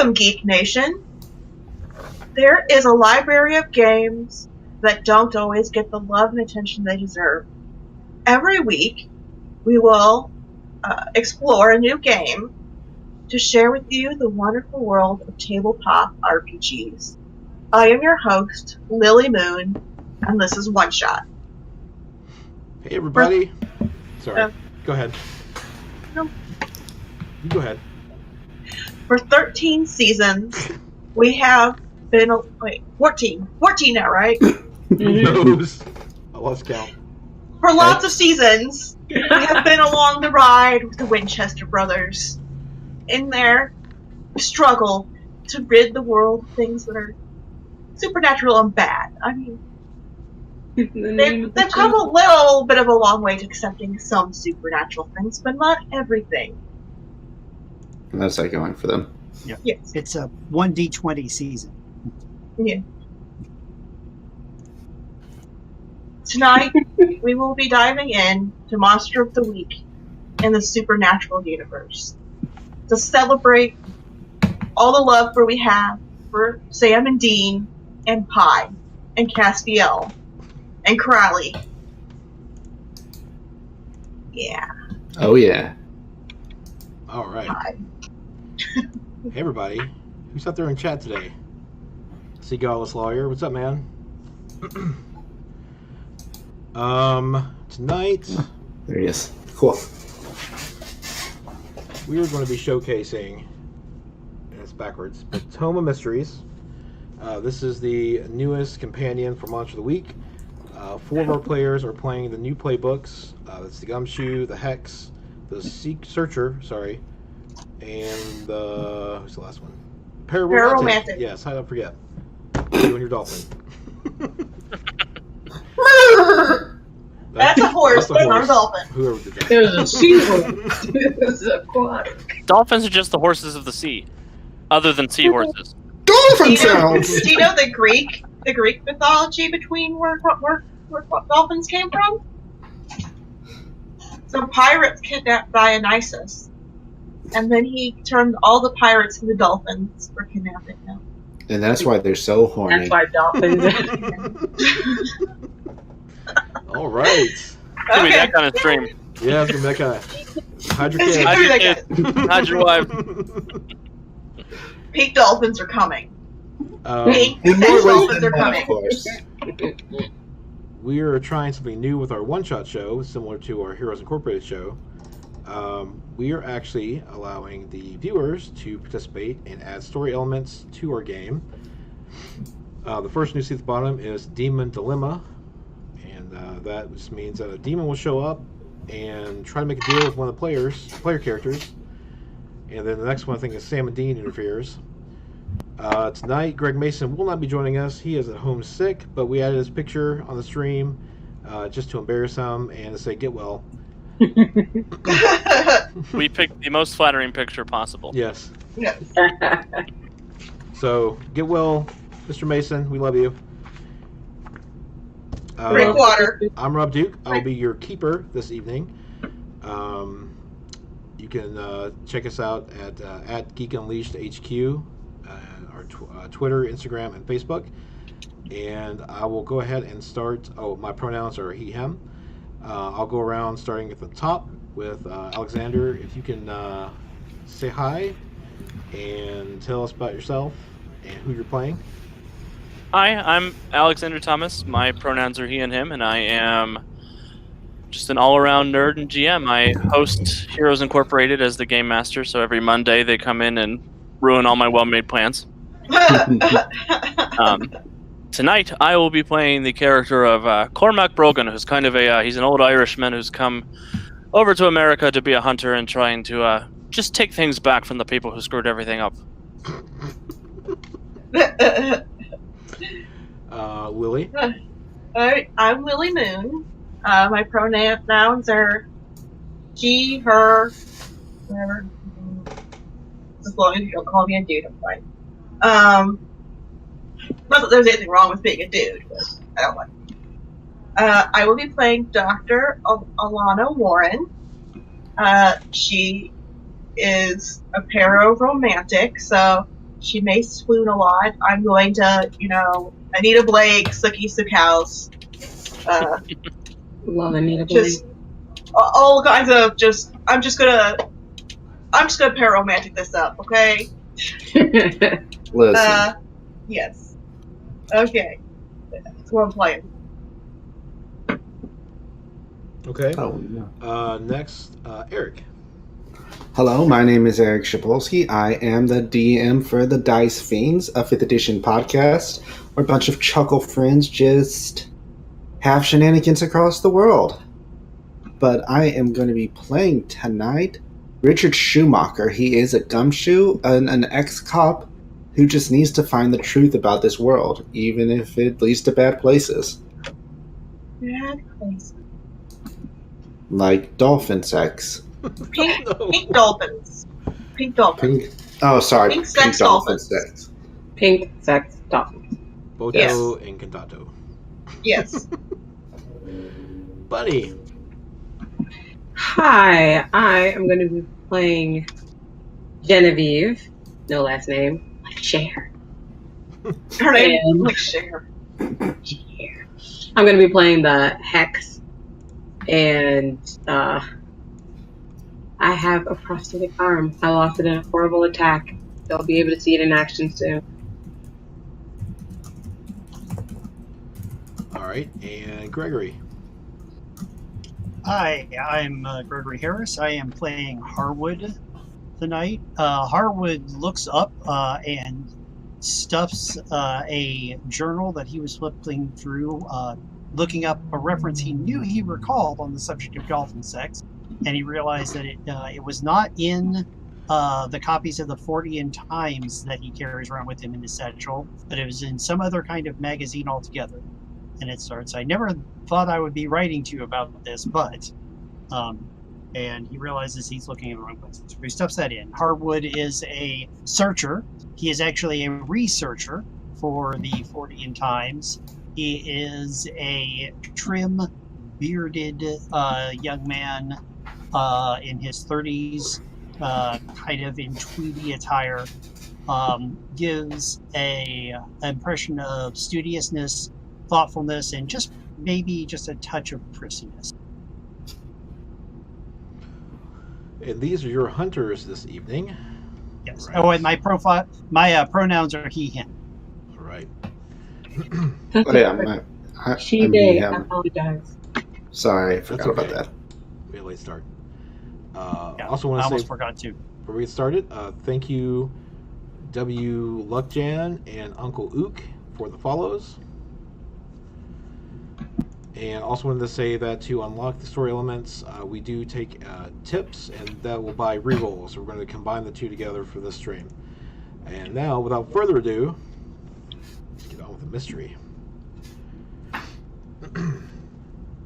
Welcome, Geek Nation. There is a library of games that don't always get the love and attention they deserve. Every week, we will explore a new game to share with you the wonderful world of tabletop RPGs. I am your host, Lily Moon, and this is One Shot. Hey, everybody. Sorry. Go ahead. No. You go ahead. For 13 seasons, we have been... 14. 14 now, right? Who knows? I lost count. For lots of seasons, we have been along the ride with the Winchester brothers in their struggle to rid the world of things that are supernatural and bad. I mean, they've come a little bit of a long way to accepting some supernatural things, but not everything. And that's like going for them. Yeah. Yes. It's a 1d20 season. Yeah. Tonight, we will be diving in to Monster of the Week in the supernatural universe to celebrate all the love we have for Sam and Dean and Pi and Castiel and Crowley. Yeah. Oh, yeah. All right. Pi. Hey, everybody. Who's out there in chat today? Seagallis Lawyer. What's up, man? Tonight... There he is. Cool. We are going to be showcasing, and it's backwards, but Tome of Mysteries. This is the newest companion for Monster of the Week. 4 of our players are playing the new playbooks. It's the Gumshoe, the Hex, the Searcher, and the... who's the last one? Pararomantic. Yes, how did I forget? You and your dolphin. That's a horse, but not a dolphin. Whoever did that. There's a seahorse. It's aquatic. Dolphins are just the horses of the sea, other than seahorses. Dolphin sounds! Do you know the Greek mythology between where dolphins came from? So pirates kidnapped Dionysus, and then he turned all the pirates into dolphins for kidnapping them. And that's why they're so horny. That's why dolphins. All right. It's gonna be that kind of stream. Yeah, it's going to be that kind of... Hide your It's kids. gonna be that good. How'd your wife? Pink dolphins are coming. Pink In more ways dolphins than are one, coming. of course. We are trying something new with our one-shot show, similar to our Heroes Incorporated show. We are actually allowing the viewers to participate and add story elements to our game. The first new see at the bottom is Demon Dilemma, and that just means that a demon will show up and try to make a deal with one of the player characters. And then the next one, I think, is Sam and Dean interferes. Tonight, Greg Mason will not be joining us. He is at home sick, but we added his picture on the stream just to embarrass him and to say, get well. We picked the most flattering picture possible. Yes. Yes. So, get well, Mr. Mason. We love you. Drink water. I'm Rob Duke. I'll be your keeper this evening. You can check us out at Geek Unleashed HQ, our Twitter, Instagram, and Facebook. And I will go ahead and start. Oh, my pronouns are he, him. I'll go around starting at the top with Alexander. If you can say hi and tell us about yourself and who you're playing. Hi, I'm Alexander Thomas. My pronouns are he and him, and I am just an all-around nerd and GM. I host Heroes Incorporated as the game master, so every Monday they come in and ruin all my well-made plans. Tonight, I will be playing the character of Cormac Brogan, who's kind of he's an old Irishman who's come over to America to be a hunter and trying to just take things back from the people who screwed everything up. Lily. I'm Lily Moon. My pronouns are she, her, whatever. As long as you don't call me a dude, I'm fine. Not that there's anything wrong with being a dude, but I don't like it. I will be playing Dr. Alana Warren. She is a pararomantic, so She may swoon a lot. I'm going to, Anita Blake, Sookie Sookhouse, Love Anita just all kinds of I'm just gonna pararomantic this up, okay? Blake. Listen. Yes. Okay. That's what I'm playing. Okay. Oh, no. Next, Eric. Hello, my name is Eric Shapolsky. I am the DM for the Dice Fiends, a 5th edition podcast where a bunch of chuckle friends just have shenanigans across the world. But I am going to be playing tonight Richard Schumacher. He is a gumshoe, an ex-cop who just needs to find the truth about this world, even if it leads to bad places. Bad place. Like dolphin sex. Pink, No. pink dolphins. Pink dolphins. Pink, oh, sorry. Pink sex dolphin dolphins. sex. Pink sex dolphins. Boto Yes. and Cantato. Yes. Bunny. Hi, I am going to be playing Genevieve, no last name, like Cher. Her name And- like Cher. Cher. I'm going to be playing the Hex, and I have a prosthetic arm. I lost it in a horrible attack. They'll be able to see it in action soon. All right, and Gregory. Hi, I'm Gregory Harris. I am playing Harwood tonight. Harwood looks up and stuffs a journal that he was flipping through, looking up a reference he knew he recalled on the subject of dolphin sex, and he realized that it was not in the copies of the Fortean Times that he carries around with him in his satchel, but it was in some other kind of magazine altogether. And it starts, I never thought I would be writing to you about this, but, and he realizes he's looking in the wrong place. So he stuffs that in. Harwood is a searcher. He is actually a researcher for the Fortean Times. He is a trim, bearded young man in his 30s, kind of in tweedy attire. Gives a impression of studiousness, thoughtfulness, and just maybe just a touch of prissiness. And these are your hunters this evening. Yes. Right. Oh, and my pronouns are he, him. All right. Oh, yeah, She, I'm they, him. I apologize. Sorry, I forgot okay. about that. We had a late start. Yeah, Also I want to almost say, forgot to. before we get started, thank you, W. Luckjan and Uncle Ook, for the follows. And also wanted to say that to unlock the story elements, we do take tips, and that will buy rerolls. So we're going to combine the two together for this stream. And now, without further ado, let's get on with the mystery.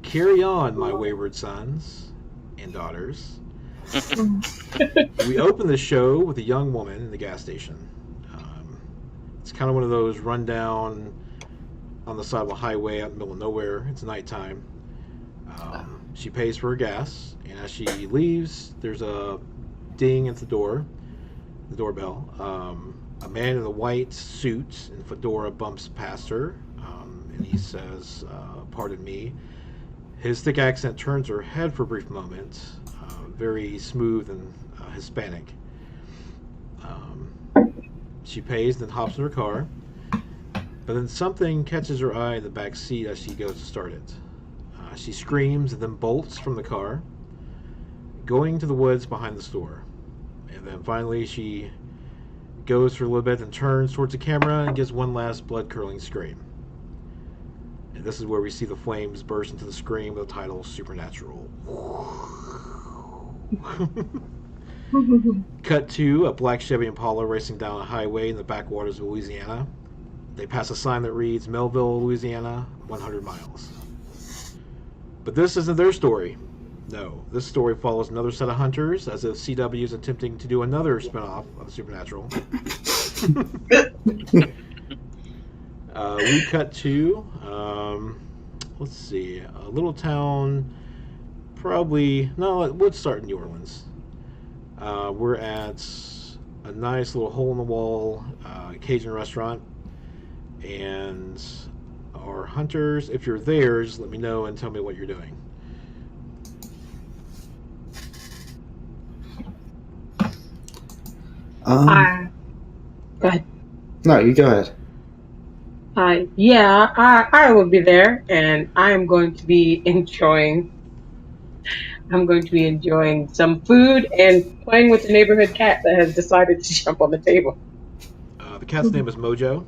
Carry on, my wayward sons and daughters. We open the show with a young woman in the gas station. It's kind of one of those rundown on the side of a highway out in the middle of nowhere. It's nighttime. She pays for her gas, and as she leaves, there's a ding at the doorbell. A man in a white suit and fedora bumps past her, and he says, "Pardon me." His thick accent turns her head for a brief moment, very smooth and Hispanic. She pays, then hops in her car. But then something catches her eye in the back seat as she goes to start it. She screams and then bolts from the car, going to the woods behind the store. And then finally she goes for a little bit and turns towards the camera and gives one last blood-curdling scream. And this is where we see the flames burst into the screen with the title Supernatural. Cut to a black Chevy Impala racing down a highway in the backwaters of Louisiana. They pass a sign that reads Melville, Louisiana, 100 miles. But this isn't their story. No, this story follows another set of hunters, as if CW is attempting to do another spinoff of Supernatural. We cut to, let's see, a little town, let's start in New Orleans. We're at a nice little hole in the wall Cajun restaurant. And our hunters, if you're there, just let me know and tell me what you're doing. Go ahead. No, you go ahead. Yeah, I will be there, and I'm going to be enjoying. I'm going to be enjoying some food and playing with the neighborhood cat that has decided to jump on the table. The cat's name is Mojo.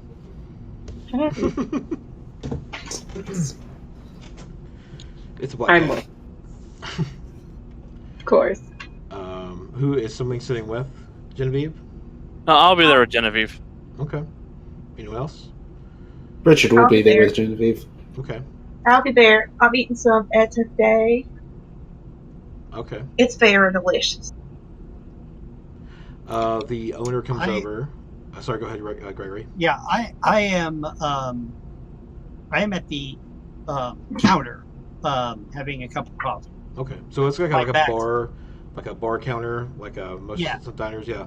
It's a black I'm cat. of course. Who is somebody sitting with? Genevieve? I'll be there with Genevieve. Okay. Anyone else? Richard will I'll be be there there. with Genevieve. Okay. I'll be there. I'm eating some etouffee. Okay. It's very delicious. The owner comes I- over. Sorry, go ahead, Gregory. Yeah, I am at the counter having a cup of coffee. Okay. So it's like Like a that. bar, counter, like most Yeah. some diners. Yeah.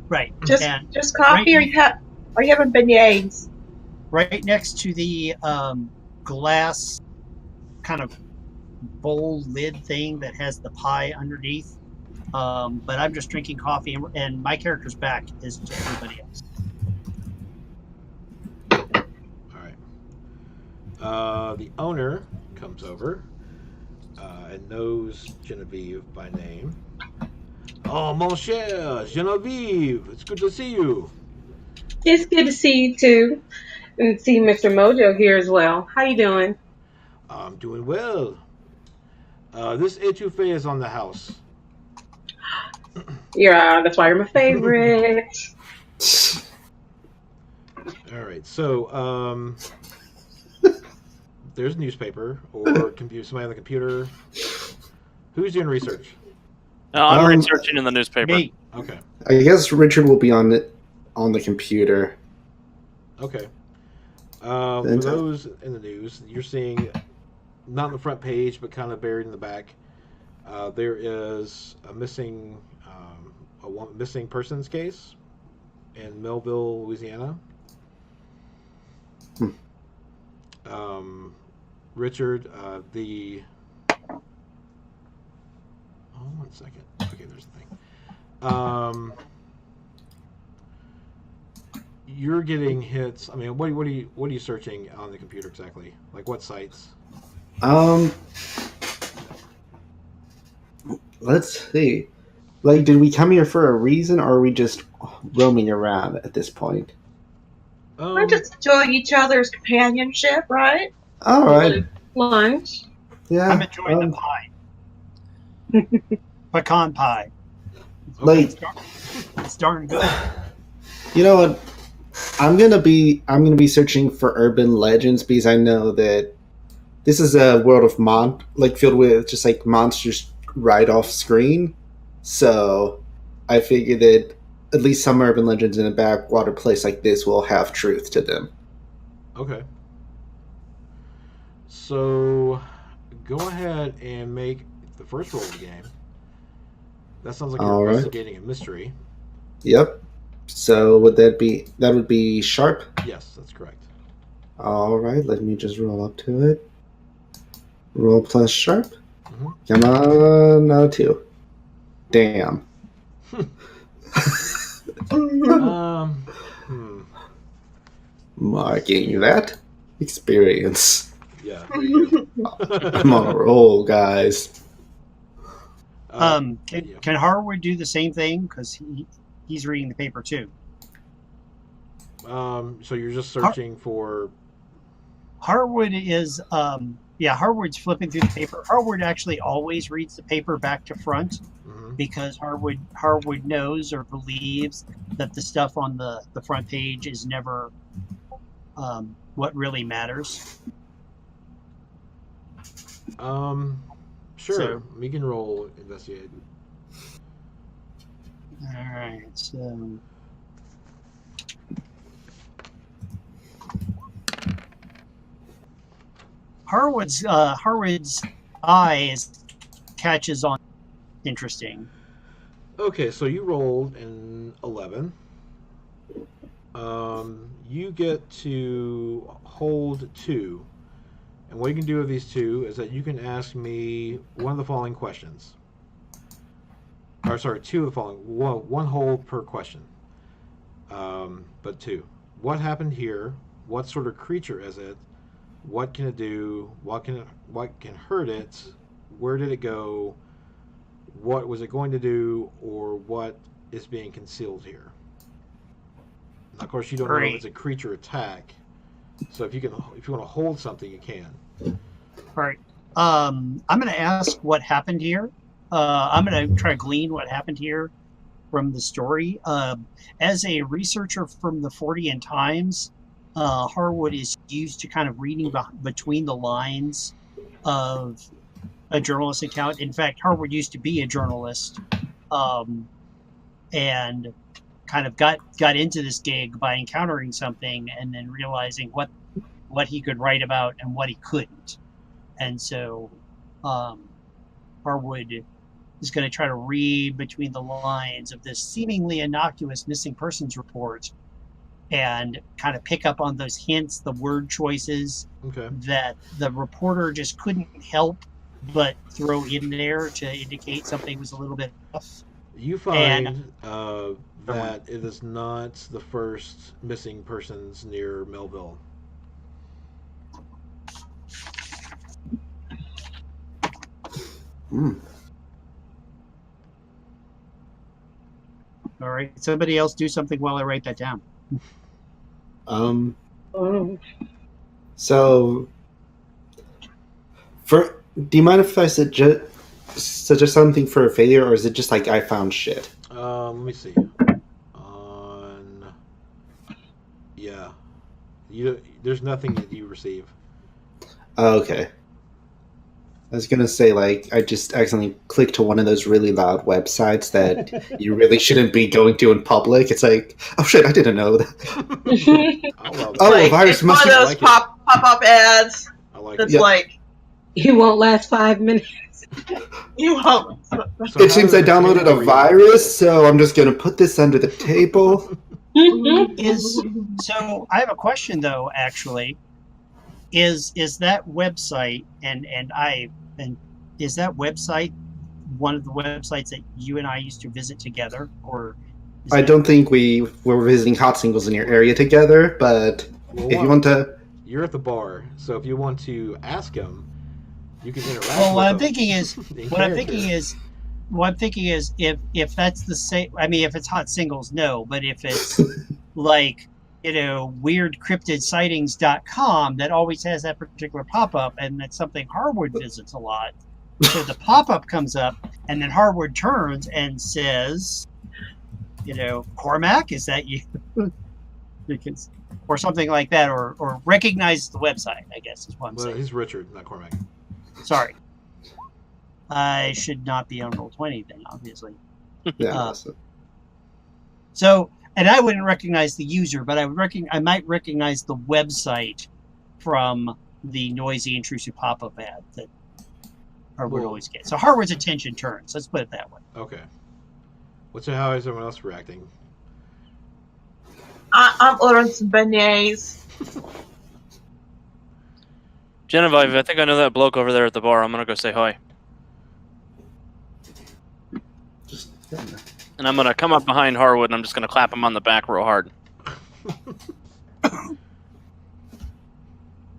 Right. Just And coffee, or are you having beignets? right next to the glass kind of bowl lid thing that has the pie underneath. But I'm just drinking coffee, and my character's back is to everybody else. All right. The owner comes over and knows Genevieve by name. Oh, mon cher, Genevieve, it's good to see you. It's good to see you too, and see Mr. Mojo here as well. How you doing? I'm doing well. This etouffee is on the house. Yeah, that's why you're my favorite. All right. So, there's a newspaper or somebody on the computer. Who's doing research? I'm Um, researching in the newspaper. Me. Okay. I guess Richard will be on the computer. Okay. For those in the news, you're seeing not on the front page, but kind of buried in the back. There is a missing missing persons case in Melville, Louisiana. Richard, the. Oh, 1 second. Okay, there's the thing. You're getting hits. I mean, what are you searching on the computer exactly? Like what sites? Let's see. Like, did we come here for a reason, or are we just roaming around at this point? We're just enjoying each other's companionship, right? All right. Lunch. Yeah. I'm enjoying the pie. Pecan pie. Like, It's darn good. you know what? I'm gonna be searching for urban legends because I know that this is a world of filled with just like monsters right off screen. So I figure that at least some urban legends in a backwater place like this will have truth to them. Okay. So go ahead and make the first roll of the game. That sounds like you're All right. investigating a mystery. Yep. So would that would be sharp? Yes, that's correct. All right, let me just roll up to it. Roll plus sharp. Mhm. Come on, no 2. Damn. Marking that experience. Yeah. There you go. I'm on a roll, guys. Can yeah. can Harwood do the same thing? Because he's reading the paper too. So you're just searching for. Harwood is Harwood's flipping through the paper. Harwood actually always reads the paper back to front because Harwood knows or believes that the stuff on the front page is never what really matters. Sure. So- We can roll investigate. All right, so Harwood's eyes catches on. Interesting. Okay, so you rolled an 11. You get to hold 2. And what you can do with these 2 is that you can ask me one of the following questions. Or, sorry, 2 of the following. One hold per question. But 2. What happened here? What sort of creature is it? What can it do? What can hurt it? Where did it go? What was it going to do? Or what is being concealed here? Now, of course, you don't know if it's Great. a creature attack. So if you want to hold something, you can. All right. I'm going to ask what happened here. I'm going to try to glean what happened here from the story. As a researcher from the Fortean Times, Harwood is used to kind of reading between the lines of a journalist account. In fact, Harwood used to be a journalist, and kind of got into this gig by encountering something and then realizing what he could write about and what he couldn't. And so Harwood is going to try to read between the lines of this seemingly innocuous missing persons report and kind of pick up on those hints, the word choices Okay. that the reporter just couldn't help but throw in there to indicate something was a little bit off. You find that it is not the first missing persons near Melville. All right. Somebody else do something while I write that down. So, do you mind if I suggest something for a failure, or is it just like I found shit? Let me see. There's nothing that you receive. Okay. I was gonna say, like, I just accidentally clicked to one of those really loud websites that you really shouldn't be going to in public. It's like, oh shit, I didn't know that. Oh, a virus it's must one of those pop-up ads. I like that's it. like, You won't last 5 minutes. you won't. It seems I downloaded a virus, so I'm just gonna put this under the table. So I have a question though. Actually, is that website and is that website one of the websites that you and I used to visit together, or? I don't think we were visiting hot singles in your area together, but if you want to, you're at the bar, so if you want to ask him, you can interact. Well, what with I'm thinking is, if that's the same. I mean, if it's hot singles, no. But if it's like, weirdcryptidsightings.com, that always has that particular pop-up, and that's something Harwood visits a lot. So the pop-up comes up, and then Harwood turns and says, Cormac, is that you? Because, or something like that, or recognizes the website, I guess is what I'm saying. He's Richard, not Cormac. Sorry. I should not be on Roll20 then, obviously. yeah. So, and I wouldn't recognize the user, but I might recognize the website from the noisy, intrusive pop-up ad that Harwood always gets. So Harwood's attention turns. Let's put it that way. Okay. How is everyone else reacting? I'm ordering some beignets. Genevieve, I think I know that bloke over there at the bar. I'm gonna go say hi. And I'm gonna come up behind Harwood and I'm just gonna clap him on the back real hard.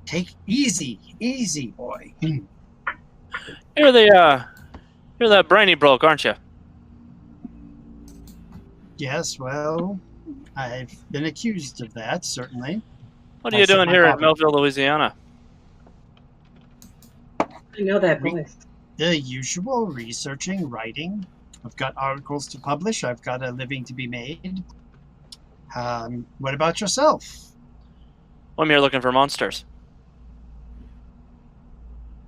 Take easy, boy. You're that brainy bloke, aren't you? Yes, well, I've been accused of that, certainly. What are you doing here in Melville, Louisiana? I know that voice. The usual, researching, writing. I've got articles to publish. I've got a living to be made. What about yourself? I'm here looking for monsters.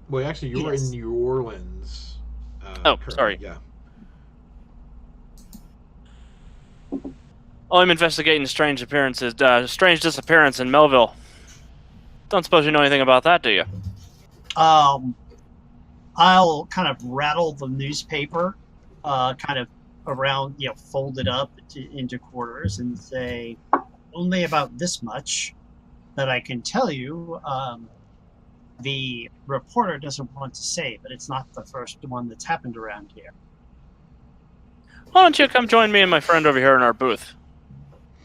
Well, actually, you were in New Orleans. Sorry. Yeah. Oh, I'm investigating strange disappearance in Melville. Don't suppose you know anything about that, do you? I'll kind of rattle the newspaper, kind of around, folded up into quarters, and say, only about this much that I can tell you. The reporter doesn't want to say, but it's not the first one that's happened around here. Why don't you come join me and my friend over here in our booth?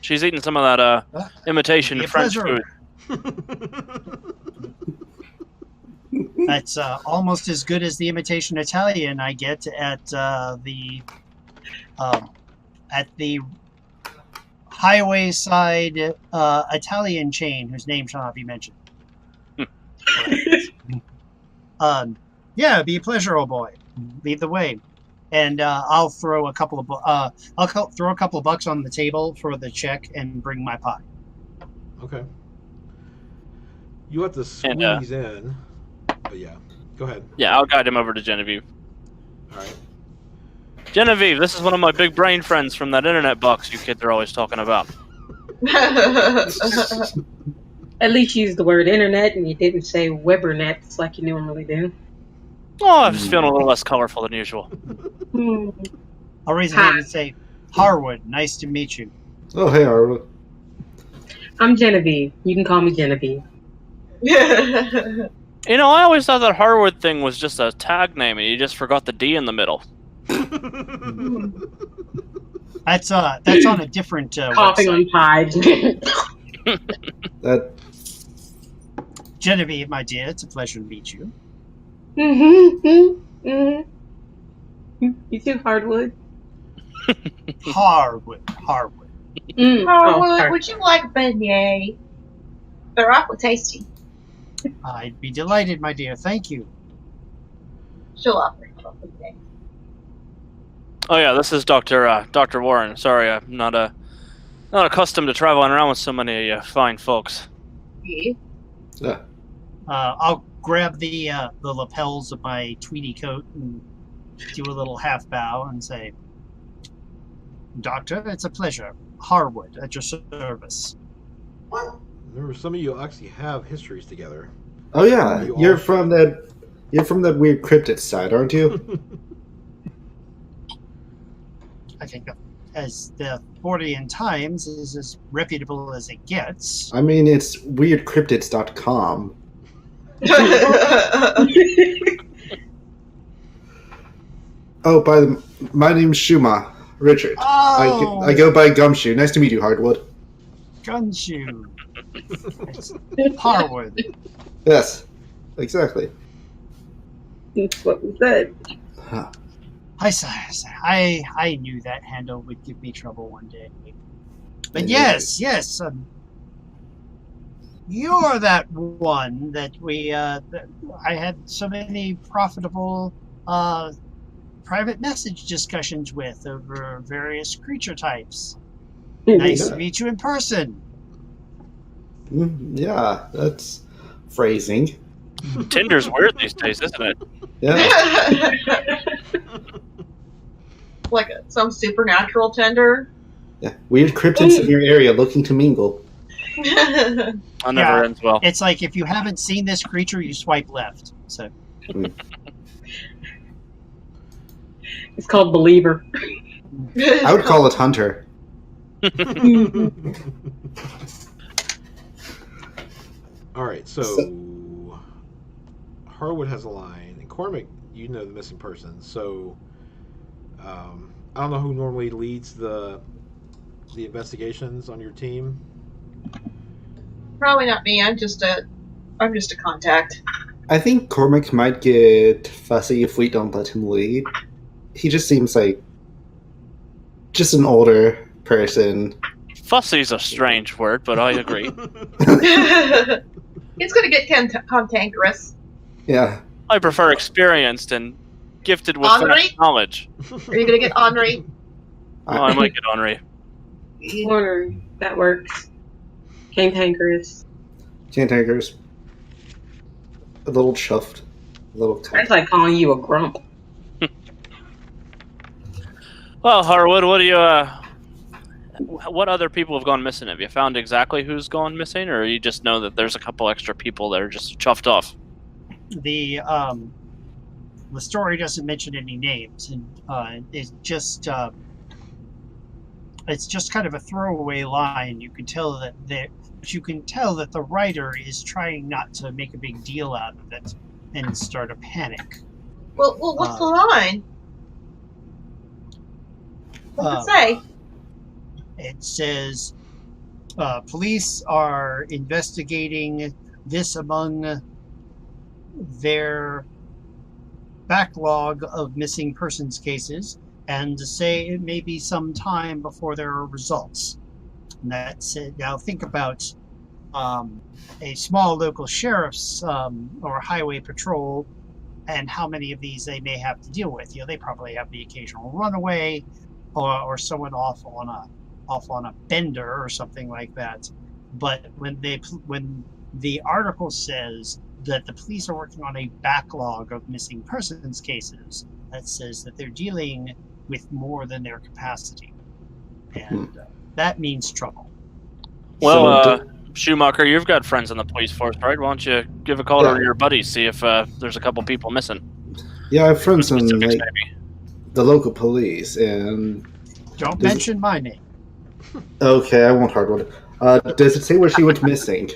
She's eating some of that imitation French pleasure. food. That's almost as good as the imitation Italian I get at the highway side Italian chain, whose name shall not be mentioned. Yeah, it'd be a pleasure, old boy. Lead the way, and I'll throw a couple of throw a couple of bucks on the table for the check and bring my pie. Okay. You have to squeeze in. But yeah, go ahead. Yeah, I'll guide him over to Genevieve. All right. Genevieve, this is one of my big brain friends from that internet box you kids are always talking about. At least you used the word internet and you didn't say Webernets like you normally do. Oh, I'm just feeling a little less colorful than usual. I'll raise a hand and say, Harwood, nice to meet you. Oh, hey, Harwood. I'm Genevieve. You can call me Genevieve. You know, I always thought that Harwood thing was just a tag name and you just forgot the D in the middle. That's on a different Coughing website. on pies. That Genevieve, my dear, it's a pleasure to meet you. You too, Hardwood. Harwood. Harwood, sorry. would you like beignet? They're awfully tasty. I'd be delighted, my dear. Thank you. She'll offer you a beignet. Oh yeah, this is Dr. Warren. Sorry, I'm not accustomed to traveling around with so many fine folks. Yeah. I'll grab the lapels of my tweedy coat and do a little half bow and say, Doctor, it's a pleasure. Harwood, at your service. Remember, some of you actually have histories together. Oh yeah, You you're all from that weird cryptid side, aren't you? I think as the Fortean Times is as reputable as it gets. I mean, it's weirdcryptids.com. Oh, my name's Shuma, Richard. Oh, I go by Gumshoe. Nice to meet you, Hardwood. Gunshoe. It's Harwood. Yes, exactly. That's what we said. Huh. I knew that handle would give me trouble one day. But And yes, you're that one that that I had so many profitable private message discussions with over various creature types. Nice to meet you in person. Yeah, that's phrasing. Tinder's weird these days, isn't it? Yeah. Like some supernatural tender. Yeah. Weird cryptids in your area looking to mingle. That never Yeah. ends well. It's like if you haven't seen this creature, you swipe left. So It's called Believer. I would call it Hunter. All right, so Harwood has a line, and Cormac, you know the missing person. So I don't know who normally leads the investigations on your team. Probably not me. I'm just a contact. I think Cormac might get fussy if we don't let him lead. He just seems like just an older person. Fussy's a strange word, but I agree. It's gonna get cantankerous. Yeah. I prefer experienced and gifted with Henri? vast knowledge. Are you gonna get Henri? Oh, I might get Henri. Corner. That works. Cantankerous. Cantankerous. A little chuffed. A little That's like calling you a grump. Well, Harwood, what do you what other people have gone missing? Have you found exactly who's gone missing, or you just know that there's a couple extra people that are just chuffed off? the story doesn't mention any names, and it's just it's just kind of a throwaway line. You can tell that the writer is trying not to make a big deal out of it and start a panic. Well, what's the line? What's it say? It says, police are investigating this among their backlog of missing persons cases, and to say it may be some time before there are results. And that's it. Now think about a small local sheriff's or highway patrol, and how many of these they may have to deal with. They probably have the occasional runaway, or someone off on a bender or something like that. But when the article says that the police are working on a backlog of missing persons cases, that says that they're dealing with more than their capacity, and that means trouble. Well, Schumacher, you've got friends in the police force, right? Why don't you give a call to your buddies, see if there's a couple people missing? Yeah, I have friends in Maybe. the local police, and don't mention my name. Okay, I won't hardwood. Does it say where she went missing?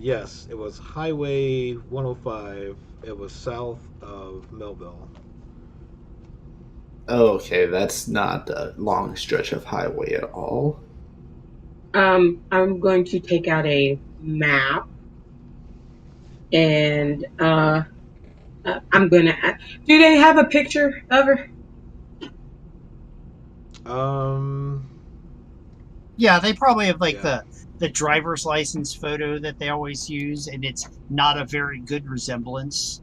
Yes, it was Highway 105. It was south of Melville. Okay, that's not a long stretch of highway at all. I'm going to take out a map, and I'm gonna. Do they have a picture of her? Yeah, they probably have the driver's license photo that they always use, and it's not a very good resemblance,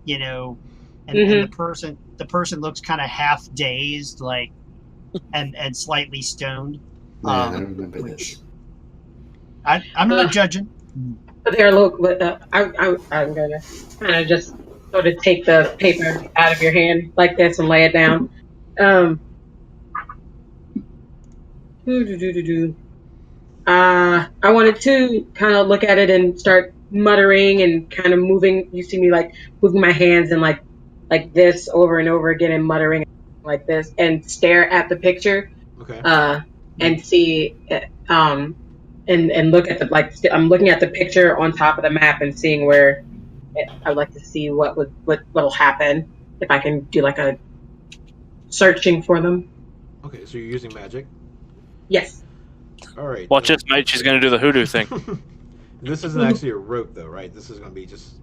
and the person looks kind of half dazed, and slightly stoned. I remember this. I'm not judging. But they're local. I'm gonna kind of just sort of take the paper out of your hand like this and lay it down. I wanted to kind of look at it and start muttering and kind of moving. You see me moving my hands and like this over and over again and muttering like this and stare at the picture. Okay. And see, and look at I'm looking at the picture on top of the map and seeing where I'd like to see what'll happen if I can do a searching for them. Okay, so you're using magic? Yes. All right. Watch this, mate. She's going to do the hoodoo thing. This isn't actually a rope, though, right? This is going to be just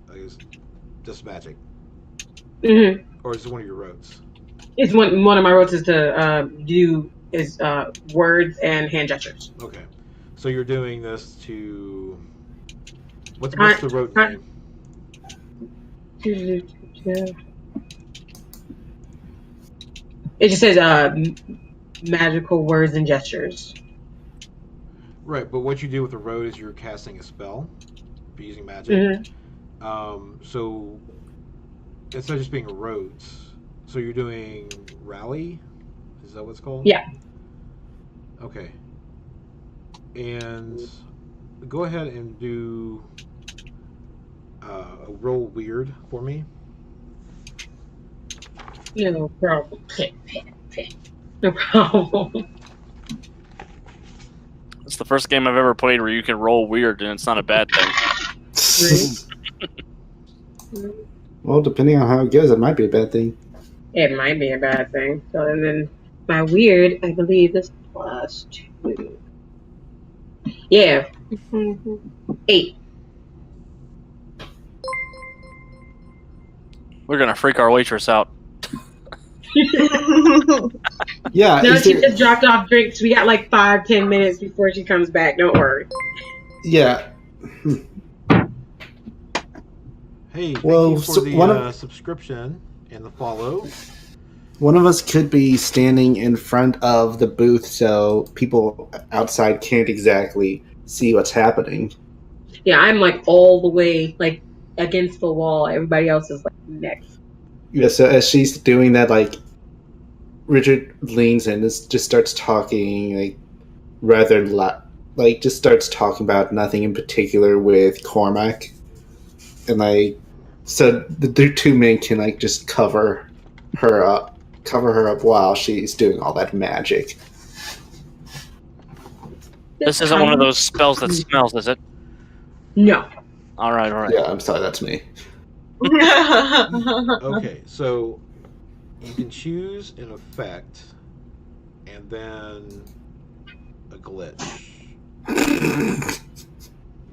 magic. Mm-hmm. Or is it one of your rotes? It's one of my rotes is to do words and hand gestures. Okay. So you're doing this to... What's the rote name? It just says magical words and gestures. Right, but what you do with the rote is you're casting a spell. You're using magic. Mm-hmm. So instead of just being a rote, so you're doing rally? Is that what it's called? Yeah. Okay. And go ahead and do a roll weird for me. Yeah, no problem. No problem. It's the first game I've ever played where you can roll weird and it's not a bad thing. Well, depending on how it goes, it might be a bad thing. It might be a bad thing. So, and then my weird, I believe, is +2. Yeah. 8. We're going to freak our waitress out. Yeah. No, she just dropped off drinks. We got 5-10 minutes before she comes back. Don't worry. Yeah. Hey, thank you for the subscription and the follow. One of us could be standing in front of the booth so people outside can't exactly see what's happening. Yeah, I'm all the way against the wall. Everybody else is next. Yeah, so as she's doing that, Richard leans in and just starts talking, rather loud. Just starts talking about nothing in particular with Cormac. And, so the two men can, just cover her up. cover her up while she's doing all that magic. This isn't one of those spells that smells, is it? No. All right. Yeah, I'm sorry, that's me. Okay, so you can choose an effect and then a glitch.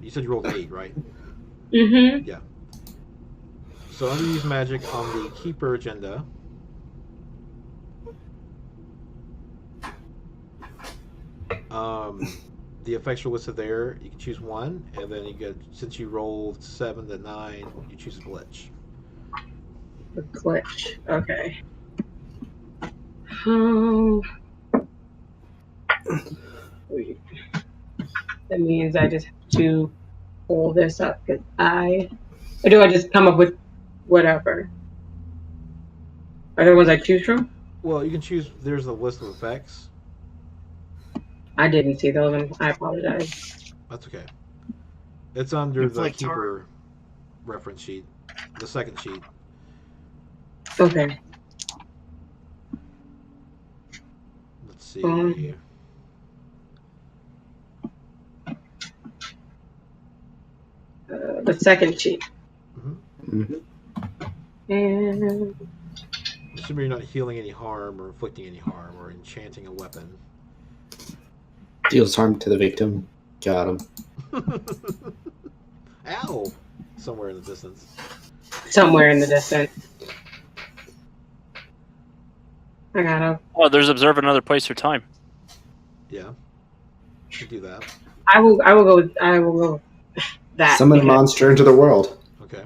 You said you rolled 8, right? Mm-hmm. Yeah. So under use magic on the keeper agenda, the effects are listed there. You can choose one, and then you get, since you rolled 7 to 9, you choose a glitch. The glitch. Okay. Um, that means I just have to pull this up because or do I just come up with whatever? Are there ones I choose from? Well, you can choose. There's a list of effects. I didn't see those. I apologize. That's okay. It's under the Inflict harm. keeper reference sheet, the second sheet. Okay. Let's see. The second sheet. Mm-hmm. And Assuming you're not healing any harm or inflicting any harm or enchanting a weapon. Deals harm to the victim. Got him. Ow! Somewhere in the distance. somewhere in the distance. I got him. Oh, there's observe another place or time. Yeah. You can do that. I will go with that. Summon a because- monster into the world. Okay.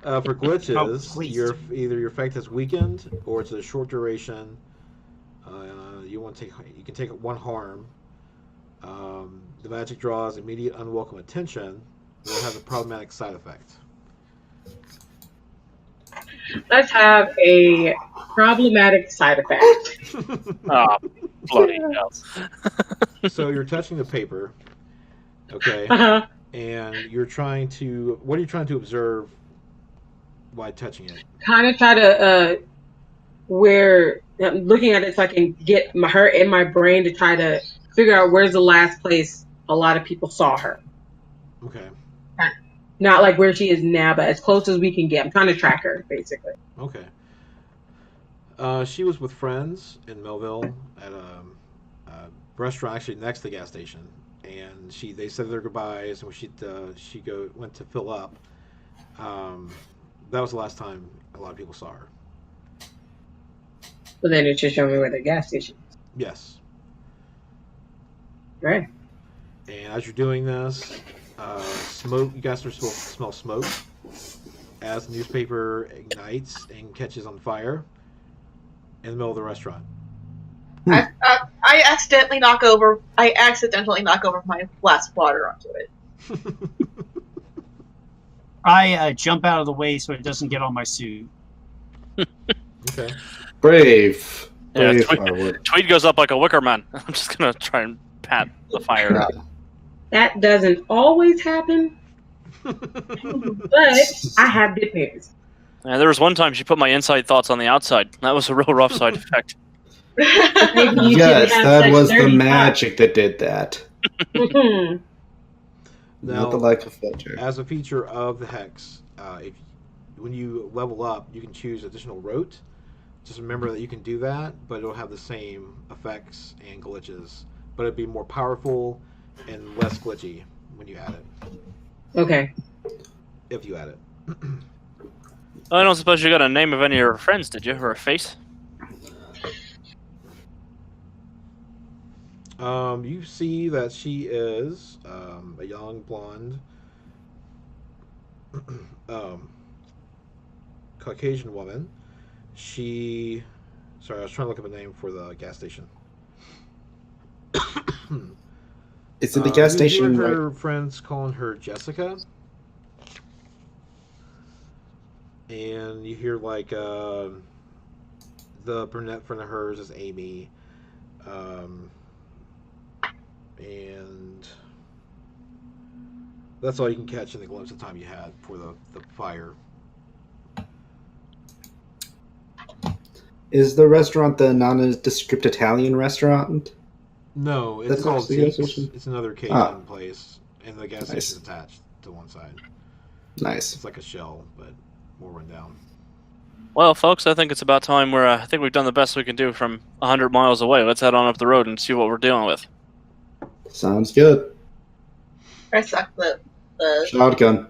For glitches, please. either your effect is weakened or it's a short duration. You can take 1 harm. The magic draws immediate unwelcome attention. Will have a problematic side effect. Let's have a problematic side effect. Oh, bloody hell. So you're touching the paper, okay, Uh-huh. and you're trying to. What are you trying to observe while touching it? Kind of try to where I'm looking at it so I can get her in my brain to try to figure out where's the last place a lot of people saw her. Okay. Not like where she is now, but as close as we can get. I'm trying to track her, basically. Okay. She was with friends in Melville at a restaurant actually next to the gas station, and they said their goodbyes, and when she went to fill up. That was the last time a lot of people saw her. But then it should show me where the gas station is. Yes. Right. And as you're doing this, smoke. You guys start to smell smoke as the newspaper ignites and catches on fire in the middle of the restaurant. I accidentally knock over my glass of water onto it. I jump out of the way so it doesn't get on my suit. Okay. Brave. Yeah, Brave Harwood. Tweed goes up like a wicker man. I'm just gonna try and pat the fire. Yeah. That doesn't always happen, but I have good news. There was one time she put my inside thoughts on the outside. That was a real rough side effect. Maybe you Yes, shouldn't have that such was the dirty magic that did that. thoughts. Not the lack of filter. As a feature of the hex, when you level up, you can choose additional rote. Just remember that you can do that, but it'll have the same effects and glitches, but it'd be more powerful and less glitchy when you add it. Okay. If you add it. I don't suppose you got a name of any of your friends, did you? Or a face? You see that she is a young blonde Caucasian woman. Sorry, I was trying to look up a name for the gas station. It's at the gas station. You hear Right? her friends calling her Jessica. And you hear like the brunette friend of hers is Amy. And that's all you can catch in the glimpse of time you had for the fire. Is the restaurant the nondescript Italian restaurant? No, it's That's called next to the gas Zeke's. station? It's another Cajun Ah. place, and the gas Nice. station's attached to one side. Nice. It's like a shell, but more run down. Well, folks, I think it's about time I think we've done the best we can do from 100 miles away. Let's head on up the road and see what we're dealing with. Sounds good. I suck the Shotgun.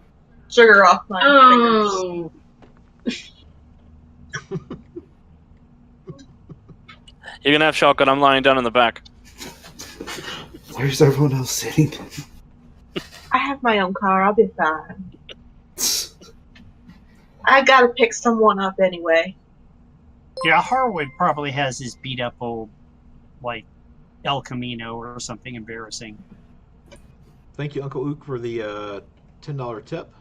sugar off my fingers. Oh, You can have shotgun. I'm lying down in the back. Where's everyone else sitting? I have my own car. I'll be fine. I gotta pick someone up anyway. Yeah, Harwood probably has his beat up old, like, El Camino or something embarrassing. Thank you, Uncle Ook, for the $10 tip.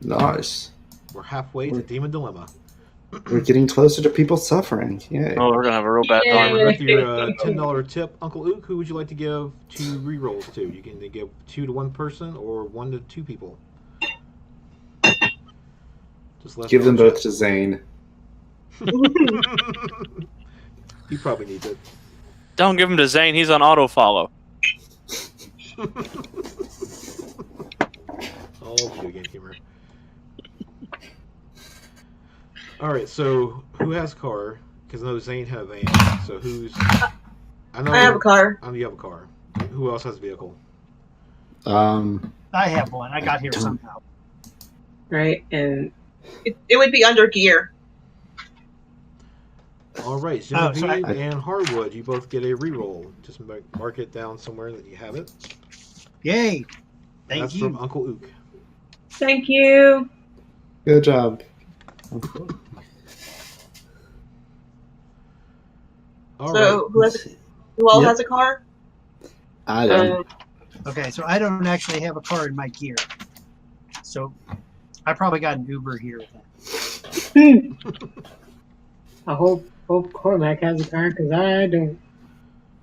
Nice. We're halfway to Demon Dilemma. We're getting closer to people suffering. Yay. Oh, we're gonna have a real bad time. Yay. With your $10 tip, Uncle Ook, who would you like to give 2 rerolls to? You can give 2 to one person or 1 to 2 people. Just let Give them know. both to Zane. He probably needs it. Don't give him to Zane. He's on auto follow. All video game humor. Alright, so who has a car? Because I know Zane had a van. So who's. I have a car. I know you have a car. Who else has a vehicle? I have one. I got here somehow. right, and It would be under gear. Alright, Oh, Genevieve so and Harwood, you both get a reroll. Just mark it down somewhere that you have it. Yay! Thank That's you. from Uncle Ook. thank you. Good job. All So right. who all Yep. has a car? I don't. Okay, so I don't actually have a car in my gear. So I probably got an Uber here then. I hope Cormac has a car because I don't.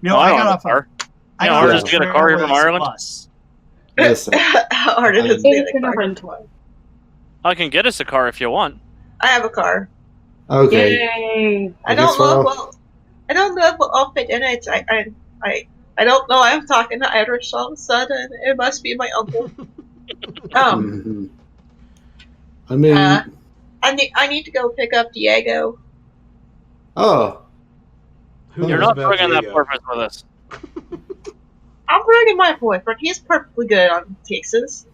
No, Oh, I don't got have off a car. I You got know, off hard a just to get a car here from Trailways Ireland? bus. Listen, How hard it is to It's get a gonna car? run. I can get us a car if you want. I have a car. okay. Yay! I guess don't know if we'll- I don't know if I'll fit in it. I don't know. I'm talking to Irish all of a sudden. It must be my uncle. Mhm. I mean, I need to go pick up Diego. oh, Who You're You're knows not about bringing that Diego? purpose with us. I'm bringing my boyfriend. He's perfectly good on Texas.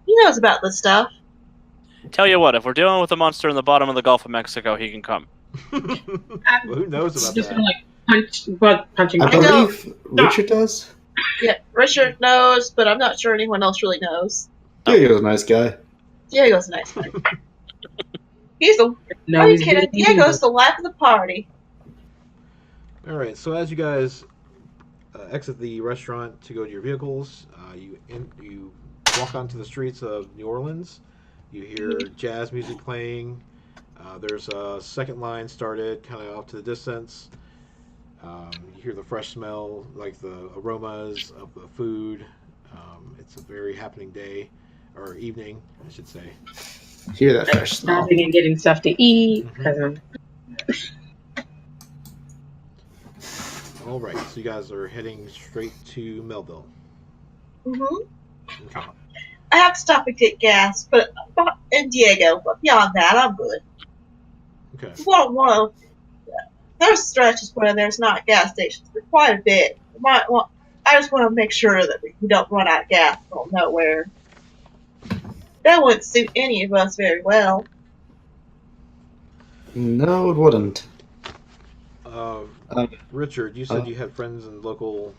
He knows about this stuff. Tell you what, if we're dealing with a monster in the bottom of the Gulf of Mexico, he can come. Well, who knows about Just that? gonna punching. I I know. believe Richard does. Yeah, Richard knows, but I'm not sure anyone else really knows. Yeah, he was a nice guy. Diego's a nice guy. He's the. No, Are you he's kidding? being Diego's the life of the party. All right. So as you guys exit the restaurant to go to your vehicles, you walk onto the streets of New Orleans. You hear jazz music playing. There's a second line started, kind of off to the distance. You hear the fresh smell, like the aromas of the food. It's a very happening day, or evening, I should say. Hear that fresh smell. stopping and getting stuff to eat. Mhm. All right. So you guys are heading straight to Melville. Mm-hmm. Okay. I have to stop and get gas, but and Diego. But beyond that, I'm good. Okay. Well, there's stretches where there's not gas stations for quite a bit. I just want to make sure that we don't run out of gas from nowhere. That wouldn't suit any of us very well. No, it wouldn't. Richard, you said you had friends in local.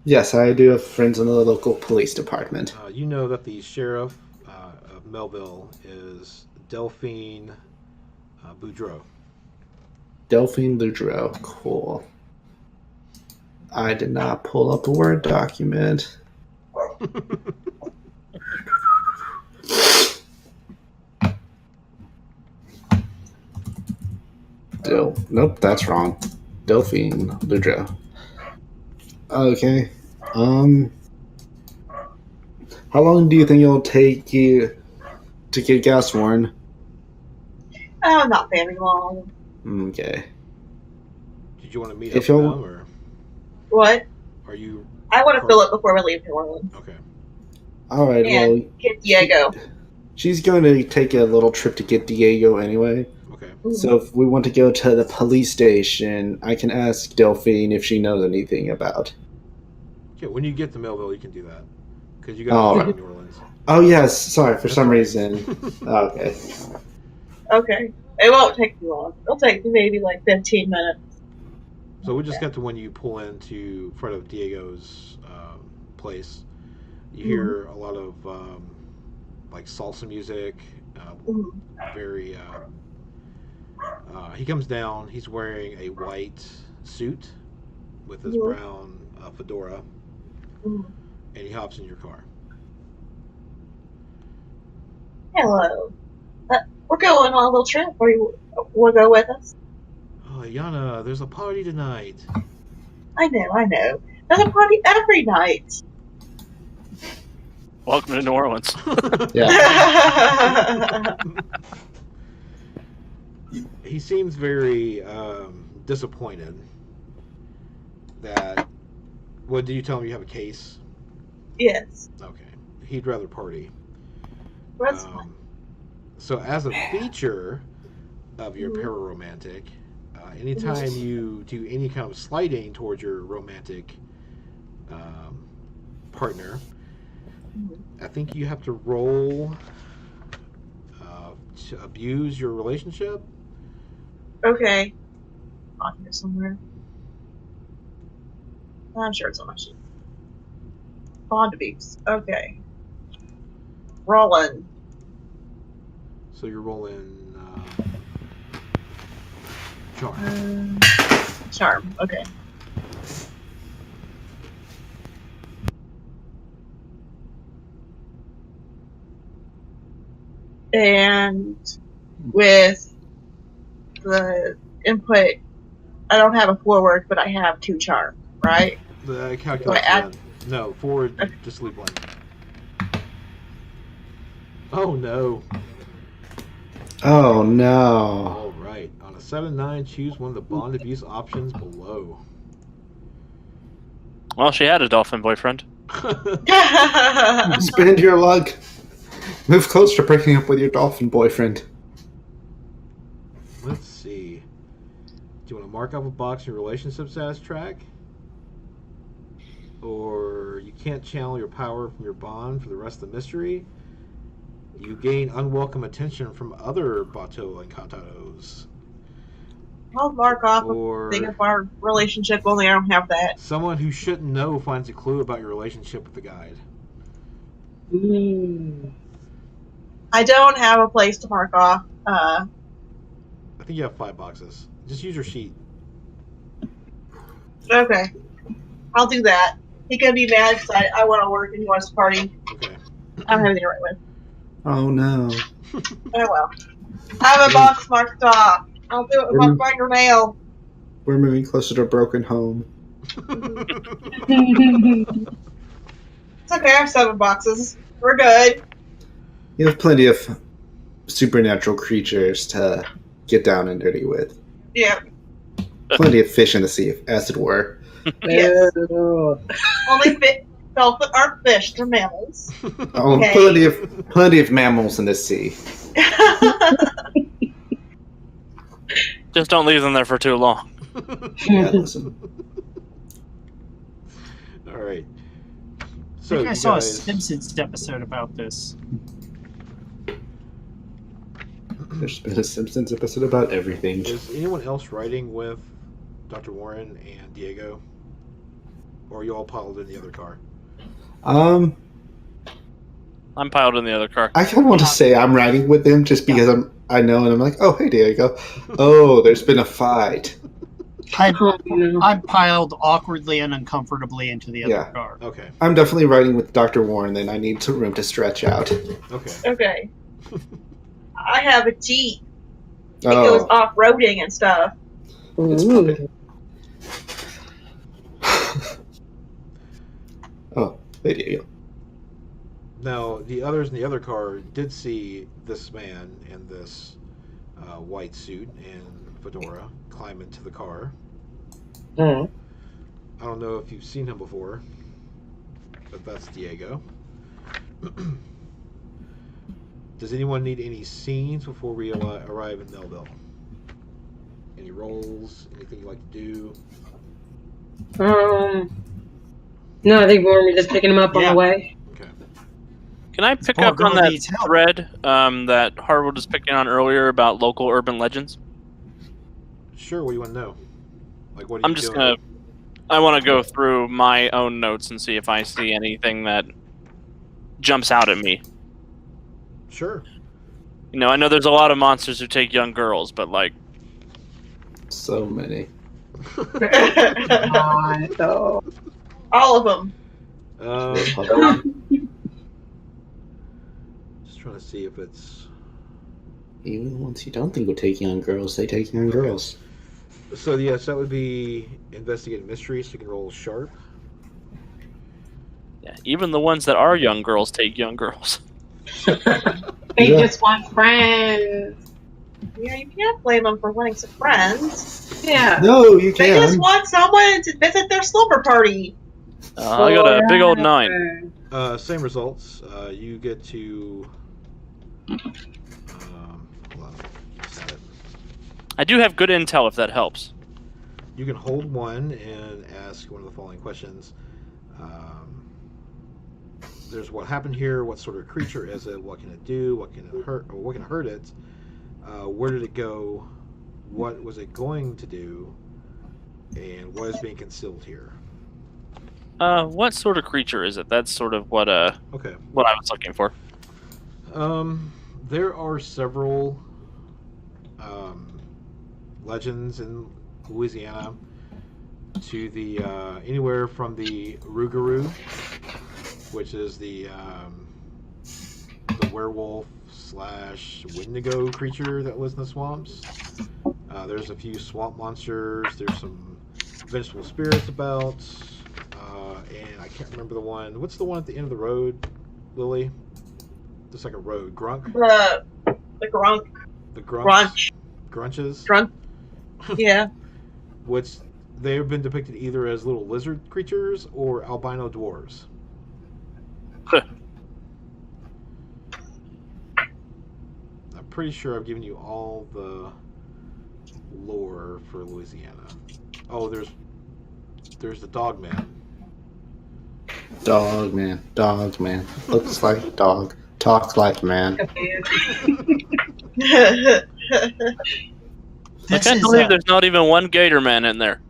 Yes, I do have friends in the local police department. You know that the sheriff of Melville is Delphine Boudreaux. Delphine Boudreaux. Cool. I did not pull up a Word document. Nope, that's wrong. Delphine Boudreaux. Okay. How long do you think it'll take you to get gas, Warren? Oh, not very long. Okay. Did you want to meet If up with you'll- them, or What? are you? I want to fill it before we leave New Orleans. Okay. All right. And Well, get Diego. she's going to take a little trip to get Diego anyway. Okay. So if we want to go to the police station, I can ask Delphine if she knows anything about. Okay. When you get to Melville, you can do that because you Oh. got to New Orleans. Oh yes, sorry. For That's some all right. reason. Okay. Okay. It won't take too long. It'll take maybe like 15 minutes. So we just got to when you pull into front of Diego's place. You hear a lot of like salsa music. Mhm. Very. He comes down. He's wearing a white suit with his Mhm. brown fedora, Mhm. and he hops in your car. Hello. We're going on a little trip. Or you want to go with us? Oh, Yana, there's a party tonight. I know. There's a party every night. Welcome to New Orleans. Yeah. He seems very disappointed that. What did you tell him? You have a case? Yes. Okay. He'd rather party. That's fine. So, as a feature of your Mhm. pararomantic, anytime you do any kind of sliding towards your romantic partner, Mhm. I think you have to roll to abuse your relationship. Okay. On here somewhere. I'm sure it's on my sheet. Bond abuse. Okay. Rolling. So you're rolling charm. Charm. Okay. And with the input, I don't have a forward, but I have 2 charm, right? The Do I calculator. add? No, forward. You just leave one. Oh no! Oh no. All right. On a 7-9, choose one of the bond abuse options below. Well, she had a dolphin boyfriend. Spend your luck. Move close to breaking up with your dolphin boyfriend. Let's see. Do you want to mark off a box in your relationship status track? Or you can't channel your power from your bond for the rest of the mystery? You gain unwelcome attention from other Bateau Encantados. I'll mark off a thing Or of our relationship, only I don't have that. someone who shouldn't know finds a clue about your relationship with the guide. I don't have a place to mark off. I think you have 5 boxes. Just use your sheet. Okay. I'll do that. He can be mad because I want to work and he wants to party. Okay. I don't have anything to write with. Oh no. Oh well. I have a box marked off. I'll do it with my fingernail. We're moving closer to a broken home. It's okay, I have 7 boxes. We're good. You have plenty of supernatural creatures to get down and dirty with. Yeah. Plenty of fish in the sea, as it were. Yes. Only dolphins aren't fish, they're mammals. Oh, Okay. plenty of mammals in the sea. Just don't leave them there for too long. Yeah, listen. All right. I So think I you saw a guys, Simpsons episode about this. There's been a Simpsons episode about everything. is anyone else riding with Dr. Warren and Diego? Or are you all piled in the other car? Um, I'm piled in the other car. I kind of want to say I'm riding with them just because I know, and I'm like, oh, hey, Diego. Oh, there's been a fight. I'm piled awkwardly and uncomfortably into the other Yeah. car. Okay. I'm definitely riding with Dr. Warren, then I need some room to stretch out. Okay. Okay. I have a Jeep. It goes Oh, off-roading and stuff. it's pumping. Oh, hey, Diego. Now, the others in the other car did see this man in this white suit and fedora, climb into the car. Mm. I don't know if you've seen him before, but that's Diego. Does anyone need any scenes before we arrive in Melville? Any roles? Anything you'd like to do? No, I think we're just picking him up on Yeah. the way. Okay. Can I pick Poor up on girl that needs help. thread that Harwood was picking on earlier about local urban legends? Sure. What do you want to know? Like, what are I'm you just doing? gonna. I want to go through my own notes and see if I see anything that jumps out at me. Sure. You know, I know there's a lot of monsters who take young girls, but like, So many. So All of them. Just trying to see if it's. Even ones you don't think would take young girls, they take young girls. So yes, that would be investigate mysteries. So you can roll sharp. yeah, even the ones that are young girls take young girls. they Yeah. just want friends. Yeah, you can't blame them for wanting some friends. Yeah. No, you They just can. want someone to visit their slumber party. I got a big old 9. Same results. You get to. Hold on. Set it. I do have good intel if that helps. You can hold one and ask one of the following questions. There's what happened here. What sort of creature is it? What can it do? What can it hurt? Or what can hurt it? Where did it go? What was it going to do? And what is being concealed here? What sort of creature is it? That's sort of what Okay. what I was looking for. There are several legends in Louisiana to the anywhere from the Rougarou, which is the werewolf / Wendigo creature that lives in the swamps. There's a few swamp monsters. There's some vengeful spirits about, and I can't remember the one. What's the one at the end of the road, Lily? Just like a road. Grunk? The grunk. The grunts? Grunch. Grunches? Drunk. Yeah. Which they have been depicted either as little lizard creatures or albino dwarves. I'm pretty sure I've given you all the lore for Louisiana. Oh, there's the dog man. Dog man. Looks like dog. Talks like man. I This can't is, believe there's not even one gator man in there.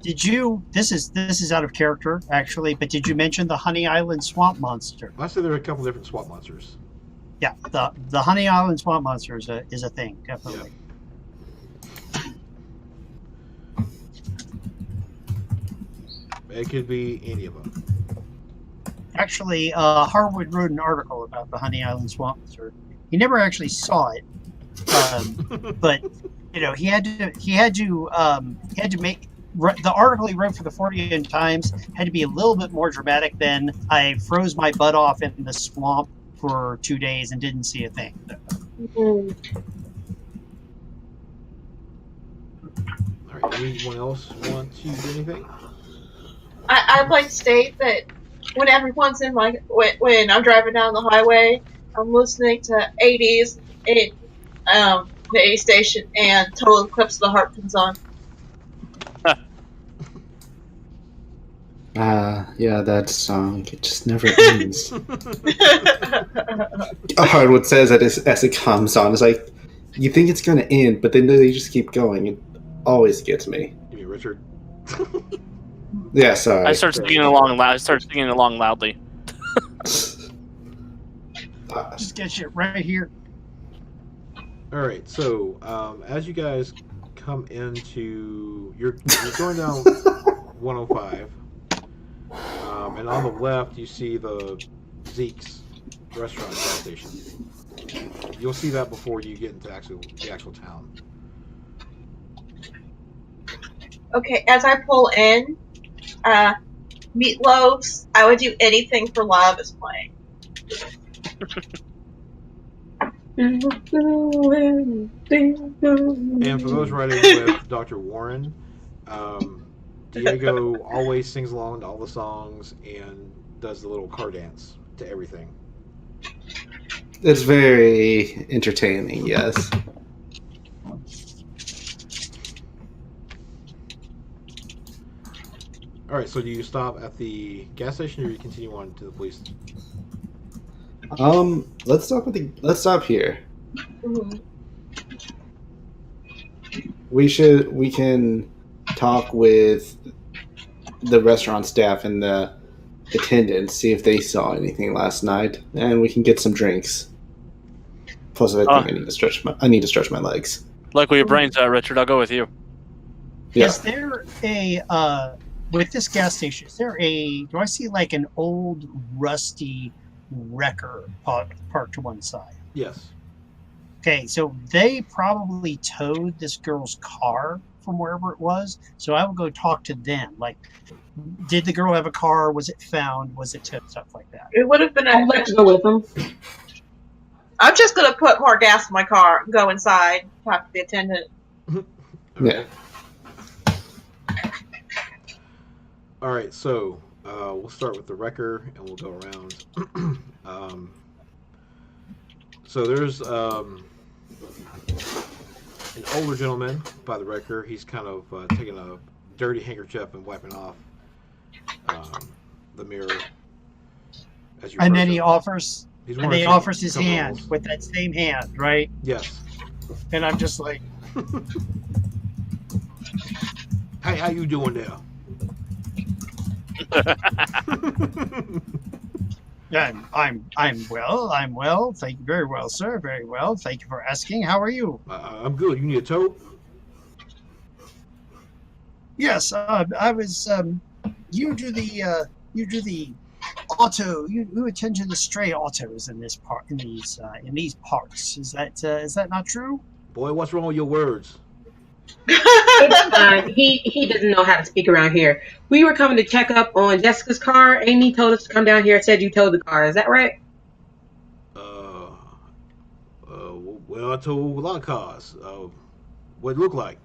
did you? This is out of character actually, but did you mention the Honey Island swamp monster? I said there are a couple different swamp monsters. Yeah, the Honey Island swamp monster is a thing, definitely. It could be any of them. Actually, Harwood wrote an article about the Honey Island swamp monster. He never actually saw it, but you know he had to make the article he wrote for the 40 Times had to be a little bit more dramatic than I froze my butt off in the swamp for 2 days and didn't see a thing. All right. Anyone else want to do anything? I'd like to state that when everyone's in when I'm driving down the highway, I'm listening to 80s in the 80 station and Total Eclipse of the Heart comes on. Yeah, that song. It just never ends. Hardwood says that as it comes on. It's like, you think it's going to end, but then they just keep going. It always gets me. You mean Richard? Yeah, sorry. I start singing along loud. I start singing along loudly. Just get shit right here. All right. So as you guys come into, you're going down 105. And on the left, you see the Zeke's restaurant gas station. You'll see that before you get into the actual town. Okay, as I pull in, Meatloaf's I Would Do Anything for Love is playing. And for those writing with Dr. Warren, Diego always sings along to all the songs and does the little car dance to everything. It's very entertaining, yes. All right, so do you stop at the gas station or do you continue on to the police? Let's stop here. Mhm. We can talk with the restaurant staff and the attendants, see if they saw anything last night, and we can get some drinks. Plus, I think I need to stretch my legs. Like where your brain's at, Richard. I'll go with you. Yeah. Is there a with this gas station? Is there a? Do I see like an old rusty wrecker parked to one side? Yes. Okay, so they probably towed this girl's car from wherever it was. So I will go talk to them. Like, did the girl have a car? Was it found? Was it towed? Stuff like that. It would have been. I'd like to go with them. I'm just gonna put more gas in my car, go inside, talk to the attendant. Yeah. All right, so we'll start with the wrecker and we'll go around. So there's an older gentleman by the wrecker. He's kind of taking a dirty handkerchief and wiping off the mirror. As you And then approach he him. offers. He's And wearing he some offers his hand coveralls. with that same hand, right? Yes. And I'm just like, Hey, how you doing there? I'm well. I'm well. Thank you very well, sir. Very well. Thank you for asking. How are you? I'm good. You need a tow? Yes, I was. You do the auto. You attend to the stray autos in this part in these parts. Is that not true? Boy, what's wrong with your words? It's fine. He doesn't know how to speak around here. We were coming to check up on Jessica's car. Amy told us to come down here and said you towed the car. Is that right? Well, I towed a lot of cars. What it look like?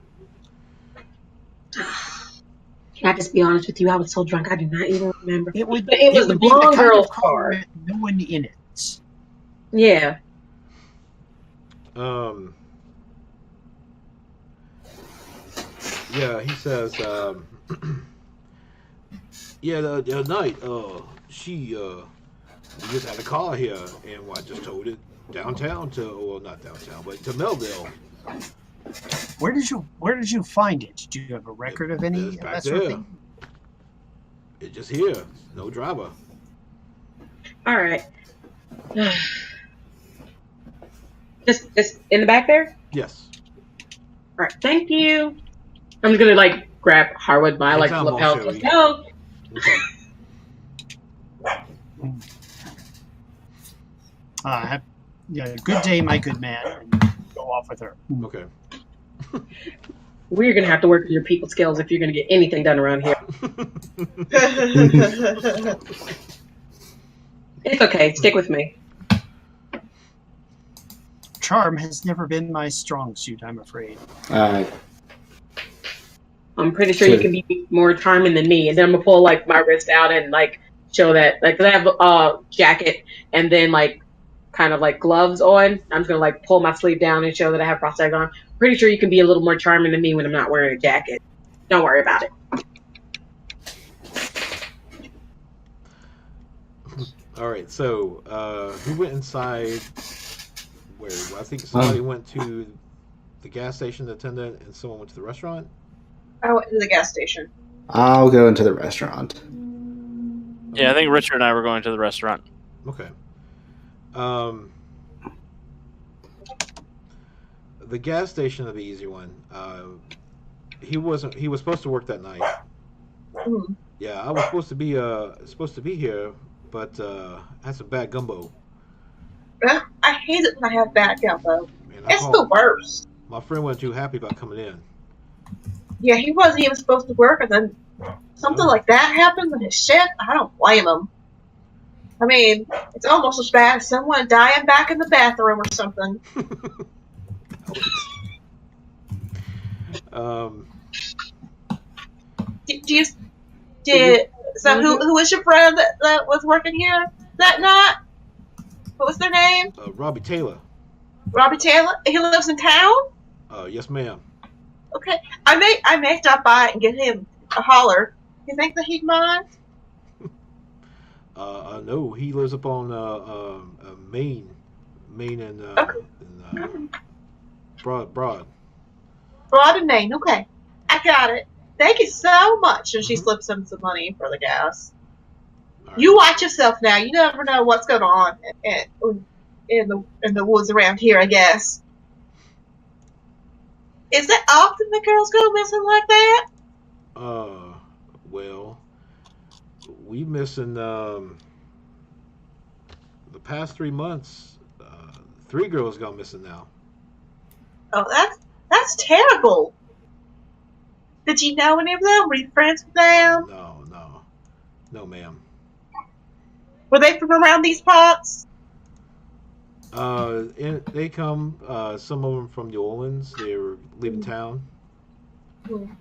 Can I just be honest with you? I was so drunk I do not even remember. It would. But it was the would be blonde kind girl's of car. with no one in it. Yeah. Yeah, he says, yeah, the other night, she, we just had a car here, and I just towed it downtown well, not downtown, but to Melville. Where did you find it? Do you have a record of any It's of back that sort of there. thing? It's just here, no driver. All right. Just in the back there. Yes. All right. Thank you. I'm just gonna like grab Harwood by like Anytime, lapel. Mon Let's Chéri. go. Okay. Yeah. Good day, my good man. And go off with her. Okay. We're gonna have to work with your people skills if you're gonna get anything done around here. It's okay. Stick with me. Charm has never been my strong suit, I'm afraid. I'm pretty sure you can be more charming than me. And then I'm gonna pull like my wrist out and like show that like 'cause I have a jacket and then like kind of like gloves on. I'm just gonna like pull my sleeve down and show that I have prosthetic on. Pretty sure you can be a little more charming than me when I'm not wearing a jacket. Don't worry about it. All right, so who went inside? Where I think somebody went to the gas station attendant, and someone went to the restaurant. I went to the gas station. I'll go into the restaurant. Yeah, I think Richard and I were going to the restaurant. Okay. The gas station of the easy one. He wasn't. He was supposed to work that night. Mhm. Yeah, I was supposed to be here, but had some bad gumbo. Ugh, I hate it when I have bad gumbo. And It's the worst. My friend wasn't too happy about coming in. Yeah, he wasn't even supposed to work, and then something like that happened with his shift. I don't blame him. I mean, it's almost as bad as someone dying back in the bathroom or something. um, Do you so who was your friend that was working here that night? What was their name? Robbie Taylor. Robbie Taylor. He lives in town. Yes, ma'am. Okay, I may stop by and give him a holler. You think that he'd mind? No, he lives up on Maine and Broad. Broad and Maine. Okay, I got it. Thank you so much. And she Mhm. slips him some money for the gas. All right. You watch yourself now. You never know what's going on in the woods around here. I guess. Is it often the girls go missing like that? Well, we missing the past 3 months. 3 girls gone missing now. Oh, that's terrible. Did you know any of them? Were you friends with them? No, ma'am. Were they from around these parts? And they come. Some of them from New Orleans. They were leaving town. Can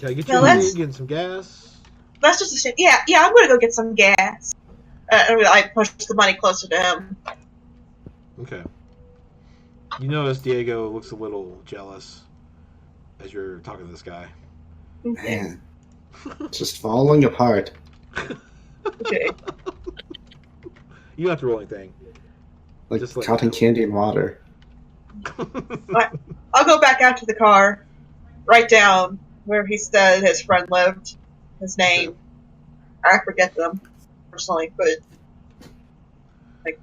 I get you No, let's getting some gas? just assume. Yeah, I'm gonna go get some gas. I push the money closer to him. Okay. You notice Diego looks a little jealous as you're talking to this guy. Okay. Man, just falling apart. Okay. You don't have to roll anything. Like Just let cotton me know. candy and water. I'll go back out to the car, write down where he said his friend lived, his name. Okay. I forget them personally, but like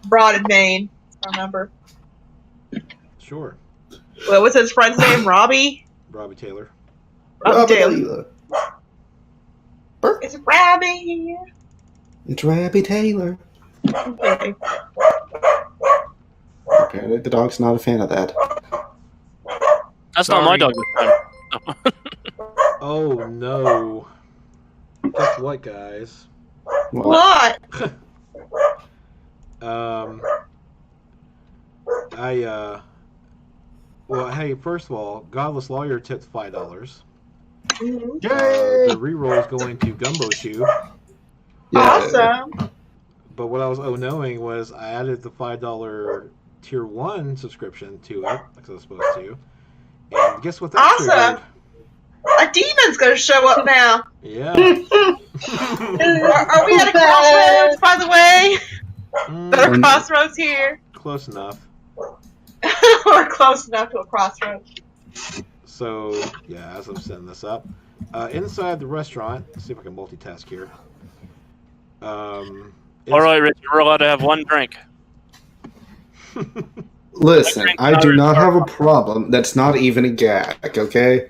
Broad and Maine, I remember. Sure. What was his friend's name? Robbie? Robbie Taylor. Robbie Taylor. Taylor. It's Robbie. It's Robbie Taylor. Okay. Apparently the dog's not a fan of that. That's not my dog this time. Oh no. Guess what, guys? What? Well, hey, first of all, Godless Lawyer tipped $5. Mhm. The reroll is going to Gumbo Chew. Yeah. Awesome. But what I was knowing was I added the $5 tier 1 subscription to it, like I was supposed to. And guess what that Awesome. triggered? A demon's gonna show up now. Yeah. Are we at a crossroads, by the way? There are crossroads here. Close enough. We're close enough to a crossroads. So, yeah, as I'm setting this up, inside the restaurant, let's see if I can multitask here. All right, Richard, we're allowed to have one drink. Listen, I do not have a problem. That's not even a gag, okay?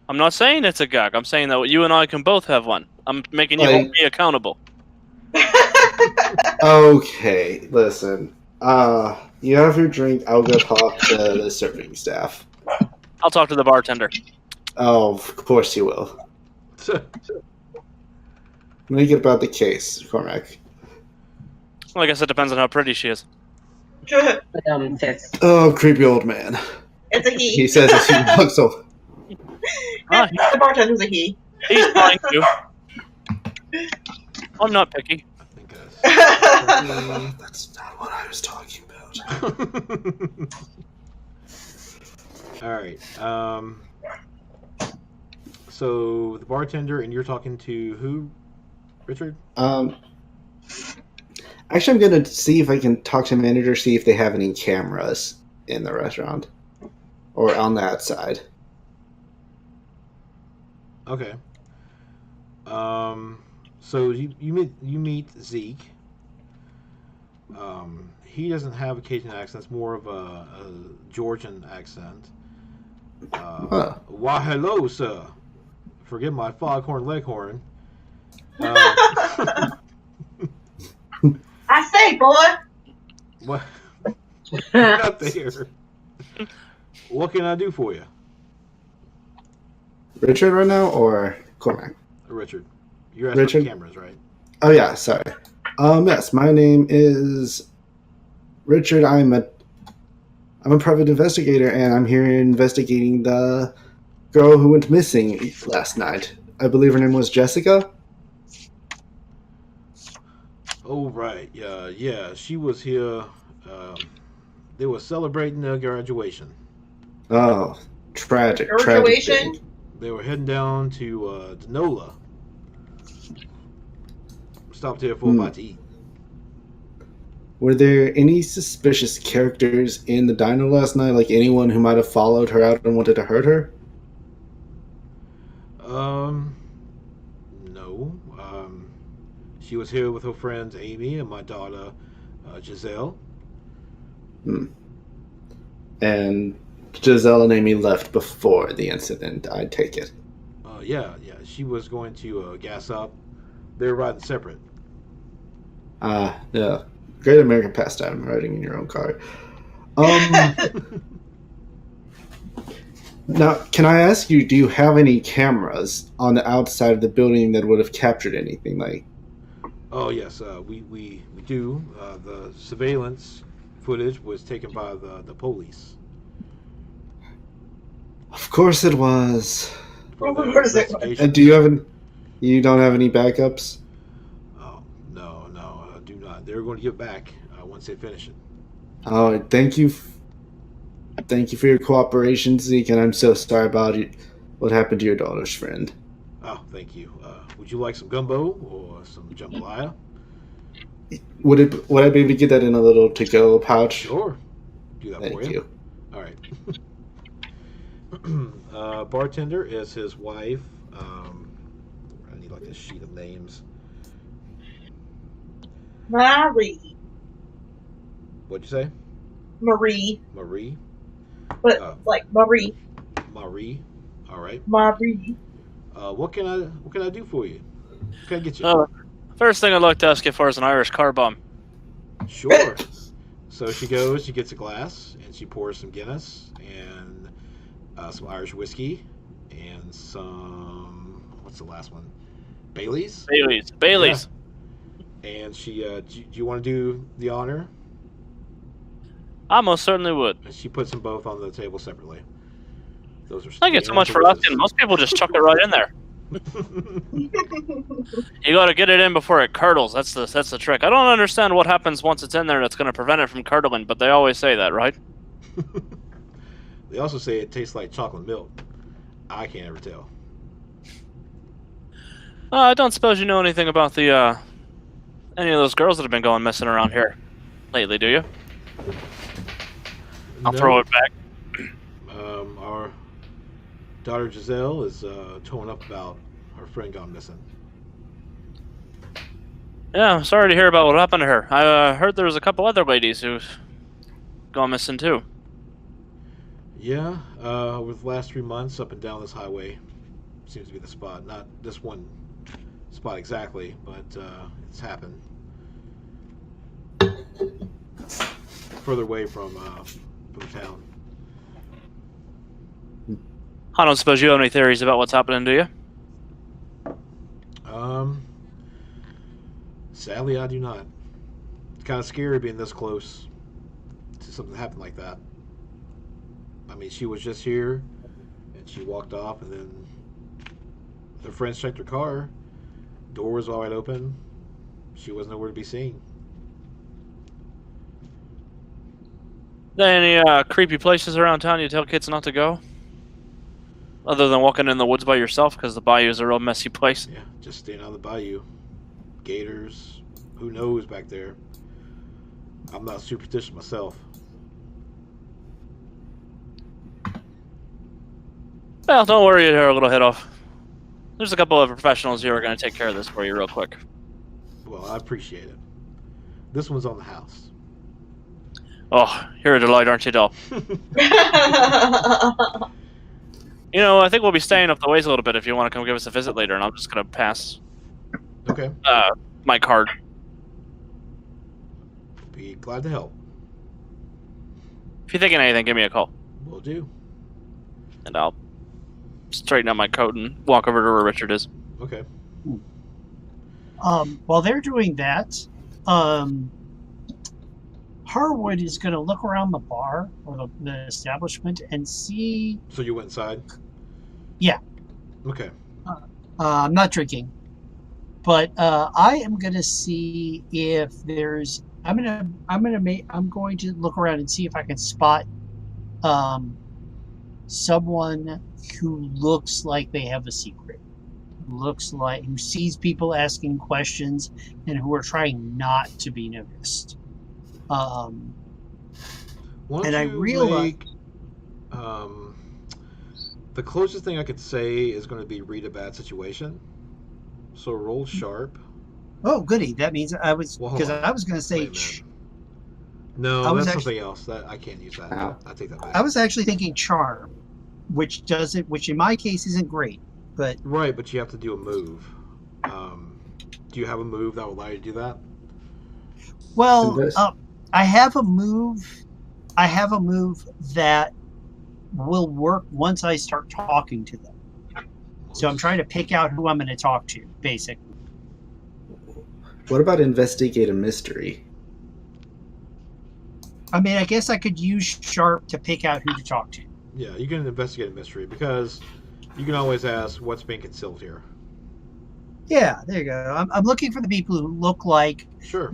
I'm not saying it's a gag. I'm saying that you and I can both have one. I'm making you hold me accountable. Okay, listen. You have your drink. I'll go talk to the serving staff. I'll talk to the bartender. Oh, of course you will. Make it about the case, Cormac. Well, I guess it depends on how pretty she is. Sis. Oh, creepy old man. It's a he. He says as he walks over. The bartender's a he. He's fine too. I'm not picky. I think That's not what I was talking about. All right. So the bartender, and you're talking to who, Richard? Actually, I'm gonna see if I can talk to the manager, see if they have any cameras in the restaurant or on that side. Okay. So you meet Zeke. He doesn't have a Cajun accent; it's more of a Georgian accent. Why, hello, sir. Forgive my foghorn leghorn. I say, boy. What? Not there. What can I do for you? Richard right now or Cormac? Richard. You're asking Richard? about cameras, right? Oh yeah, sorry. Yes, my name is Richard. I'm a private investigator, and I'm here investigating the girl who went missing last night. I believe her name was Jessica. Oh, right. Yeah, she was here. They were celebrating their graduation. Oh, tragic Graduation? thing. They were heading down to Denola. Stopped here for a bite to eat. Were there any suspicious characters in the diner last night? Like anyone who might have followed her out and wanted to hurt her? No. She was here with her friends Amy and my daughter Giselle. And Giselle and Amy left before the incident, I take it. Yeah. She was going to gas up. They were riding separate. Yeah. Great American pastime, riding in your own car. Now, can I ask you, do you have any cameras on the outside of the building that would have captured anything? Like, Oh yes, we do. The surveillance footage was taken by the police. of course it was. For Of their course it was. investigation. And you don't have any backups? Oh no, I do not. They're going to get back once they finish it. Oh, thank you. Thank you for your cooperation, Zeke, and I'm so sorry about it. What happened to your daughter's friend? Oh, thank you. Would you like some gumbo or some jambalaya? Would I be able to get that in a little to-go pouch? Sure. Do that for Thank you. All right. Bartender is his wife. I need like a sheet of names. Marie. What'd you say? Marie. Marie. But like Marie. Marie. All right. Marie. What can I do for you? What can I get you? First thing I'd like to ask you for is an Irish car bomb. Sure. So she goes, she gets a glass, and she pours some Guinness and some Irish whiskey and some, what's the last one? Bailey's? Bailey's. Yeah. And she, do you want to do the honor? I most certainly would. And she puts them both on the table separately. Those are. Thank you so much for asking. Most people just chuck it right in there. You got to get it in before it curdles. That's the trick. I don't understand what happens once it's in there that's going to prevent it from curdling, but they always say that, right? They also say it tastes like chocolate milk. I can't ever tell. I don't suppose you know anything about the any of those girls that have been going missing around here lately, do you? I'll throw it back. Our daughter Giselle is towing up about her friend gone missing. Yeah, I'm sorry to hear about what happened to her. I heard there was a couple other ladies who've gone missing too. Yeah, over the last 3 months, up and down this highway seems to be the spot. Not this one spot exactly, but it's happened. Further away from town. I don't suppose you have any theories about what's happening, do you? Sadly, I do not. It's kind of scary being this close to something that happened like that. I mean, she was just here, and she walked off, and then her friends checked her car. Door was wide open. She wasn't nowhere to be seen. Any creepy places around town you tell kids not to go? Other than walking in the woods by yourself, because the bayou is a real messy place. Yeah, just staying on the bayou. Gators. Who knows back there? I'm not superstitious myself. Well, don't worry your little head off. There's a couple of professionals here who are going to take care of this for you real quick. Well, I appreciate it. This one's on the house. Oh, you're a delight, aren't you, doll? You know, I think we'll be staying up the ways a little bit if you want to come give us a visit later, and I'm just going to pass Okay. my card. Be glad to help. If you think of anything, give me a call, Will do. and I'll straighten out my coat and walk over to where Richard is. Okay. While they're doing that, Harwood is going to look around the bar or the establishment and see. So you went inside? Yeah. Okay. I'm not drinking, but I am going to see if there's. I'm going to look around and see if I can spot someone who looks like they have a secret. Who sees people asking questions and who are trying not to be noticed. Why don't And I you realize- make the closest thing I could say is going to be read a bad situation. So roll sharp. Oh, goody! That means I was Well, hold because on. I was going to say. Wait a minute. No, I was that's actually- something else. That I can't use that. Ow. I take that back. I was actually thinking charm, which in my case isn't great, but Right, but you have to do a move. Do you have a move that will allow you to do that? well, Invest. I have a move. I have a move that will work once I start talking to them. So I'm trying to pick out who I'm going to talk to, basically. What about investigate a mystery? I mean, I guess I could use sharp to pick out who to talk to. Yeah, you can investigate a mystery because you can always ask what's being concealed here. Yeah, there you go. I'm looking for the people who look like Sure.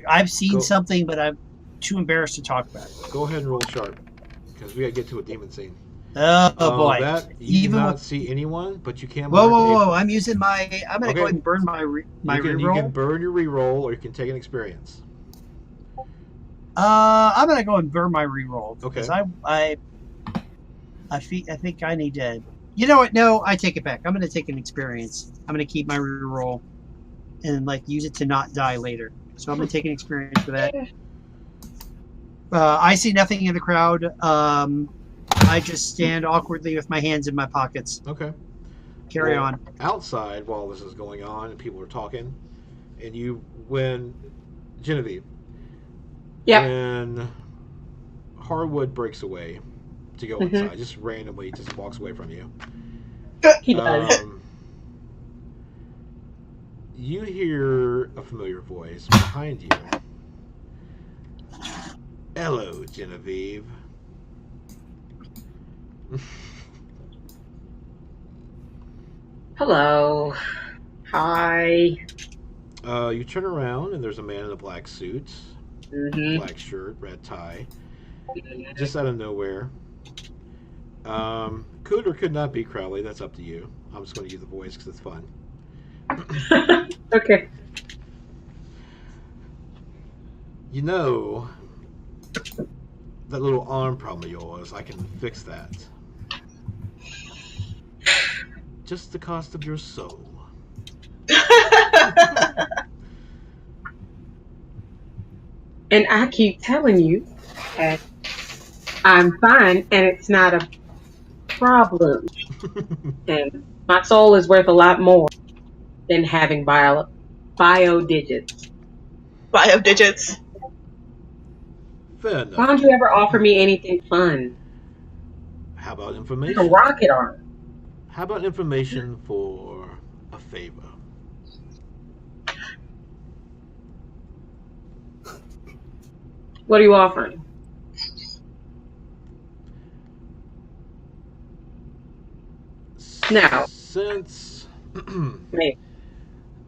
I've seen Go- something, but I'm too embarrassed to talk about it. Go ahead and roll sharp because we got to get to a demon scene. Oh boy! That you Even cannot with- see anyone, but you can. Whoa, mark whoa, a- whoa! I'm using my. I'm gonna go Okay. ahead and burn my You reroll. can burn your reroll, or you can take an experience. I'm gonna go and burn my reroll because Okay. I think I need to. You know what? No, I take it back. I'm gonna take an experience. I'm gonna keep my reroll and use it to not die later. So I'm gonna take an experience for that. I see nothing in the crowd. I just stand awkwardly with my hands in my pockets. Okay. Carry Well, on. Outside, while this is going on and people are talking, and when Genevieve, Yep. when Harwood breaks away to go Mhm. inside, just randomly, just walks away from you. He does. You hear a familiar voice behind you. Hello, Genevieve. Hello. Hi. You turn around and there's a man in a black suit, Mm-hmm. black shirt, red tie, just out of nowhere. Could or could not be Crowley. That's up to you. I'm just going to use the voice because it's fun. Okay. You know, that little arm problem of yours, I can fix that. Just the cost of your soul. And I keep telling you that I'm fine and it's not a problem. And my soul is worth a lot more than having bio digits. Bio digits. Fair Why enough. don't you ever offer me anything fun? How about Like a information? rocket arm. How about information for a favor? What are you offering? No. Since Me.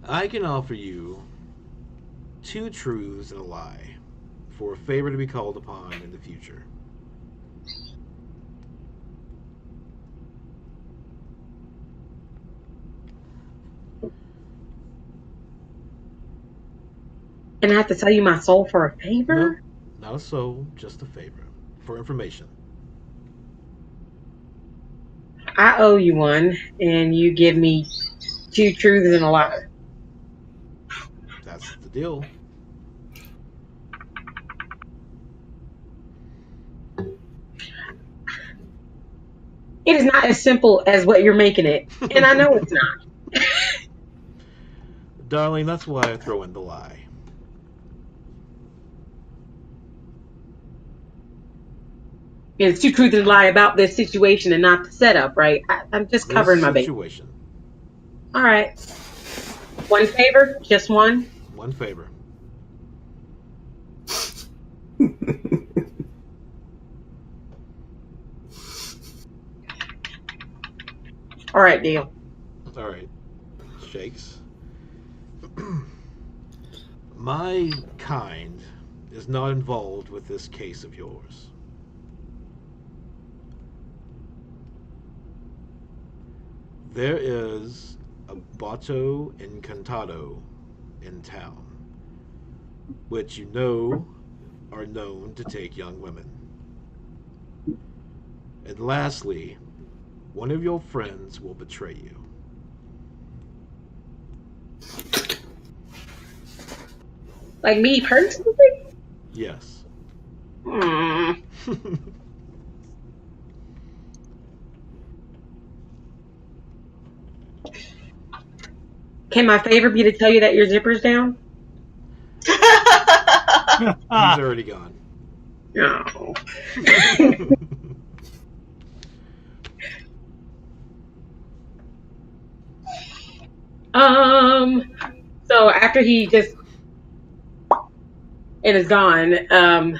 I can offer you 2 truths and a lie for a favor to be called upon in the future. And I have to tell you my soul for a favor? No, not a soul, just a favor for information. I owe you one, and you give me 2 truths and a lie. That's the deal. It is not as simple as what you're making it, and I know it's not. Darling, that's why I throw in the lie. It's two truths and a lie about this situation and not the setup, right? I'm just covering my base. Situation. All right. One favor, just one. One favor. All right, deal. All right. Shakes. My kind is not involved with this case of yours. There is a Bato Encantado in town, which you know are known to take young women. And lastly, one of your friends will betray you. Like me personally? Yes. Hmm. Can my favor be to tell you that your zipper's down? He's already gone. No. So after he just and is gone, I'm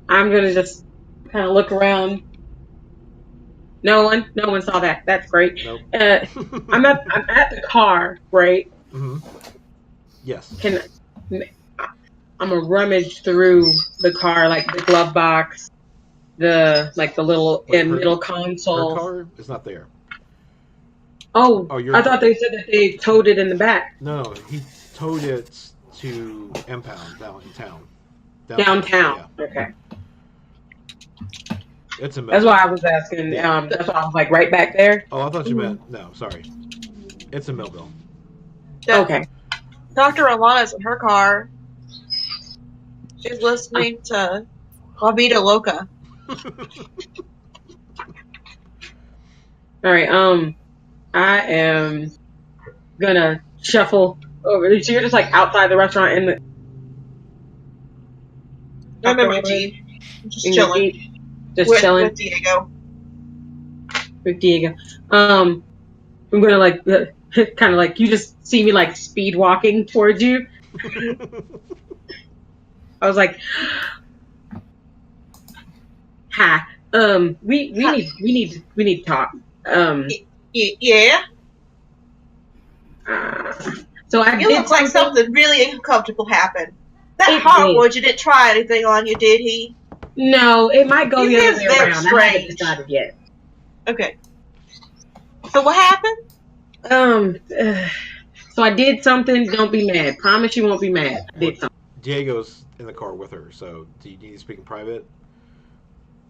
gonna just kind of look around. No one saw that. That's great. Nope. I'm at the car, right? Mm-hmm. Yes. I'm gonna rummage through the car, like the glove box, the little Wait, middle her console. car is not there. Oh, your I car. thought they said that they towed it in the back. No, he towed it to Impound down in town. Downtown. Yeah. Okay. It's a That's why I was asking. Yeah. That's why I was like right back there. Oh, I thought you meant no. Sorry, it's in Millville. Okay. Dr. Alana's in her car. She's listening to La Vida Loca. All right. I am gonna shuffle over. So you're just like outside the restaurant in the. I'm in my Jeep. Just in your chilling. Jeep, just chilling With Diego. with Diego. I'm gonna like kind of like you just see me like speed walking towards you. I was like, "Hi, we need to talk." Yeah. So I You did look like something really uncomfortable happened. That It hardwood, you didn't try anything on you, did he? No, it might go He the other is way very around. I haven't strange. decided yet. Okay. So what happened? So I did something. Don't be mad. Promise you won't be mad. I did something. Diego's in the car with her, so do you need to speak in private?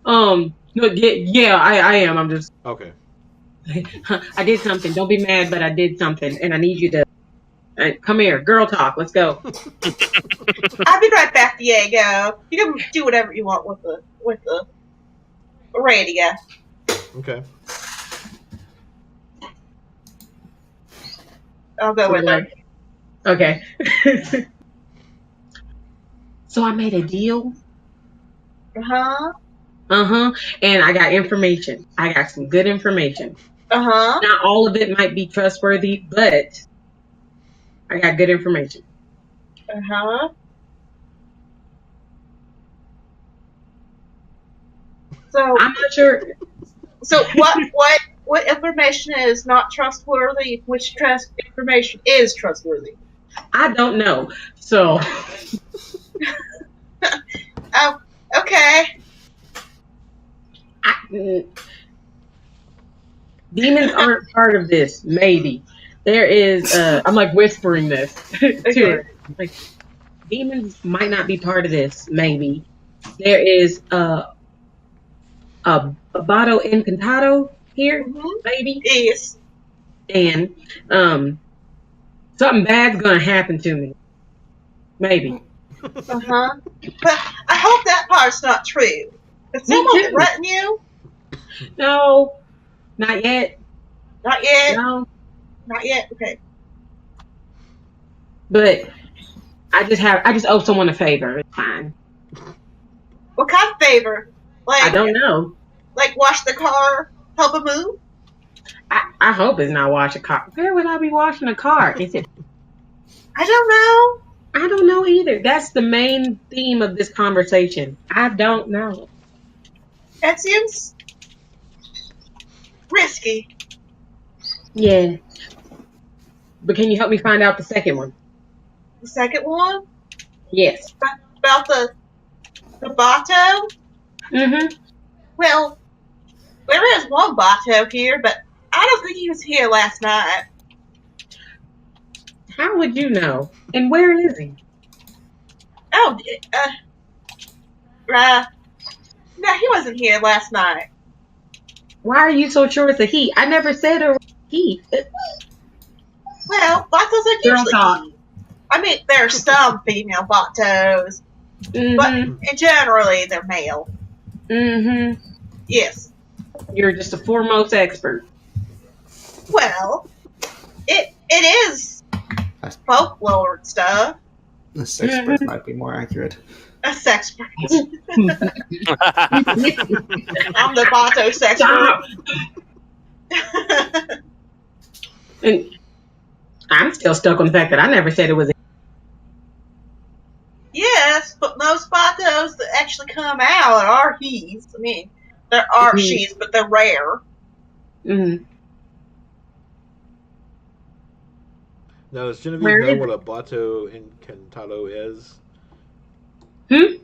Yeah, I am. I'm just. Okay. I did something. Don't be mad, but I did something, and I need you to come here. Girl talk. Let's go. I'll be right back, Diego. You can do whatever you want with the radio. Okay. I'll go with her. Okay. So I made a deal. Uh-huh. And I got information. I got some good information. Uh-huh. Not all of it might be trustworthy, but I got good information. Uh-huh. So I'm not sure. So what information is not trustworthy? Which information is trustworthy? I don't know. So Oh, okay. Demons aren't part of this. Maybe there is. I'm like whispering this to her. Like demons might not be part of this. Maybe there is a Bato Encantado here. Maybe Yes. and something bad's gonna happen to me. Maybe. Uh-huh. But I hope that part's not true. Did someone threaten you? No, not yet. Not yet? No. Not yet? Okay. But I just owe someone a favor. It's fine. What kind of favor? I Like, don't know. like wash the car, help it move? I hope it's not wash a car. Where would I be washing a car? Is it? I don't know. I don't know either. That's the main theme of this conversation. I don't know. That seems risky. Yeah. But can you help me find out the second one? The second one Yes. about the Bato. Mm-hmm. Well, there is one Bato here, but I don't think he was here last night. How would you know? And where is he? Oh, no, he wasn't here last night. Why are you so sure it's a he? I never said it was he. Well, Batos are Girl usually talk. he. I mean, there are some female Batos, but Mm-hmm. generally they're male. Mm-hmm. Yes. You're just a foremost expert. Well, it is folklore and stuff. The sexpert might be more accurate. A sexpert. I'm the Bato sexpert. And I'm still stuck on the fact that I never said it was. Yes, but most Batos that actually come out are he's. I mean, there are she's, but they're rare. Mm-hmm. Now, does Genevieve Where know is what a Bato Encantado is? Hmm?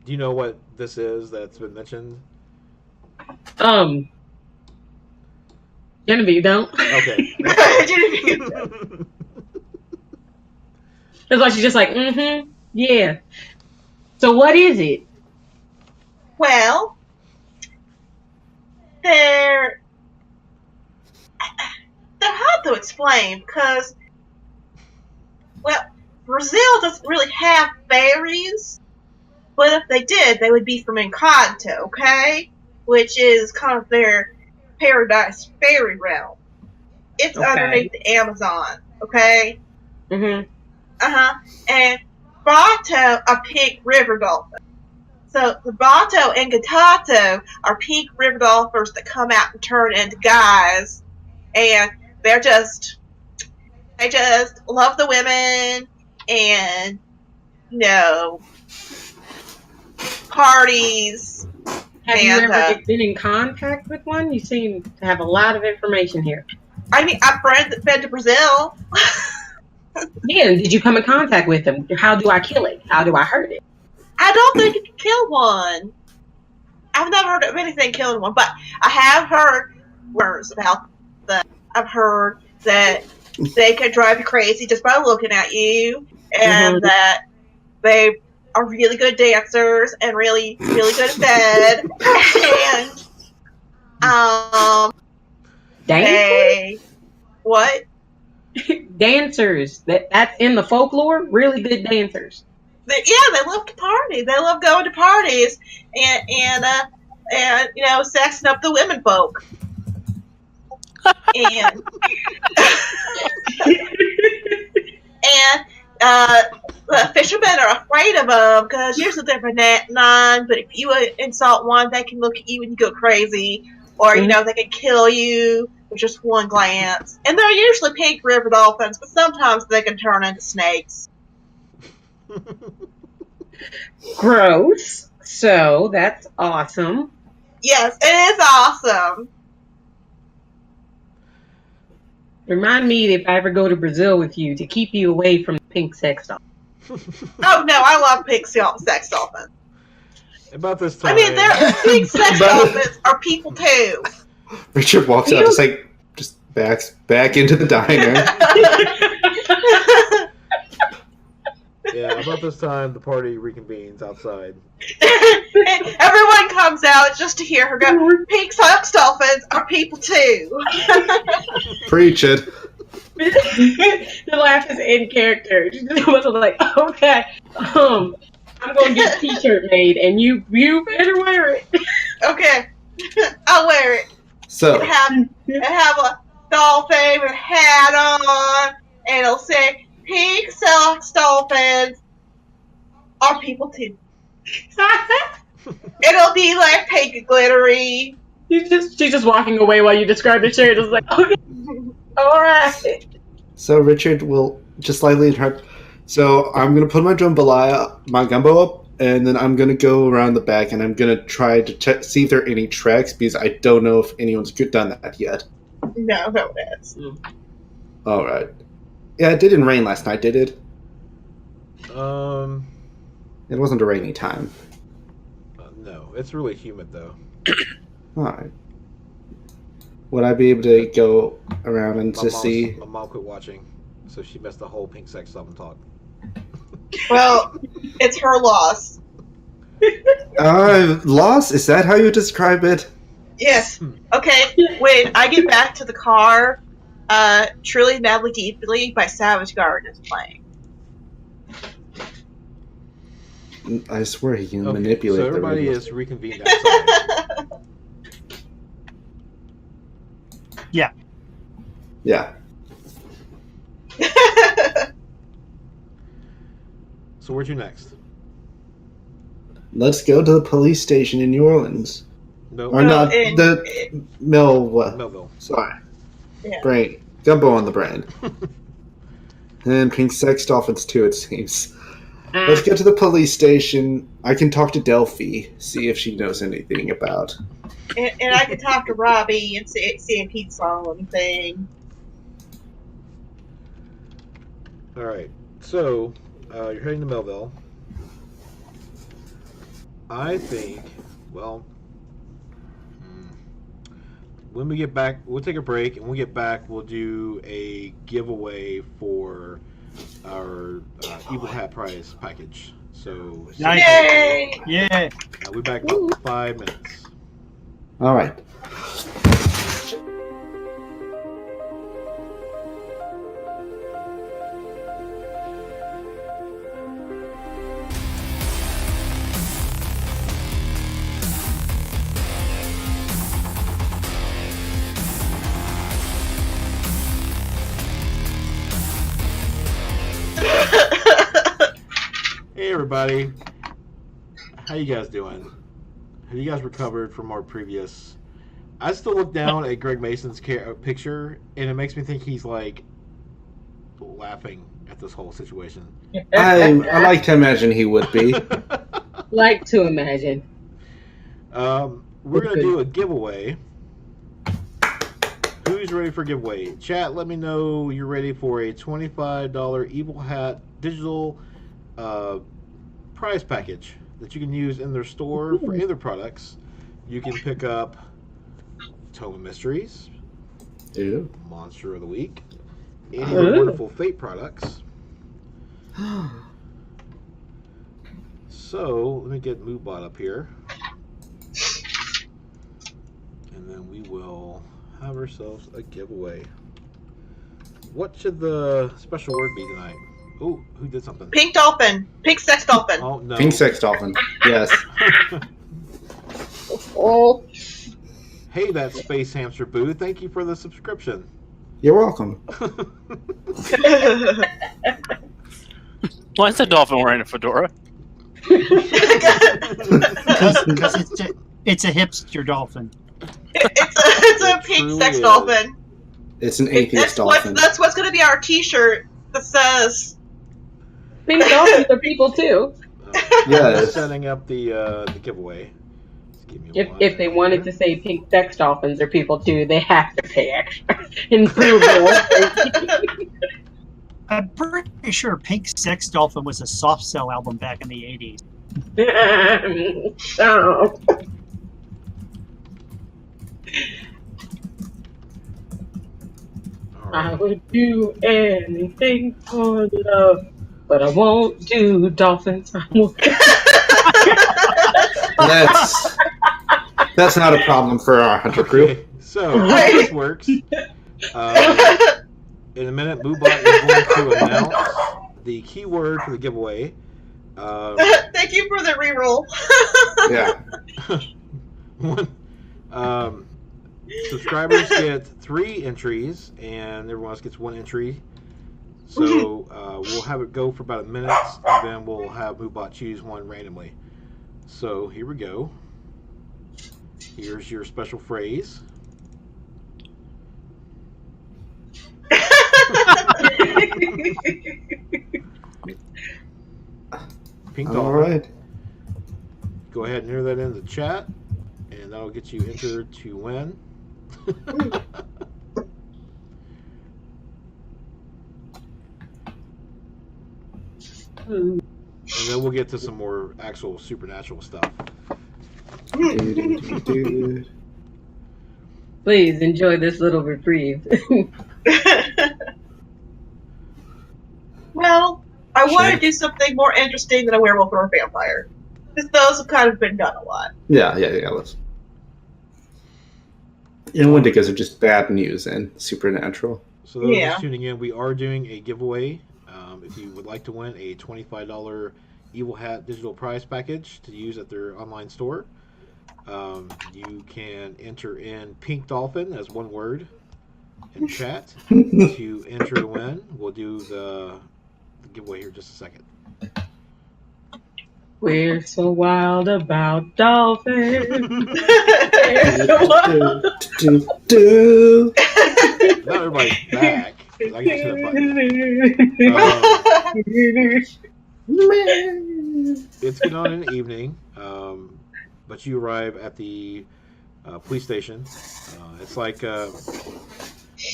Do you know what this is that's been mentioned? Genevieve, don't. Okay. That's why she's just like, yeah. So what is it? Well, they're hard to explain because, well, Brazil doesn't really have fairies, but if they did, they would be from Encanto, okay? Which is kind of their paradise fairy realm. It's Okay. underneath the Amazon, okay? Mm-hmm. And Bato are pink river dolphins. So the Bato and Gatato are pink river dolphins that come out and turn into guys, and they just love the women and parties. Have you And ever been in contact with one? You seem to have a lot of information here. I mean, I've been to Brazil. Yeah, did you come in contact with them? How do I kill it? How do I hurt it? I don't think you can kill one. I've never heard of anything killing one, but I have heard words about them. I've heard that they can drive you crazy just by looking at you, and that they are really good dancers and really, really good at bed. And Dancers? What? Dancers. That's in the folklore. Really good dancers. They love to party. They love going to parties and sexing up the women folk. And the fishermen are afraid of them because usually they're none. But if you insult one, they can look at you and you go crazy, or they can kill you with just one glance. And they're usually pink river dolphins, but sometimes they can turn into snakes. Gross. So that's awesome. Yes, it is awesome. Remind me if I ever go to Brazil with you to keep you away from the pink sex doll. Oh no, I love pink sex dolphins. About this time. I mean, they're pink sex dolphins are people too. Richard walks out just backs back into the diner. Yeah, about this time, the party reconvenes outside. And everyone comes out just to hear her go, pink sex dolphins are people too. Preach it. The laugh is in character. She was like, okay, I'm going to get a t-shirt made, and you better wear it. Okay, I'll wear it. So and have a dolphin with a hat on, and it'll say, pink sex dolphins are people too. It'll be like pink and glittery. She's just walking away while you describe the chair, just like, okay, all right. So Richard will just slightly interrupt. So I'm gonna put my gumbo up, and then I'm gonna go around the back, and I'm gonna try to see if there are any tracks because I don't know if anyone's done that yet. No is. All right. Yeah, it didn't rain last night, did it? It It wasn't a rainy time. No, it's really humid though. All right. Would I be able to go around and just see? My mom quit watching, so she missed the whole pink sex stuff and talk. Well, it's her loss. Loss? Is that how you describe it? Yes. Okay, when I get back to the car, Truly Madly Deeply by Savage Garden is playing. I swear he can Okay, manipulate so everybody the is reconvened outside. Yeah. So where'd you next? Let's go to the police station in New Orleans. No, Or not the Melville. Sorry. Yeah. Brain. Gumbo on the brain. And pink sex dolphins too, it seems. Let's get to the police station. I can talk to Delphi, see if she knows anything about. And I can talk to Robbie and see if he saw anything. All right. So you're heading to Melville. I think. Well, when we get back, we'll take a break, and when we get back, we'll do a giveaway for our Evil Hat Prize package. So, Nice. Yay! Yeah. we'll be back in about 5 minutes. All right. Hey, everybody. How you guys doing? Have you guys recovered from our previous... I still look down at Greg Mason's picture, and it makes me think he's, like, laughing at this whole situation. I like to imagine he would be. Like to imagine. We're going to do a giveaway. Who's ready for a giveaway? Chat, let me know you're ready for a $25 Evil Hat digital prize package that you can use in their store for other products. You can pick up Tome of Mysteries, Ew. Monster of the Week, any of the wonderful Fate products. So, let me get MoveBot up here. And then we will have ourselves a giveaway. What should the special word be tonight? Oh, who did something? Pink dolphin. Pink sex dolphin. Oh, no. Pink sex dolphin. Yes. Oh. Hey, that Space Hamster Boo. Thank you for the subscription. You're welcome. Why is the dolphin wearing a fedora? Because it's a hipster dolphin. It's a pink truly sex is. dolphin. It's an atheist dolphin. That's what's going to be our T-shirt that says. Pink dolphins are people too. Yes. I'm setting up the giveaway. Just give me one If they minute wanted here. to say pink sex dolphins are people too, they have to pay extra in Blue. I'm pretty sure Pink Sex Dolphin was a soft cell album back in the 80s. Oh. All I right. would do anything for love, but I won't do dolphins. I won't. That's not a problem for our hunter crew. Okay, so how this works. In a minute, MoveBot is going to announce the keyword for the giveaway. Thank you for the reroll. Yeah. Subscribers get 3 entries, and everyone else gets 1 entry. So we'll have it go for about a minute, and then we'll have MoveBot choose one randomly. So here we go. Here's your special phrase. Pink All Dolphin. right. Go ahead and enter that in the chat, and that'll get you entered to win. And then we'll get to some more actual supernatural stuff. Please enjoy this little reprieve. Well, I want to Sure. do something more interesting than a werewolf or a vampire. Because those have kind of been done a lot. Yeah. Let's. Wendigos are just bad news and supernatural. So those Yeah. just tuning in, we are doing a giveaway. If you would like to win a $25 Evil Hat digital prize package to use at their online store, you can enter in Pink Dolphin as one word in chat to enter to win. We'll do the giveaway here in just a second. We're so wild about dolphins. Not everybody's back. I can just hit a button. It's getting on in the evening, but you arrive at the police station. It's like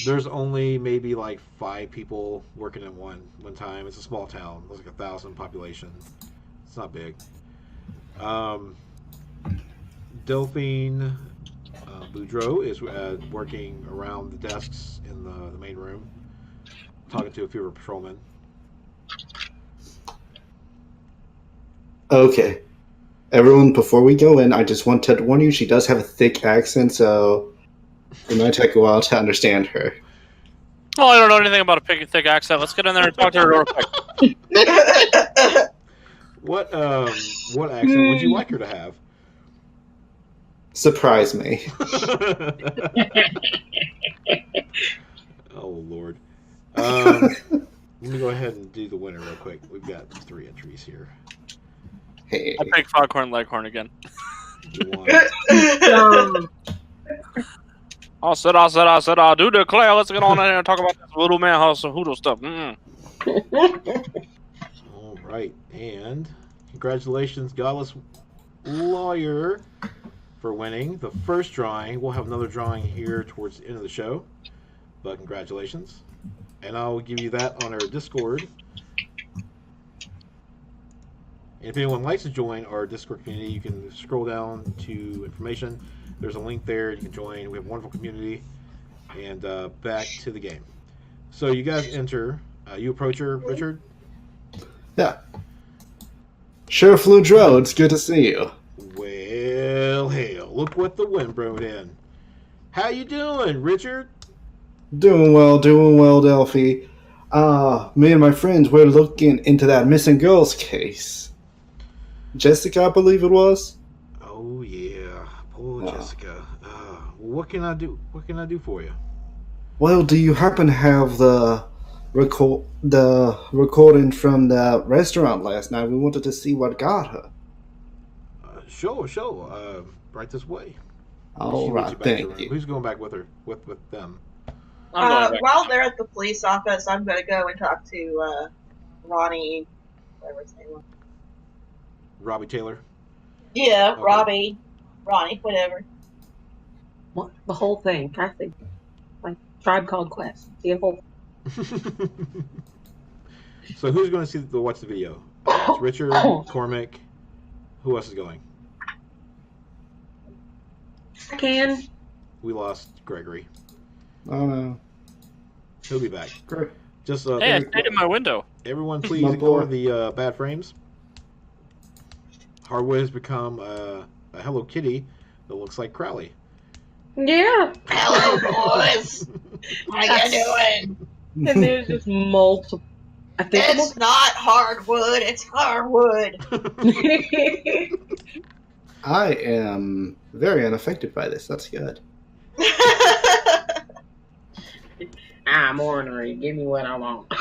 there's only maybe like 5 people working at one time. It's a small town. There's like 1,000 population. It's not big. Delphine Boudreaux is working around the desks in the main room, talking to a few of her patrolmen. Okay. Everyone, before we go in, I just want to warn you, she does have a thick accent, so it might take a while to understand her. Oh, I don't know anything about a thick accent. Let's get in there and talk to her real quick. What accent would you like her to have? Surprise me. Oh, Lord. Let me go ahead and do the winner real quick. We've got 3 entries here. Hey. I picked Foghorn Leghorn again. I said, I do declare. Let's get on in here and talk about this little man house and hoodoo stuff. All right, and congratulations, Godless Lawyer, for winning the first drawing. We'll have another drawing here towards the end of the show, but congratulations. And I'll give you that on our Discord. And if anyone likes to join our Discord community, you can scroll down to information. There's a link there. You can join. We have a wonderful community. And back to the game. So you guys enter. You approach her, Richard. Yeah. Sheriff Boudreaux, it's good to see you. Well, hell, look what the wind brought in. How you doing, Richard? Doing well, Delphi. Me and my friends were looking into that missing girls case. Jessica, I believe it was. Oh yeah, poor Jessica. What can I do? What can I do for you? Well, do you happen to have the recording from the restaurant last night? We wanted to see what got her. Sure. Right this way. All right, thank you. Who's going back with her? With them? While they're at the police office, I'm going to go and talk to Ronnie, whatever his name was. Robbie Taylor? Yeah, Okay. Robbie, Ronnie, whatever. What? The whole thing. I think, like, Tribe Called Quest. The whole. So who's going to watch the video? It's Richard, Cormac. Who else is going? I can. We lost Gregory. Oh no. He'll be back. Great. Just Hey, I stayed in my window. everyone, please My ignore boy. the bad frames. Hardwood has become a Hello Kitty that looks like Crowley. Yeah. Hello, boys. How you doing? And there's just multiple. I think It's not hardwood. It's hardwood. I am very unaffected by this. That's good. I'm ornery. Give me what I want.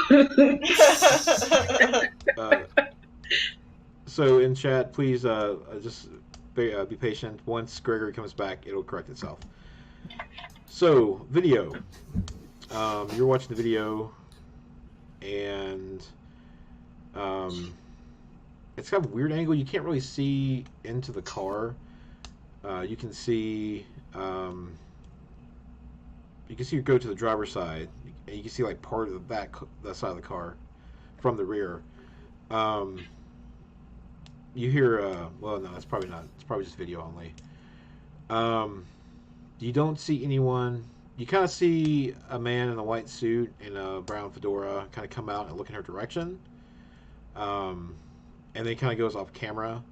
So in chat, please just be patient. Once Gregory comes back, it'll correct itself. So video. You're watching the video, and it's kind of a weird angle. You can't really see into the car. You can see you go to the driver's side, and you can see like part of the back, the side of the car from the rear. You hear well, no, it's probably not. It's probably just video only. You don't see anyone. You kind of see a man in a white suit and a brown fedora kind of come out and look in her direction. And then it kind of goes off camera.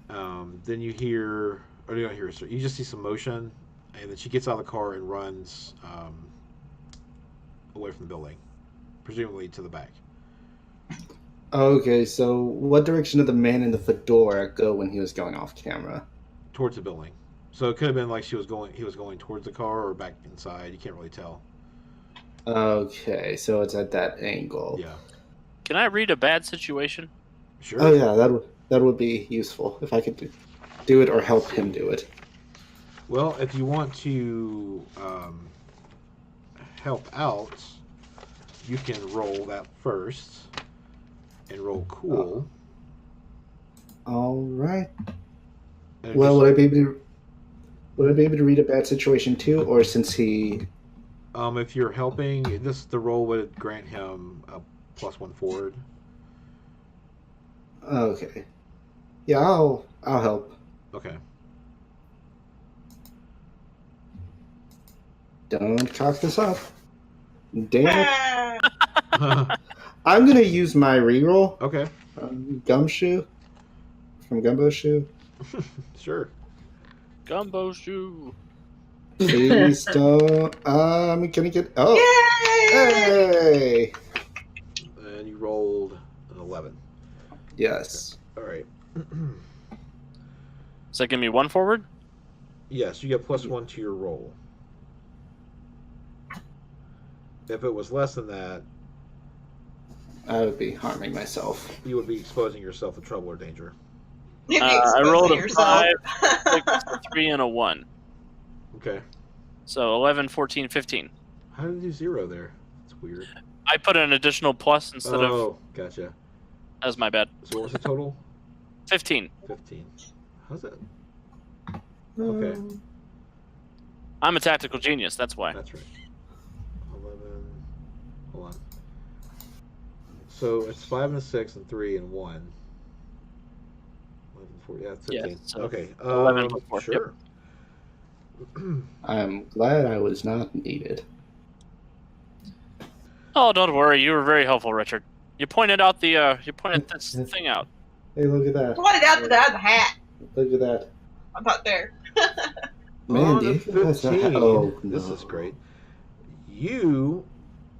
Then you hear, or you don't hear, you just see some motion, and then she gets out of the car and runs away from the building, presumably to the back. Okay, so what direction did the man in the fedora go when he was going off camera? Towards the building. So it could have been like he was going towards the car or back inside. You can't really tell. Okay, so it's at that angle. Yeah. Can I read a bad situation? Sure. Oh yeah, that would be useful if I could do it or help him do it. Well, if you want to help out, you can roll that first and roll cool. All right. And Well, just- would I be able to read a bad situation too, or since he? if you're helping, the roll would grant him a +1 forward. Okay. Yeah, I'll help. Okay. Don't cock this up. Damn it! Ah, I'm gonna use my reroll. Okay. Gumshoe from Gumbo Shoe. Sure. Gumbo shoe. Please don't. I'm gonna get. Oh, yay! hey! And you rolled an 11. Yes. All right. Does that give me 1 forward? Yes, you get +1 to your roll. If it was less than that, I would be harming myself. you would be exposing yourself to trouble or danger. You'd be I rolled exposing a yourself. 5, 6, a 3, and a 1. Okay. So 11, 14, 15. How did you do 0 there? That's weird. I put an additional plus instead of. Oh, gotcha. That was my bad. So what was the total? 15. 15. How's that? Okay. I'm a tactical genius, that's why. That's right. 11. Hold on. So it's 5 and a 6 and 3 and 1. 11, 4, yeah, it's 15. Yeah, so okay. 11 before, Sure. I'm glad I was not needed. Oh, don't worry. You were very helpful, Richard. You pointed out you pointed this thing out. Hey, look at that. Pointed out that I have a hat. Look at that. I'm not there. Man, On do a you think that's not- 15. oh, This no. is great. You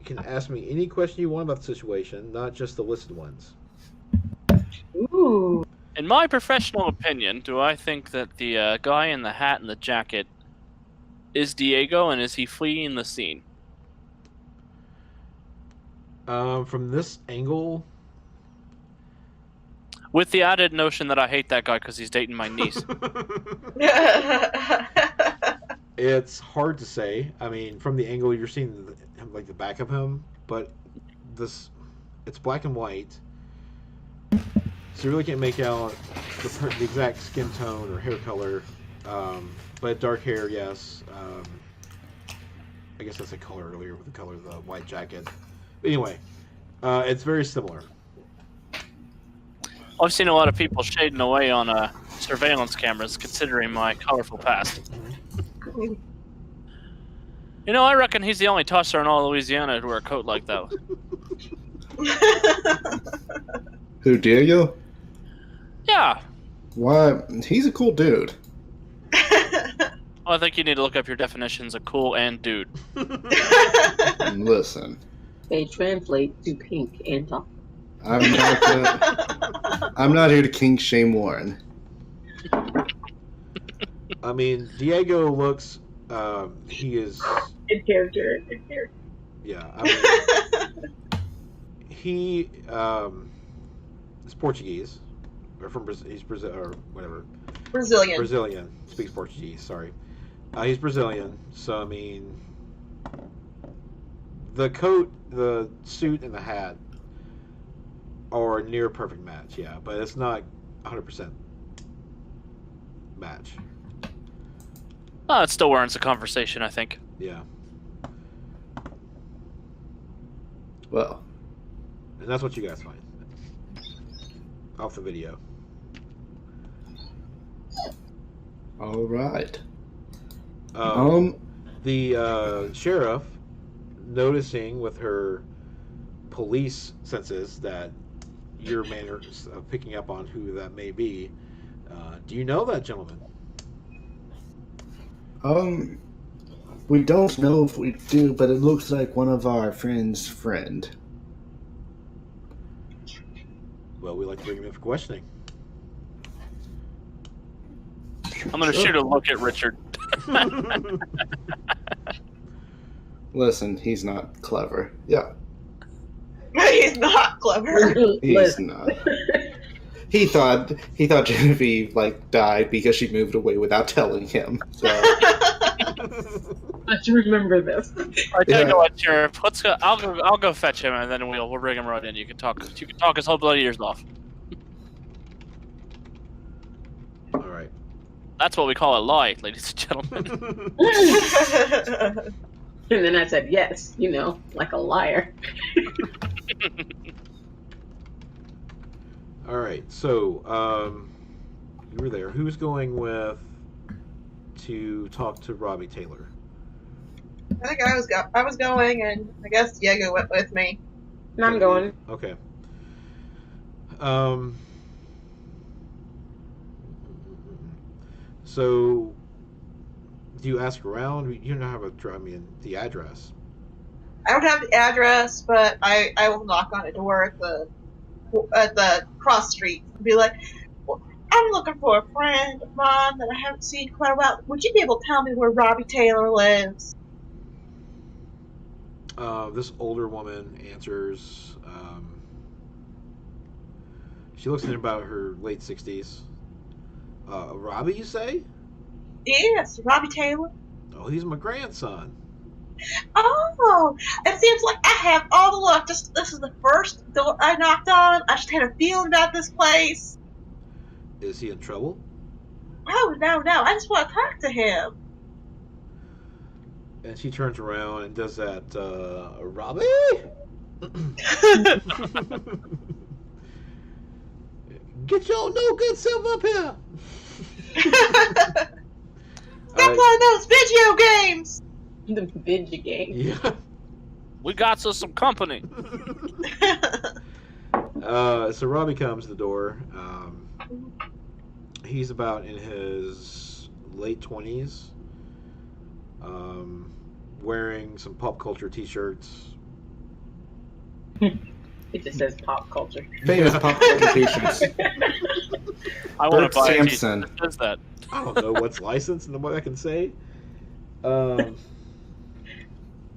can ask me any question you want about the situation, not just the listed ones. Ooh. In my professional opinion, do I think that the guy in the hat and the jacket is Diego, and is he fleeing the scene? From this angle, With the added notion that I hate that guy because he's dating my niece. it's hard to say. I mean, from the angle you're seeing like the back of him, but it's black and white, so you really can't make out the exact skin tone or hair color. But dark hair, yes. I guess I said color earlier with the color of the white jacket. But anyway, it's very similar. I've seen a lot of people shading away on surveillance cameras, considering my colorful past. You know, I reckon he's the only tosser in all Louisiana to wear a coat like that. Who, Diego? Yeah. Why? He's a cool dude. Well, I think you need to look up your definitions of cool and dude. Listen, They translate to pink and top. I'm not here to kink shame Warren. I mean, Diego looks. He is. Good character. Good character. Yeah. I mean, he is Portuguese. or from Brazil. He's Brazil or whatever. Brazilian. Brazilian. Speaks Portuguese. Sorry. He's Brazilian. So I mean, the coat, the suit, and the hat are a near perfect match. Yeah, but it's not 100% match. It still warrants a conversation, I think. Yeah, Well, and that's what you guys find off the video. all right. The sheriff, noticing with her police senses that your manners of picking up on who that may be, do you know that gentleman? We don't know if we do, but it looks like one of our friend's friend. Well, we like to bring him in for questioning. I'm going to shoot a look at Richard. Listen, he's not clever. Yeah, He's not clever. he's not. He thought Genevieve died because she moved away without telling him. So I should remember this. I tell you what, Sheriff. Let's go. I'll go fetch him, and then we'll bring him right in. You can talk his whole bloody ears off. All right. That's what we call a lie, ladies and gentlemen. And then I said, yes, like a liar. All right. So, you were there. Who's going to talk to Robbie Taylor? I think I was going, and I guess Diego went with me. And I'm going. Okay. So, do you ask around? You don't have the address. I don't have the address, but I will knock on a door at the cross street and be like, well, I'm looking for a friend of mine that I haven't seen in quite a while. Would you be able to tell me where Robbie Taylor lives? This older woman answers. She looks in about her late 60s. Robbie, you say? Yes, Robbie Taylor. Oh, he's my grandson. Oh, it seems like I have all the luck. This is the first door I knocked on. I just had a feeling about this place. Is he in trouble? Oh, no. I just want to talk to him. And she turns around and does that, Robbie? Get your no good self up here! Stop playing those video games! The video game. Yeah. We got some company. So Robbie comes to the door. He's about in his late 20s. Wearing some pop culture t-shirts. It just says pop culture. Famous pop culture t-shirts. I want Bert to buy Sampson. a t-shirt that says that. I don't know what's licensed and what I can say.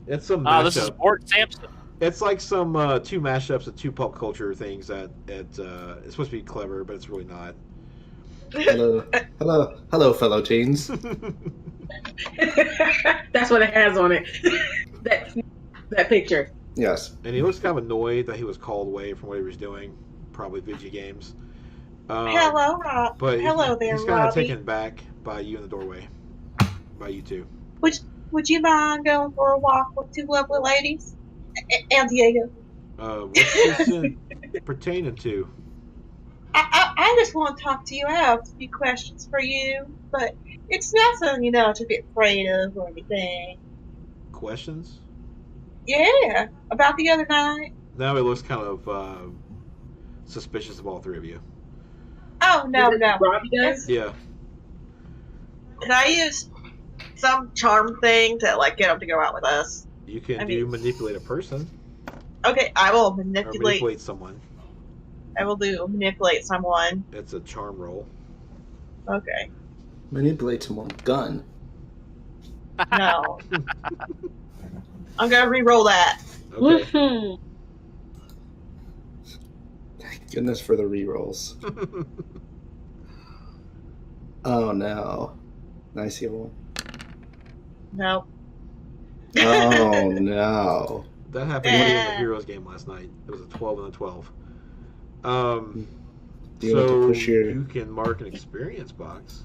It's some mashup. This is Bort Sampson. It's like some two mashups of two pop culture things that it's supposed to be clever, but it's really not. Hello, fellow teens. That's what it has on it. that picture. Yes. And he looks kind of annoyed that he was called away from what he was doing, probably video games. Hello, Rob. But Hello there, he's kind of Robbie. taken back by you in the doorway. By you two. Would you mind going for a walk with two lovely ladies? And Diego. What's this pertaining to? I just want to talk to you. I have a few questions for you, but it's nothing, to be afraid of or anything. Questions? Yeah, about the other night. Now he looks kind of suspicious of all three of you. Oh, no. Robbie does? Yeah. Can I use some charm thing to, get them to go out with us? You can manipulate a person. Okay, I will Or manipulate someone. I will manipulate someone. It's a charm roll. Okay. Manipulate someone. Gun. No. I'm gonna re-roll that. Okay. Woohoo. Goodness for the rerolls. Oh no. Nice heal. No. Oh no. That happened to me in the Heroes game last night. It was a 12 and a 12. Do you want to So push your... you can mark an experience box.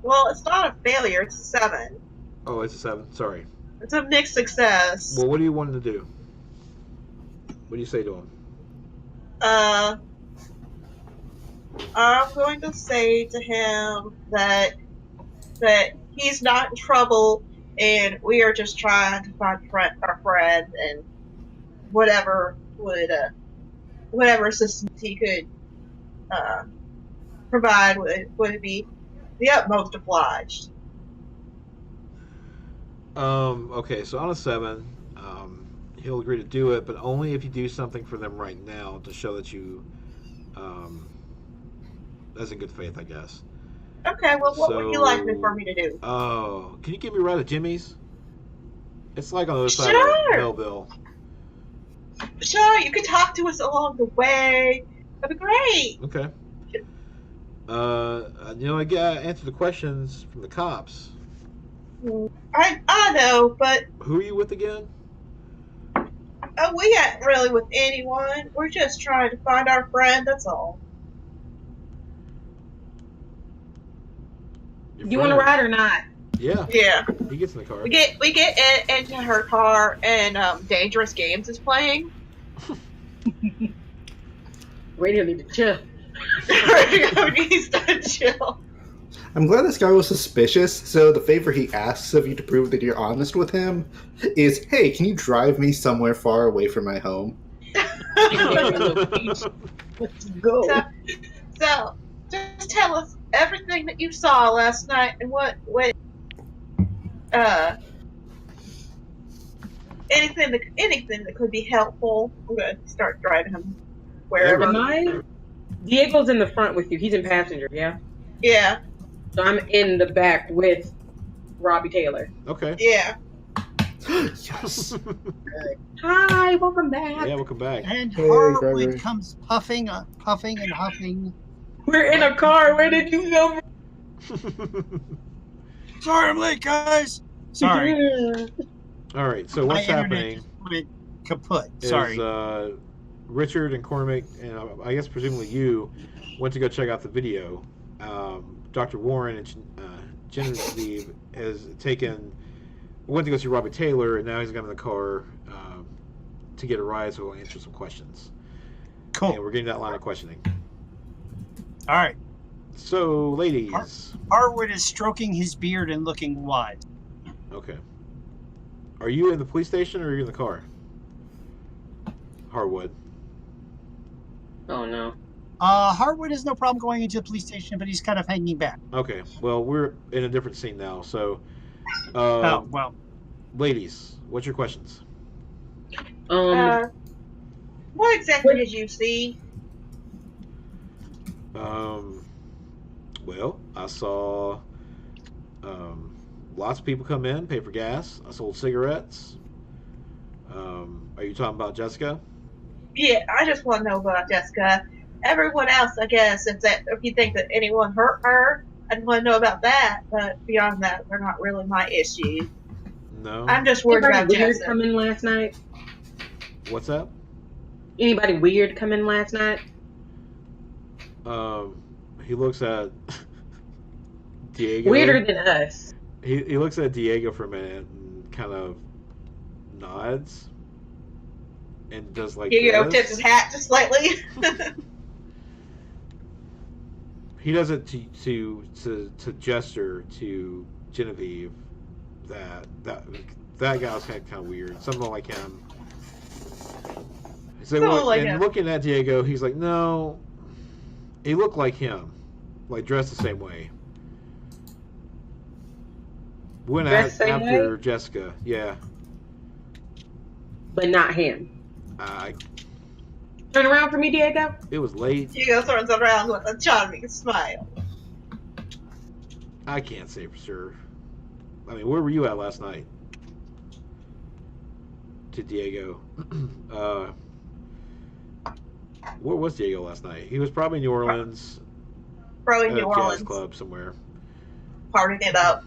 Well, it's not a failure. It's a 7. Oh, it's a 7. Sorry. It's a mixed success. Well, what do you want him to do? What do you say to him? I'm going to say to him that he's not in trouble, and we are just trying to find our friend, and whatever assistance he could provide would be the utmost obliged. Okay, so on a 7, he'll agree to do it, but only if you do something for them right now to show that you, that's in good faith, I guess. Okay, well, what would you like for me to do? Oh, can you give me a ride at Jimmy's? It's like on the other side Sure. of Melville. Sure, you can talk to us along the way. That'd be great. Okay. I gotta answer the questions from the cops. I know, but Who are you with again? we ain't really with anyone. We're just trying to find our friend, that's all. Your You want to friend. ride or not? Yeah. Yeah. He gets in the car. We get into her car, and Dangerous Games is playing. Radio need to chill. He's done chill. I'm glad this guy was suspicious, so the favor he asks of you to prove that you're honest with him is, hey, can you drive me somewhere far away from my home? Let's go. So, just tell us everything that you saw last night and anything that could be helpful. I'm gonna start driving him wherever. Am I? Diego's in the front with you. He's in passenger, yeah? Yeah, So I'm in the back with Robbie Taylor. Okay. yeah. Yes. Hi, welcome back. Yeah, welcome back. And Hey, Harwood Gregory. comes puffing and huffing. We're in a car. Where did you go? Sorry, I'm late, guys. Sorry, All right. So my what's internet happening just went kaput. is Sorry. Richard and Cormac, and I guess presumably you, went to go check out the video. Dr. Warren and Genevieve went to go see Robbie Taylor, and now he's got in the car to get a ride, so we'll answer some questions. Cool. And we're getting that line of questioning. All right. So, ladies. Harwood is stroking his beard and looking wise. Okay. Are you in the police station or are you in the car? Harwood. Oh, no. Harwood has no problem going into the police station, but he's kind of hanging back. Okay. Well, we're in a different scene now, so. Oh, well. Ladies, what's your questions? What exactly did you see? Well, I saw lots of people come in, pay for gas. I sold cigarettes. Are you talking about Jessica? Yeah, I just want to know about Jessica. Everyone else, I guess, if you think that anyone hurt her, I'd want to know about that. But beyond that, they're not really my issue. No. I'm just worried Anybody about weird Jessica. come in last night? What's that? Anybody weird come in last night? He looks at Diego. Weirder than us. He looks at Diego for a minute and kind of nods and does like Diego this. tips his hat just slightly. He does it to gesture to Genevieve that guy was kind of weird. Something like him. So looking at Diego, he's like, no, he looked like him, like dressed the same way. Went Dressed out same after way? Jessica, yeah. But not him. Turn around for me, Diego. It was late. Diego turns around with a charming smile. I can't say for sure. I mean, where were you at last night? To Diego. Where was Diego last night? He was probably in New Orleans Probably at New a jazz Orleans, club somewhere. partying it up.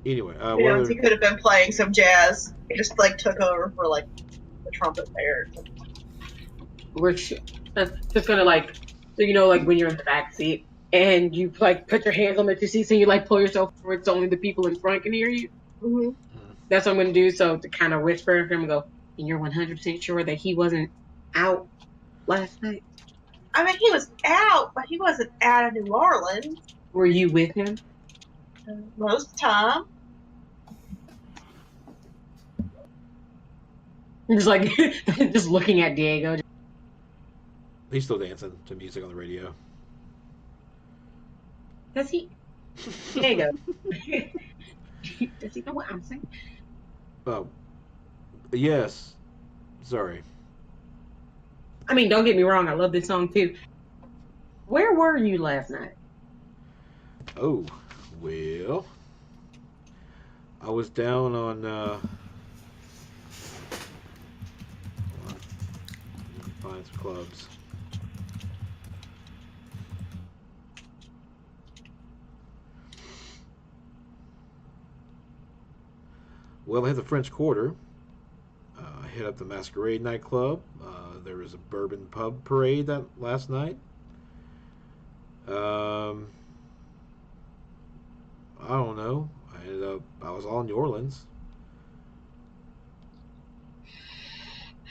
Anyway, Who what knows? other? He could have been playing some jazz. He just like took over for like the trumpet player. Which that's just gonna like, so you know, like when you're in the back seat and you like put your hands on the two seats and you like pull yourself forward so only the people in front can hear you. Mm-hmm. That's what I'm gonna do. So to kind of whisper to him and go, and you're 100% sure that he wasn't out last night? I mean, he was out, but he wasn't out of New Orleans Were you with him? most of the time. Just like just looking at Diego. He's still dancing to music on the radio. Does he? Diego. Does he know what I'm saying? Oh, yes. Sorry. I mean, don't get me wrong. I love this song too. Where were you last night? Oh, well, I was down on. Hold on. Find some clubs. Well, I hit the French Quarter. I hit up the Masquerade nightclub. There was a bourbon pub parade that last night. Um, I don't know. I was all in New Orleans.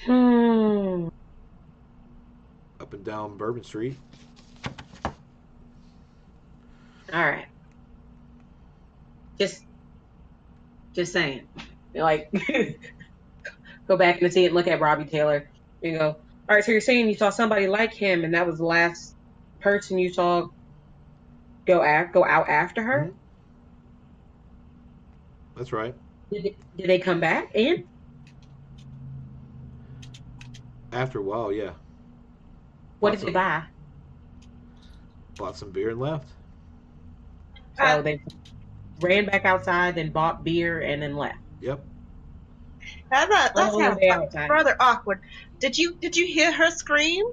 Hmm. Up and down Bourbon Street. All right. Just saying. Like, go back in the seat and look at Robbie Taylor. You go, all right, so you're saying you saw somebody like him and that was the last person you saw go out after her? Mm-hmm. That's right. Did they come back in? After a while, yeah. What Bought did they some, buy? bought some beer and left. So they ran back outside, then bought beer, and then left. Yep. That How long were sounds they outside? rather awkward. Did you hear her scream?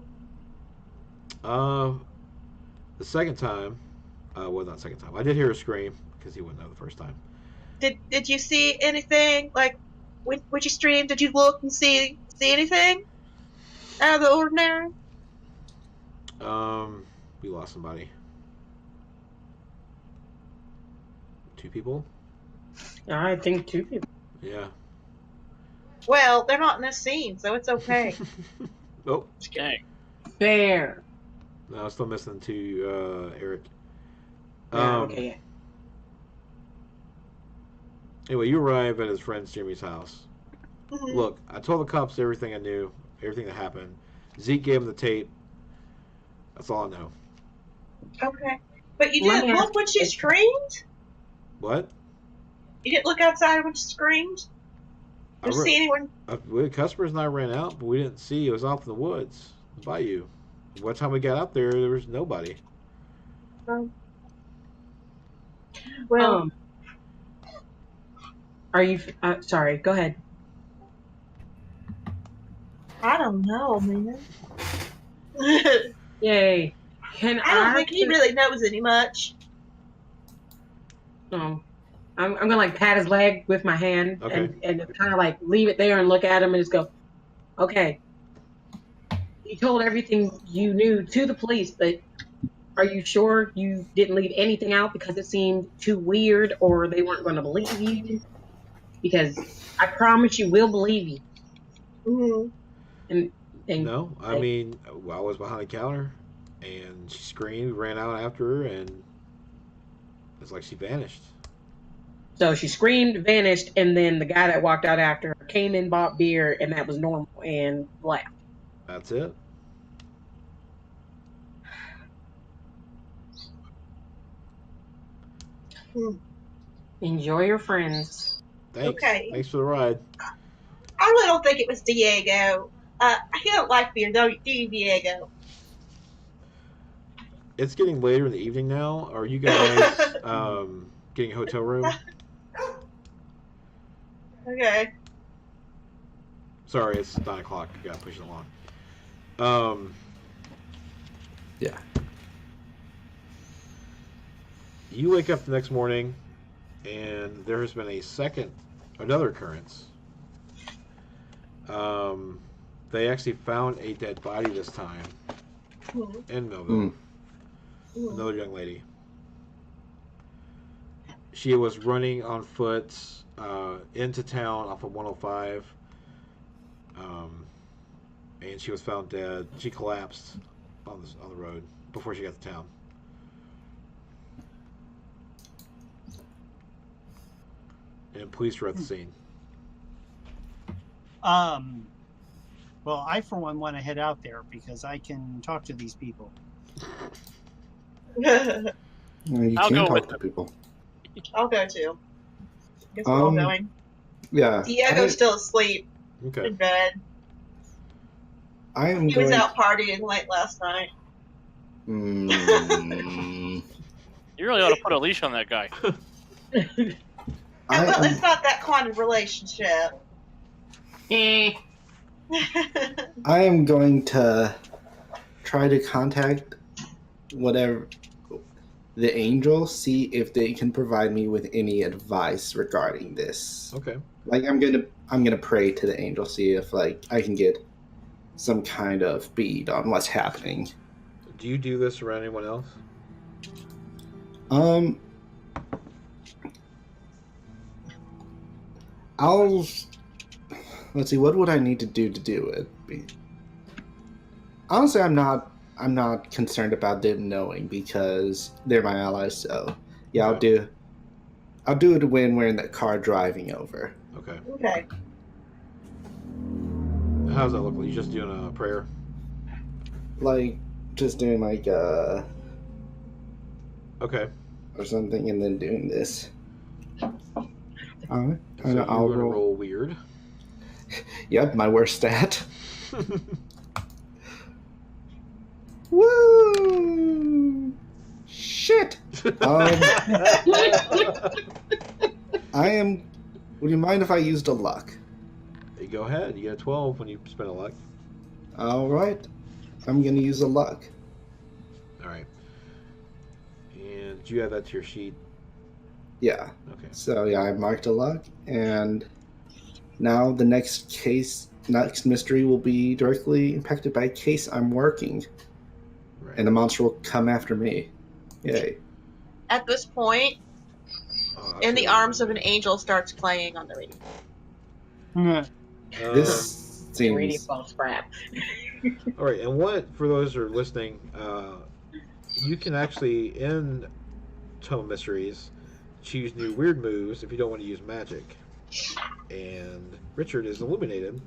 Uh, the second time, well, not second time. I did hear a scream because he wouldn't know the first time. Did you see anything like when you stream? Did you look and see anything out of the ordinary? We lost somebody. 2 people. I think 2 people. Yeah. Well, they're not in this scene, so it's okay. Oh, Dang. Fair. no, I'm still missing 2. Eric. Yeah, okay. Yeah. Anyway, you arrive at his friend Jimmy's house. Mhm. Look, I told the cops everything I knew, everything that happened. Zeke gave him the tape. That's all I know. Okay, but you Let didn't me look ask when she you- screamed. What? You didn't look outside when she screamed. Did you see anyone? The customers and I ran out, but we didn't see. It was off in the woods, the bayou. By the time we got out there was nobody. Well, Are you? Sorry. Go ahead. I don't know, man. I Yay. Can don't think he really knows any much. No. I'm gonna like pat his leg with my hand Okay. and kind of like leave it there and look at him and just go, okay. You told everything you knew to the police, but are you sure you didn't leave anything out because it seemed too weird or they weren't going to believe you? Because I promise you we'll believe you. Mm-hmm. And No, I mean, I was behind the counter, and she screamed, ran out after her, and it's like she vanished. so she screamed, vanished, and then the guy that walked out after her came in, bought beer, and that was normal and left. That's it. Enjoy your friends. Thanks. Okay. Thanks for the ride. I really don't think it was Diego. He don't like beer, do you, Diego? It's getting later in the evening now. Are you guys getting a hotel room? Okay. Sorry, it's 9 o'clock. You gotta push it along. Um, Yeah. you wake up the next morning, and there has been another occurrence. They actually found a dead body this time in Millville. Another young lady. She was running on foot into town off of 105, and she was found dead. She collapsed on the road before she got to town. And police were at the scene. Well, I for one want to head out there because I can talk to these people. You I'll can go talk with to them. people. I'll go too. Guess we're all going. Yeah. Diego's still asleep Okay. in bed. I am He was going. out partying late last night. Mm, You really ought to put a leash on that guy. Well, it's not that kind of relationship. I am going to try to contact whatever the angel, see if they can provide me with any advice regarding this. Okay. Like I'm gonna pray to the angel, see if like I can get some kind of bead on what's happening. Do you do this around anyone else? Let's see, what would I need to do it? Honestly, I'm not concerned about them knowing because they're my allies, so yeah, Okay. I'll do it when we're in the car driving over. Okay. Okay. How does that look like? You just doing a prayer? Like just doing like Okay. or something and then doing this. Alright. So you're I'll going to roll weird. Yep, my worst stat. Woo! Shit! I am. Would you mind if I used a luck? You go ahead. You get a 12 when you spend a luck. Alright. I'm gonna use a luck. All right. And do you have that to your sheet? Yeah. Okay. So yeah, I marked a luck, and now the next mystery will be directly impacted by a case I'm working, Right. and the monster will come after me. Yay! At this point, In the Arms of an Angel starts playing on the radio. This Radio seems. false crap. All right, and what for those who are listening, you can actually in Tome of Mysteries choose new weird moves if you don't want to use magic. And Richard is illuminated.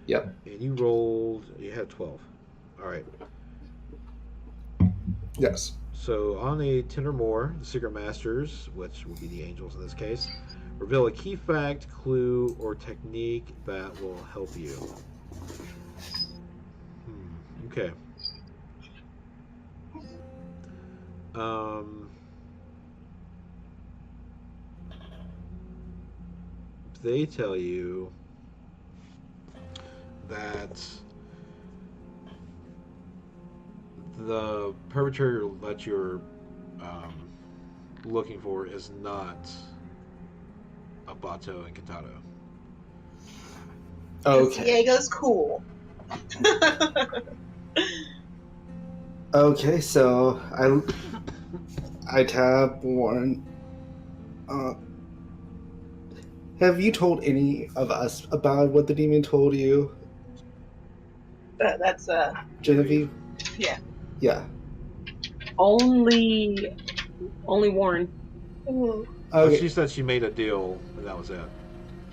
Yep. And you rolled. You had 12. All right. Yes. So on a 10 or more, the Secret Masters, which would be the angels in this case, reveal a key fact, clue, or technique that will help you. Okay. They tell you that the perpetrator that you're looking for is not a Bato and Katato. Okay. Diego's cool. Okay, so I tab one. Have you told any of us about what the demon told you, That's Genevieve? Yeah. Yeah. Only Warren. Mhm. Oh, Okay. she said she made a deal, and that was it.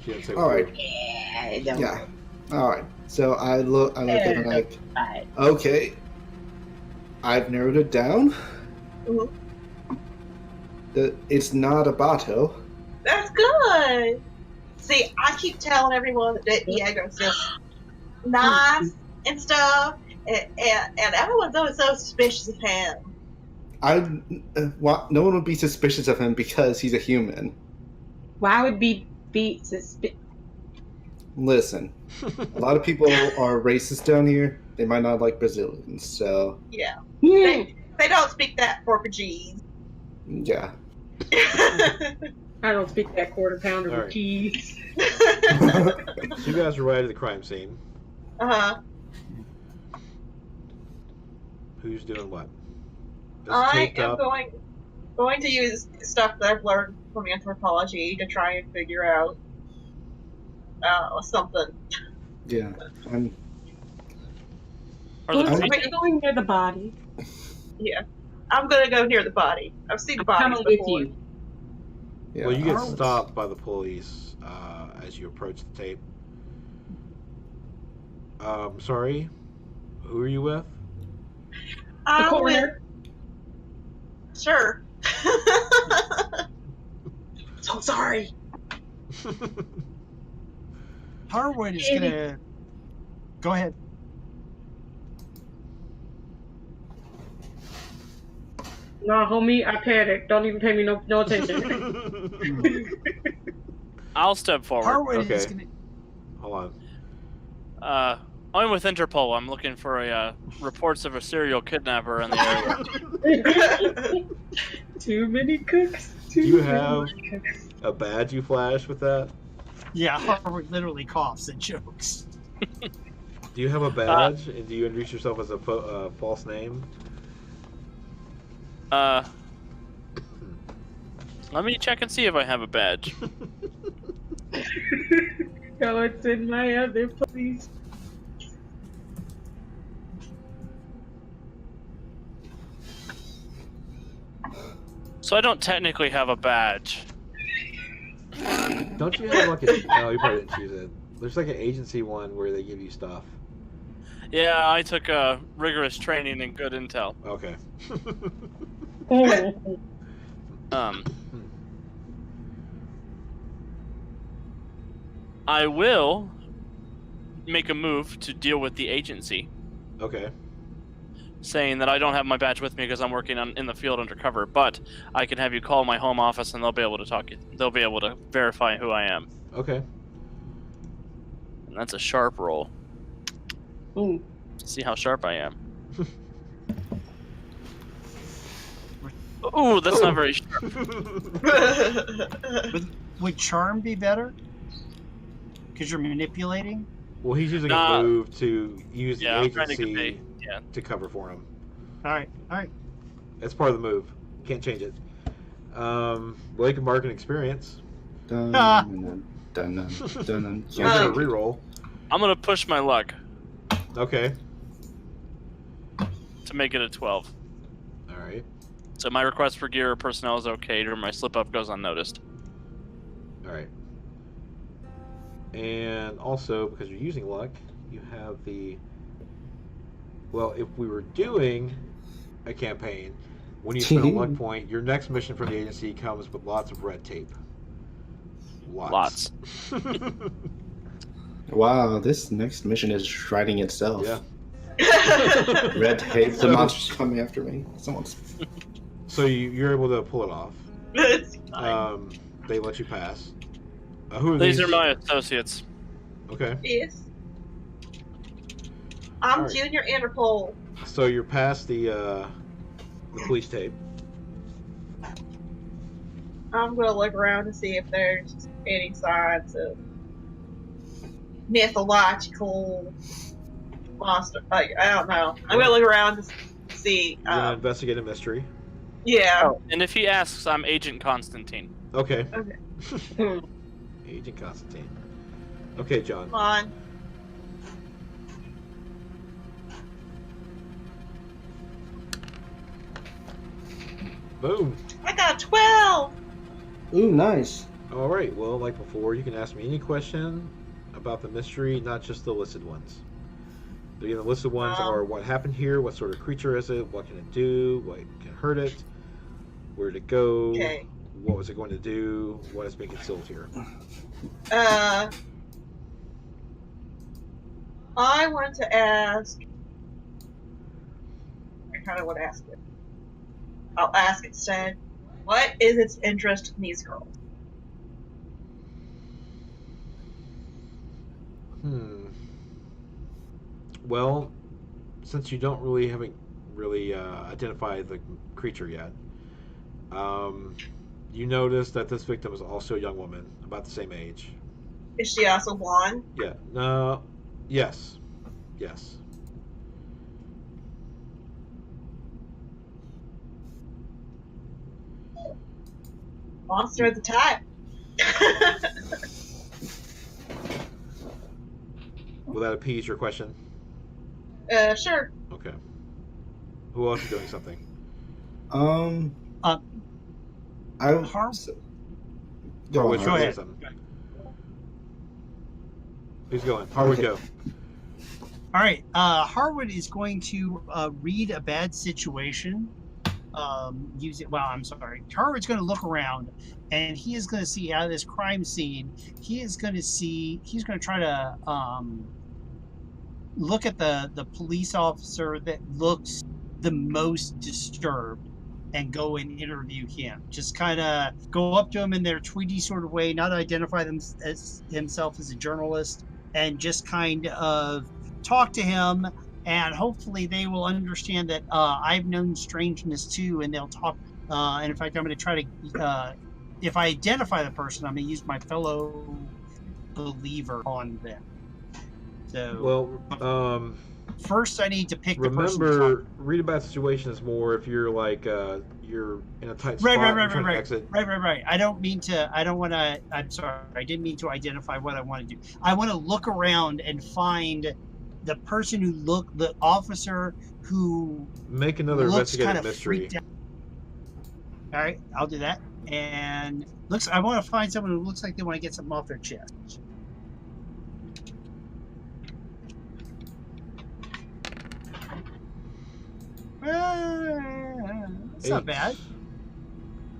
She didn't say All right. Yeah, I don't Yeah. All right. So I look at it like, Right. okay, I've narrowed it down. Mhm. It's not a Bato. That's good. See, I keep telling everyone that Diego's just nice and stuff, and everyone's always so suspicious of him. No one would be suspicious of him because he's a human. Why would be Listen, a lot of people are racist down here. They might not like Brazilians, so Yeah. Hmm. They don't speak that Portuguese. yeah. I don't speak that quarter pounder All with right. cheese. So you guys arrived at the crime scene. Uh-huh. Who's doing what? It's I taped am up. going to use stuff that I've learned from anthropology to try and figure out something. Yeah. I'm Are the Plus, I'm- we're going near the body. Yeah. I'm gonna go near the body. I've seen I'm bodies coming with before. you. yeah. Well, you get Harwood. stopped by the police as you approach the tape. Sorry, who are you with? The I'm with corner. sure. So sorry. Harwood is gonna go ahead. No, homie, I panicked. Don't even pay me no attention. I'll step forward. Harwood is Okay. gonna. Hold on. I'm with Interpol. I'm looking for reports of a serial kidnapper in the area. Too many cooks. Do you have a badge you flash with that? Yeah, Harwood literally coughs and chokes. Do you have a badge, and do you introduce yourself as a false name? Let me check and see if I have a badge. No, it's in my other place. So I don't technically have a badge. Don't you have like a? No, you probably didn't choose it. There's like an agency one where they give you stuff. Yeah, I took rigorous training and good intel. Okay. I will make a move to deal with the agency, Okay. saying that I don't have my badge with me because I'm working in the field undercover. But I can have you call my home office, and they'll be able to talk. They'll be able to verify who I am. Okay. And that's a sharp roll. Ooh. See how sharp I am. Ooh, that's not very sharp. Would charm be better? Because you're manipulating. Well, he's using Nah. a move to use Yeah, the I'm trying to agency convey. Yeah. to cover for him. All right. That's part of the move. Can't change it. Well, you can mark an experience. Dun, Ah. dun, dun, dun, dun, dun. So you're gonna reroll. I'm gonna push my luck Okay. to make it a 12. All right. So my request for gear or personnel is okay, or my slip up goes unnoticed. All right. And also, because you're using luck, you have the. Well, if we were doing a campaign, when you spend a luck point, your next mission from the agency comes with lots of red tape. Lots. Wow, this next mission is writing itself. Yeah. Red tape. The monster's coming after me. Someone's. So you're able to pull it off. It's fine. They let you pass. Who are These these? are my associates. Okay. Yes. I'm Alright. Junior Interpol. So you're past the police tape. I'm gonna look around to see if there's any signs of mythological monster. I don't know. I'm gonna look around to see. You're gonna investigate a mystery. Yeah. Oh, and if he asks, I'm Agent Constantine. Okay. Okay. Agent Constantine. Okay, John. Come on. Boom. I got a 12. Ooh, nice. All right. Well, like before, you can ask me any question about the mystery, not just the listed ones. The listed ones are what happened here, what sort of creature is it, what can it do, what can hurt it, where did it go, Okay. what was it going to do, what has been concealed here. I want to ask. I kind of want to ask it. I'll ask it instead. What is its interest in these girls? Well, since you don't really haven't really identified the creature yet, you notice that this victim is also a young woman, about the same age. Is she also blonde? Yeah. No. Yes. Yes. Monster at the type. Will that appease your question? Sure. Okay. Who else is doing something? Um, Uh, I Har- go on. Harwood's Go trying to say ahead. something. Who's going? Harwood, Okay. go. All right. Harwood is going to read a bad situation. I'm sorry. Harwood's going to look around, and he is going to see out of this crime scene. He's going to try to look at the police officer that looks the most disturbed and go and interview him. Just kind of go up to him in their Tweety sort of way, not identify them as himself as a journalist, and just kind of talk to him. And hopefully they will understand that I've known strangeness too, and they'll talk. And in fact, I'm going to try to, if I identify the person, I'm going to use my fellow believer on them. So, Well, first, I need to pick the person. remember, read about situation is more if you're like you're in a tight Right, spot. You're trying to exit. right. I don't want to. I'm sorry. I didn't mean to identify what I want to do. I want to look around and find the person the officer who Make another looks kind investigative of mystery. freaked out. All right, I'll do that. And I want to find someone who looks like they want to get something off their chest. It's not 8. bad.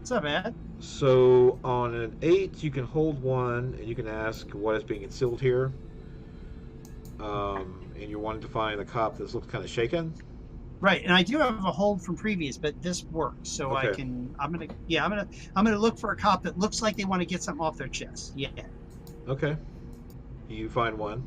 It's not bad. So on an 8, you can hold 1, and you can ask what is being concealed here. And you're wanting to find a cop that looks kind of shaken. Right, and I do have a hold from previous, but this works, so Okay. I'm gonna look for a cop that looks like they want to get something off their chest. Yeah. Okay. You find 1.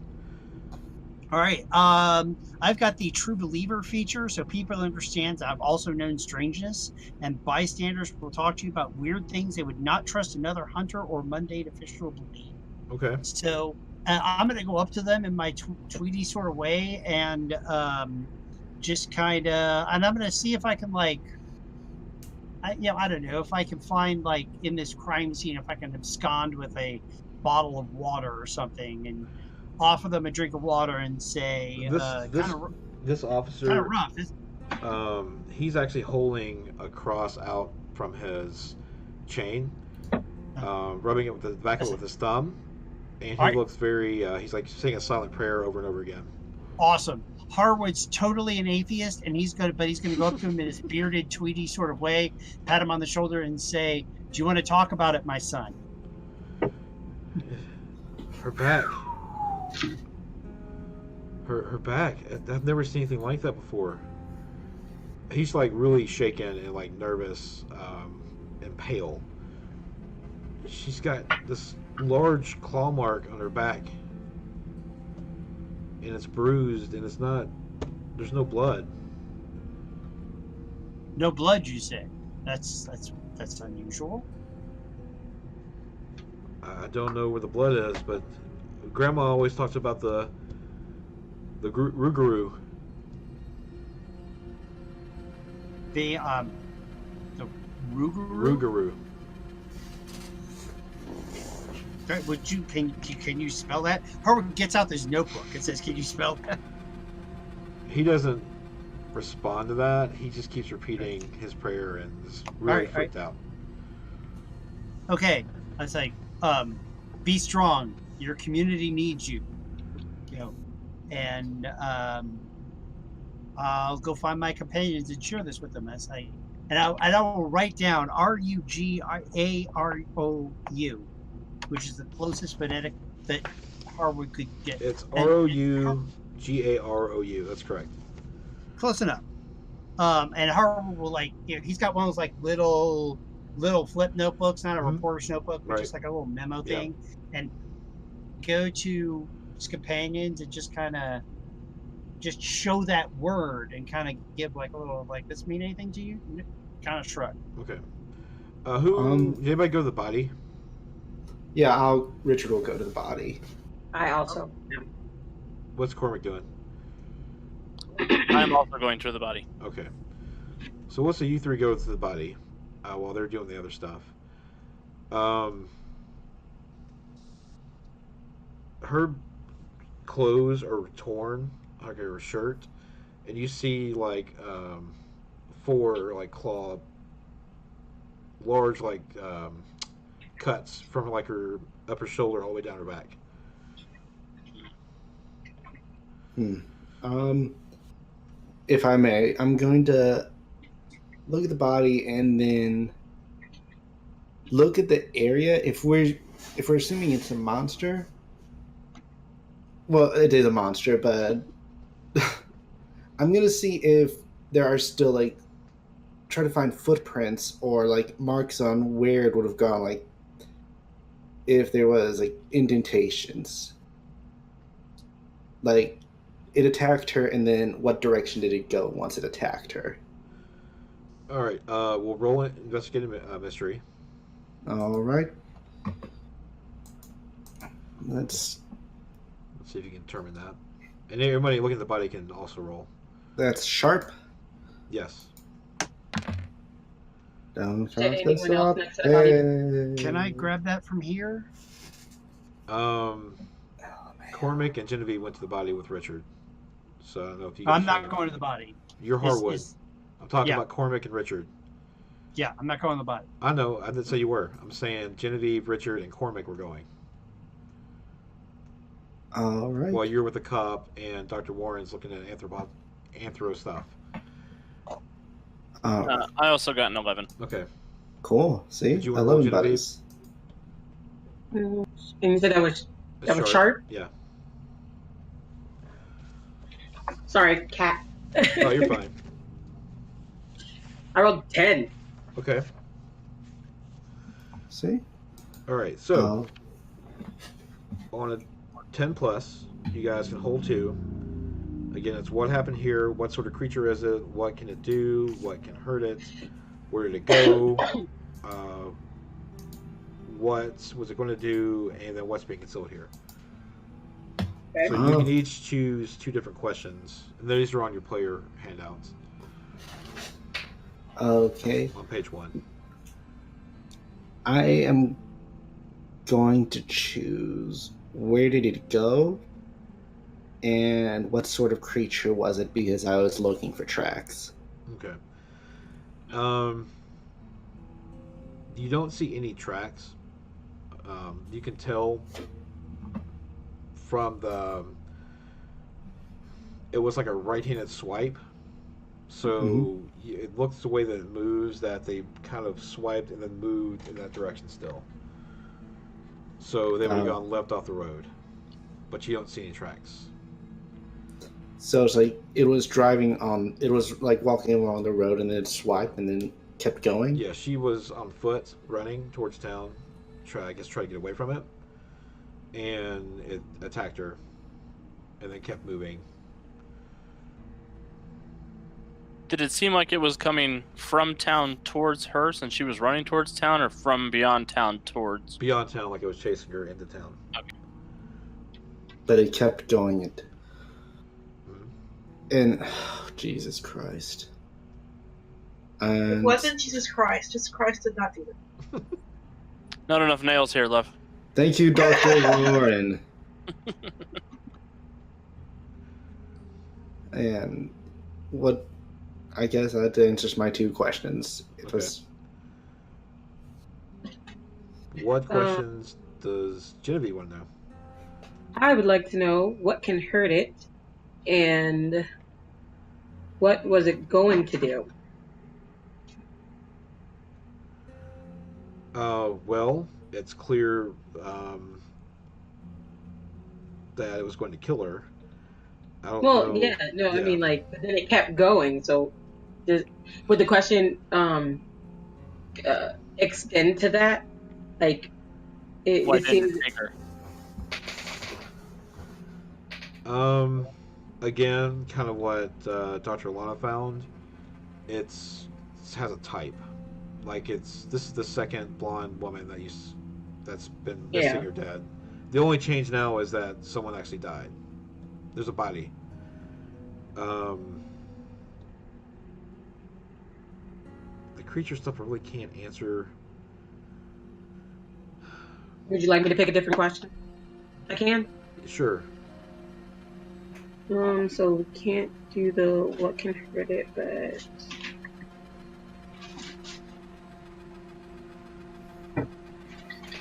All right. I've got the True Believer feature, so people understand I've also known strangeness, and bystanders will talk to you about weird things they would not trust another hunter or mundane official to believe. Okay. So I'm going to go up to them in my Tweety sort of way, and just kind of, and I'm going to see if I can I don't know if I can find in this crime scene if I can abscond with a bottle of water or something and offer them a drink of water and say this officer kind of rough. he's actually holding a cross out from his chain, rubbing it with the back of it with his thumb, and he looks very he's like saying a silent prayer over and over again. Awesome. Harwood's totally an atheist, and he's gonna go up to him in his bearded, Tweety sort of way, pat him on the shoulder, and say, "Do you want to talk about it, my son?" Her back. Her back. I've never seen anything like that before. He's really shaken and nervous and pale. She's got this large claw mark on her back, and it's bruised, and there's no blood. No blood, you say? That's unusual. I don't know where the blood is, but Grandma always talks about the Rougarou. The Rougarou. Rougarou. Okay, can you spell that? Harwood gets out this notebook. It says, "Can you spell that?" He doesn't respond to that. He just keeps repeating his prayer and is really freaked out. Okay, I was like, be strong. Your community needs you. And I'll go find my companions and share this with them. And I will write down Rugarou, which is the closest phonetic that Harwood could get. It's Rougarou. That's correct. Close enough. And Harwood will he's got one of those little flip notebooks, not a reporter's notebook, but just like a little memo thing, and go to his companion to just kind of just show that word and kind of give like a little like, "This mean anything to you?" Kind of shrug. Okay. Um, Did anybody go to the body? Yeah, Richard will go to the body. I also. What's Cormac doing? I'm also going to the body. Okay. So we'll say you three go to the body while they're doing the other stuff. Her clothes are torn, like her shirt, and you see like four like large cuts from like her upper shoulder all the way down her back. If I may, I'm going to look at the body and then look at the area. If we're assuming it's a monster, well, it is a monster, but I'm gonna see if there are still like try to find footprints or like marks on where it would have gone, like if there was like indentations, like it attacked her, and then what direction did it go once it attacked her? All right. We'll roll it. Investigate a mystery. All right. Let's see if you can determine that. And everybody looking at the body can also roll. That's sharp. Yes. Don't Did fuck anyone this else up. next to the body? Can I grab that from here? Cormac and Genevieve went to the body with Richard. So I don't know if you. I'm not going to the body. You're Harwood. I'm talking yeah. about Cormac and Richard. Yeah, I'm not going to the body. I know. I didn't say you were. I'm saying Genevieve, Richard, and Cormac were going. All right. While you're with the cop and Dr. Warren's looking at anthro stuff. I also got an 11. Okay. Cool. See, Did you I want to love roll Genevieve? buddies. And you said that was sharp? Yeah. Sorry, cat. Oh, you're fine. I rolled 10. Okay. See? All right. So on a 10 plus, you guys can hold 2. Again, it's what happened here, what sort of creature is it, what can it do, what can hurt it, where did it go, what was it going to do, and then what's being concealed here. Okay. So you can each choose 2 different questions, and these are on your player handouts. Okay. On page 1. I am going to choose where did it go and what sort of creature was it, because I was looking for tracks. Okay. You don't see any tracks. You can tell from it was like a right-handed swipe. So it looks the way that it moves, that they kind of swiped and then moved in that direction still. So they would have gone left off the road. But you don't see any tracks. So it's like it was like walking along the road and then it swiped and then kept going? Yeah, she was on foot running towards town, try to get away from it. And it attacked her and then kept moving. Did it seem like it was coming from town towards her since she was running towards town, or from beyond town towards... Beyond town, like it was chasing her into town. Okay. But it kept going it. And Jesus Christ. It wasn't Jesus Christ. Jesus Christ did not do it. Not enough nails here, love. Thank you, Dr. Warren. And what... I guess that answers my 2 questions. It was... What questions does Genevieve want to know? I would like to know what can hurt it and what was it going to do? Well, it's clear that it was going to kill her. I don't know. I mean, like, but then it kept going. So, would the question extend to that? Like, Why it didn't seems. it take her? Again, kind of what Dr. Lana found. It has a type. Like this is the second blonde woman that's been missing Yeah. or dead. The only change now is that someone actually died. There's a body. The creature stuff I really can't answer. Would you like me to pick a different question? I can. Sure. So we can't do the what can hurt it, but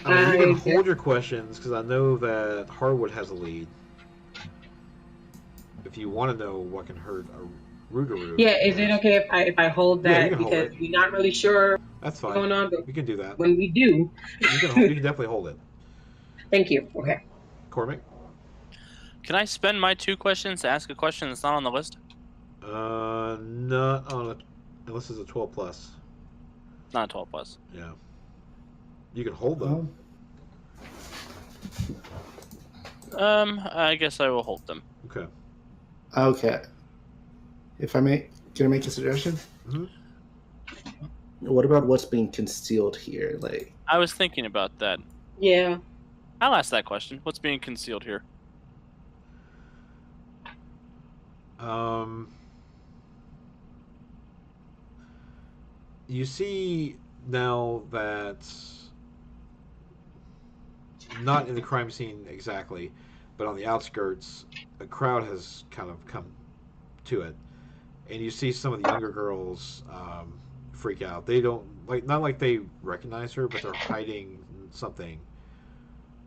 I mean, you can hold your questions because I know that Harwood has a lead. If you want to know what can hurt a Rougarou. Yeah, is it okay if I hold that, you can hold because it. we're not really sure That's what's fine. going on, but You can do that. when we do, You can definitely hold it. Thank you. Okay. Cormac? Can I spend my 2 questions to ask a question that's not on the list? Not on unless it's a 12 plus. Not 12 plus. Yeah. You can hold them. I guess I will hold them. Okay. Okay. If I may, can I make a suggestion? Mm-hmm. What about what's being concealed here? Like, I was thinking about that. Yeah. I'll ask that question. What's being concealed here? You see now that not in the crime scene exactly, but on the outskirts, a crowd has kind of come to it, and you see some of the younger girls freak out. They don't not like they recognize her, but they're hiding something.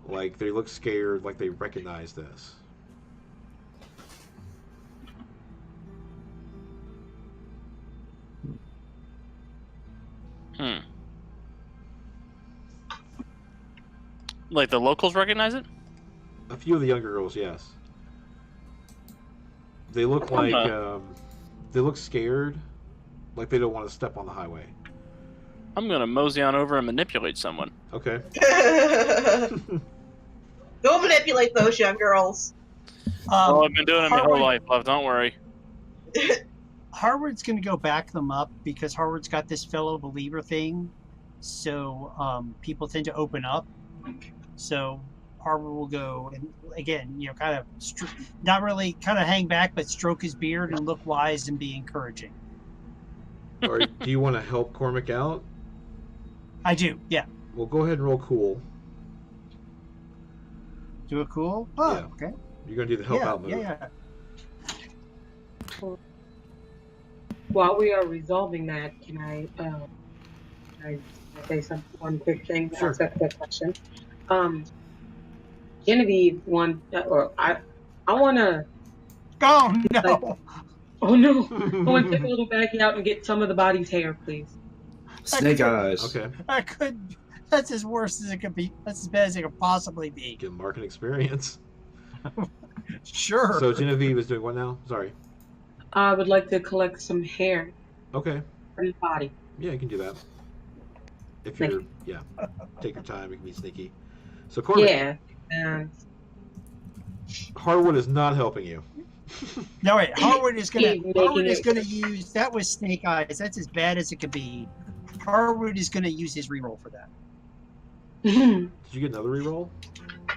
Like they look scared, like they recognize this. Like the locals recognize it? A few of the younger girls, yes. They look like they look scared, like they don't want to step on the highway. I'm gonna mosey on over and manipulate someone. Okay. Go manipulate those young girls. I've been doing it my whole life, love. Don't worry. Harvard's going to go back them up because Harvard's got this fellow believer thing. So people tend to open up. So Harvard will go and again, kind of not really kind of hang back, but stroke his beard and look wise and be encouraging. Or do you want to help Cormac out? I do, yeah. Well, go ahead and roll cool. Do a cool? Oh, Yeah. okay. You're gonna do the help out move. Yeah. While we are resolving that, can I say one quick thing? Sure. Ask a quick question. Genevieve I want to. Oh no! Oh no! I want to take a little baggie out and get some of the body's hair, please. Snake eyes. Okay. That's as worse as it could be. That's as bad as it could possibly be. Get market experience. Sure. So Genevieve is doing what now? Sorry. I would like to collect some hair Okay. from the body. Yeah, you can do that. If Thank you're, yeah, take your time. You can be sneaky. So Cormac, Yeah. Harwood is not helping you. No wait, Harwood is gonna Making use that was Snake Eyes. That's as bad as it could be. Harwood is gonna use his reroll for that. Did you get another reroll? I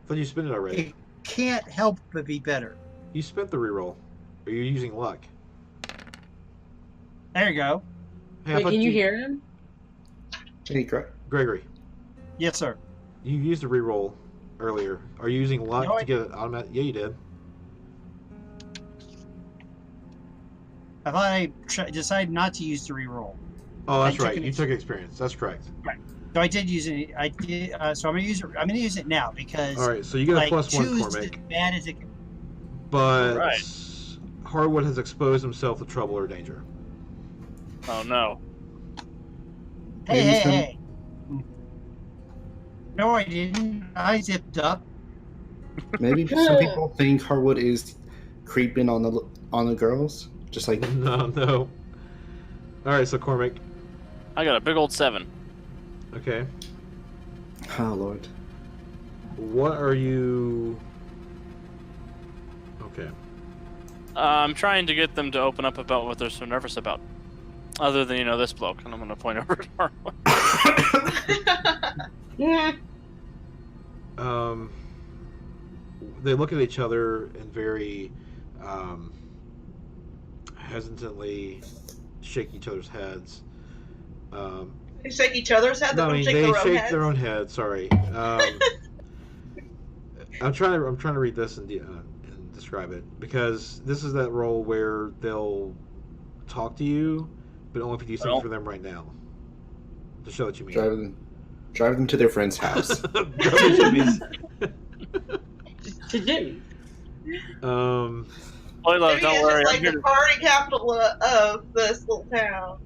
thought you spent it already. It can't help but be better. You spent the reroll. Or you're using luck. There you go. Hey, I Wait, thought can you hear him? Hey, Gregory, Yes, sir. you used a reroll earlier. Are you using luck No, to get it automatic? Yeah, you did. I thought I decided not to use the reroll. Oh, that's I took right. an You took experience. That's correct. So I did use it. I did. So I'm gonna use it. I'm gonna use it now because All right, so you get a like plus 1, 2 is as Cormac. bad as it can. But Right. Harwood has exposed himself to trouble or danger. Oh no. Hey. No, I didn't. I zipped up. Maybe some people think Harwood is creeping on the girls, just like No. All right, so Cormac. I got a big old 7. Okay. oh Lord. What are you Okay. I'm trying to get them to open up about what they're so nervous about. Other than, this bloke. And I'm going to point over at Harwood. Yeah. They look at each other and very hesitantly shake each other's heads. They shake each other's head. No, I mean shake they their own shake heads. their own heads. Sorry. I'm trying to read this and describe it, because this is that role where they'll talk to you, but only if you do something for them right now to show that you mean Drive them to their friend's house. Drive to Jimmy's. To Jimmy. Love, Jimmy don't is worry. just like the party capital of this little town.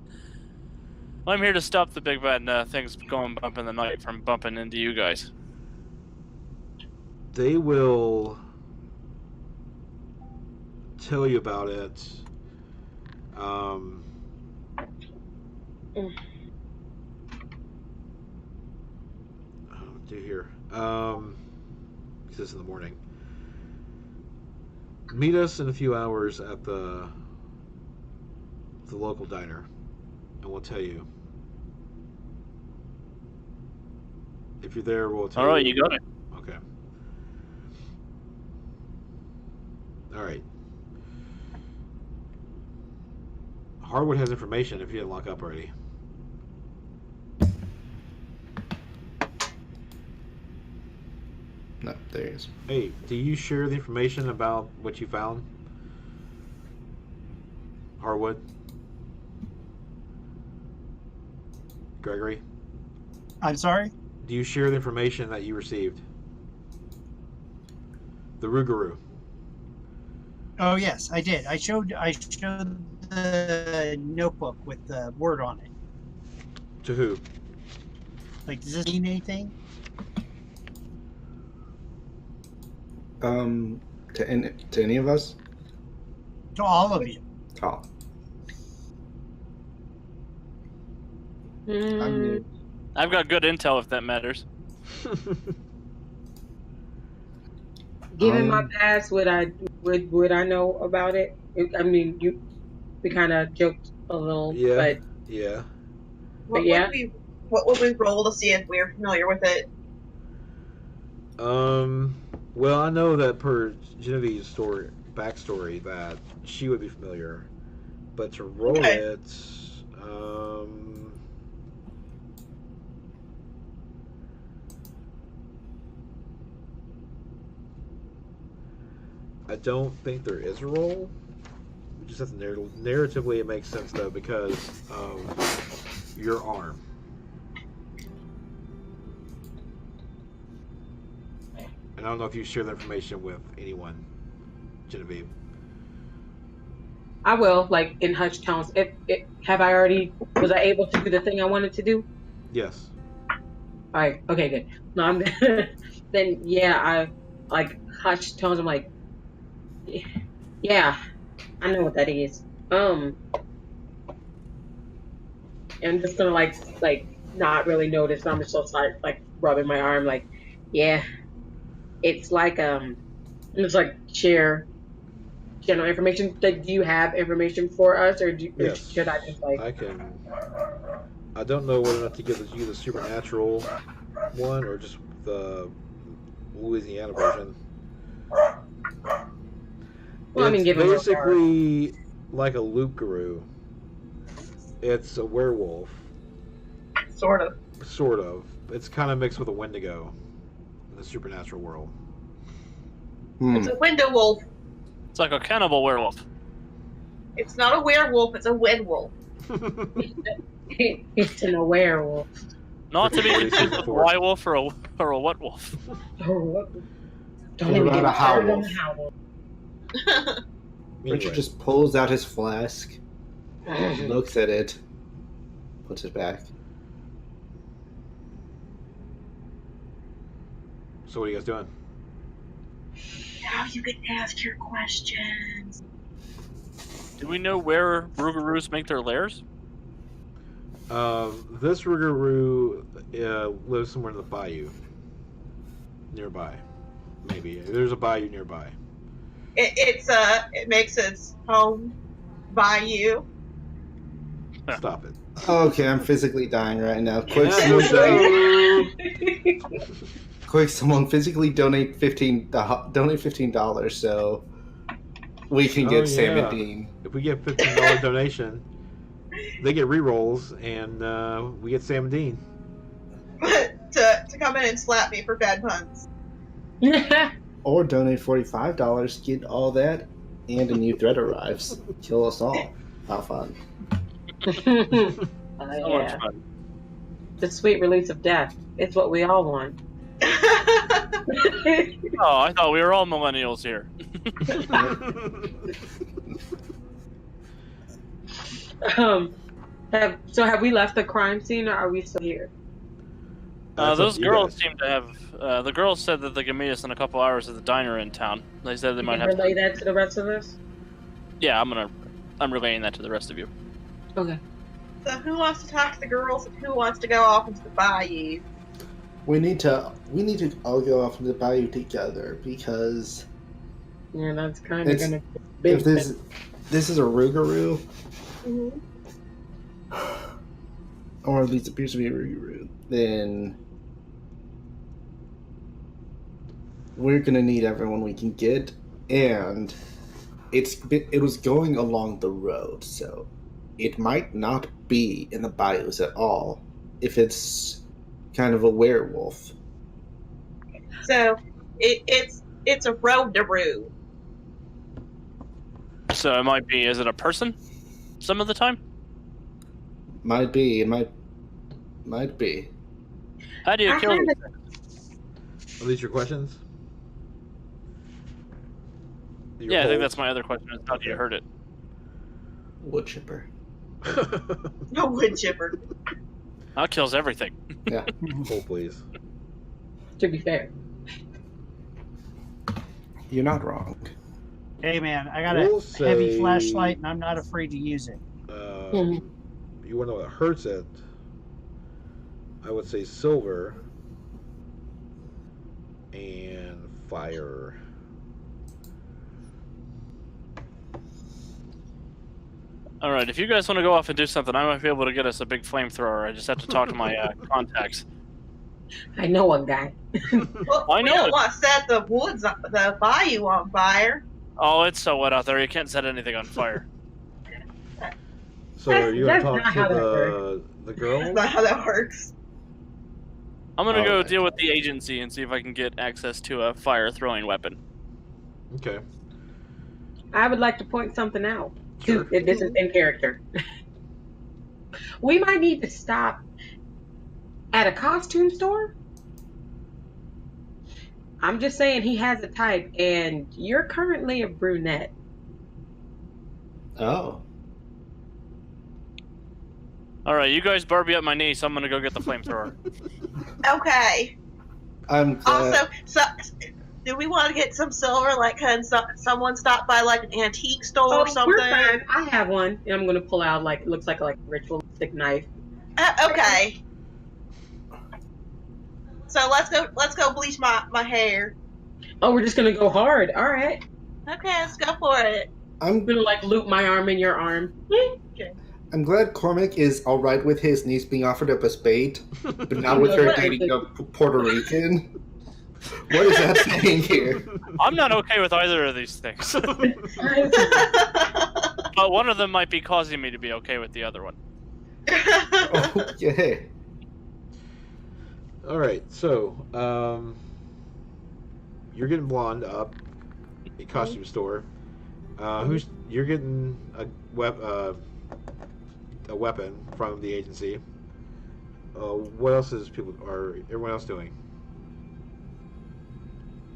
I'm here to stop the big bad things going bump in the night from bumping into you guys. They will tell you about it. Do here. This in the morning. Meet us in a few hours at the local diner, and we'll tell you. If you're there, we'll tell you. All right, you got it. Okay. All right. Harwood has information if you didn't lock up already. No, there he is. Hey, do you share the information about what you found? Harwood? Gregory? I'm sorry? Do you share the information that you received? The Rougarou. Oh yes, I did. I showed the notebook with the word on it. To who? Like, does this mean anything? To any of us? To all of you. Oh. Mm, mean, I've got good intel if that matters. given my past, would I know about it? I mean, we kind of joked a little, Yeah. but Yeah. What yeah. would we roll to see if we're familiar with it? Well, I know that per Genevieve's backstory that she would be familiar, but to roll it, I don't think there is a roll. We just have to narratively it makes sense though because of your arm. And I don't know if you share that information with anyone, Genevieve. I will, like in hushed tones. Was I able to do the thing I wanted to do? Yes. All right. Okay. Good. No, I'm. Then yeah, I like hushed tones. I'm like, yeah, I know what that is. I'm just gonna like not really notice. I'm just so start like rubbing my arm. Like, yeah, it's like share general information. Like, do you have information for us, or Yes. should I just like? I can. I don't know whether or not to give you the supernatural one or just the Louisiana version. Well, I mean, it's given where we are. basically like a Loup-garou. It's a werewolf. Sort of. Sort of. It's kind of mixed with a Wendigo in the supernatural world. It's a window wolf. It's like a cannibal werewolf. It's not a werewolf, it's a werewolf. It's an werewolf. Not to be confused with a Y-wolf or a what wolf. Don't What even about get a me started on howl? the howl. Richard Anyway. just pulls out his flask, looks at it, puts it back. So what are you guys doing? Now you can ask your questions. Do we know where Rougarous make their lairs? This Rougarou lives somewhere in the bayou. Nearby. Maybe. There's a bayou nearby. it makes its home by you. Stop it. Okay, I'm physically dying right now. Quick, End the show. someone physically donate $15 so we can Oh, get Sam and yeah. Dean. If we get $15 donation, they get re-rolls, and we get Sam and Dean. to come in and slap me for bad puns. Or donate $45, get all that, and a new threat arrives. Kill us all. How fun. So much Yeah. fun. The sweet release of death. It's what we all want. Oh, I thought we were all millennials here. Have we left the crime scene, or are we still here? That's up Those to you girls guys. seem to have. The girls said that they can meet us in a couple hours at the diner in town. They said they You might can have. relay that to the rest of us? Yeah, I'm relaying that to the rest of you. Okay. So who wants to talk to the girls and who wants to go off into the bayou? We need to all go off into the bayou together because Yeah, that's kind of It's- gonna be if this is a Rougarou, Mm-hmm. or at least appears to be a Rougarou, then we're gonna need everyone we can get, and it was going along the road, so it might not be in the bayous at all if it's kind of a werewolf. So it's a road-daroo. So it might be. Is it a person? Some of the time. Might be. It might be. How do you I kill? haven't- Are these your questions? Yeah, I think that's my other question. Is how do you hurt it? Wood chipper. No wood chipper. That kills everything. Yeah. Hold, please. To be fair. You're not wrong. Hey man, I got We'll a heavy say- flashlight and I'm not afraid to use it. You want to know what hurts it? I would say silver and fire. All right, if you guys want to go off and do something, I might be able to get us a big flamethrower. I just have to talk to my contacts. I know a guy. Well, I we know don't it. want to set the bayou on fire. Oh, it's so wet out there. You can't set anything on fire. So are you going That's to not talk how to that the That's girl? not how that works. I'm gonna go Alright. deal with the agency and see if I can get access to a fire throwing weapon. Okay. I would like to point something out. Sure. If this is in character. We might need to stop at a costume store. I'm just saying he has a type, and you're currently a brunette. Oh. All right, you guys Barbie up my knee, so I'm gonna go get the flamethrower. Okay. I'm glad. Also, so, do we want to get some silver? Like, can someone stop by like an antique store or something? We're fine. I have one, and I'm gonna pull out it looks like a ritualistic knife. Okay. So let's go bleach my hair. Oh, we're just gonna go hard. All right. Okay, let's go for it. I'm gonna loop my arm in your arm. I'm glad Cormac is all right with his niece being offered up as bait, but not with her dating a Puerto Rican. What is that saying here? I'm not okay with either of these things, but one of them might be causing me to be okay with the other one. Okay. All right. So, you're getting blonde up at a costume store. You're getting a weapon from the agency. What else is everyone else doing?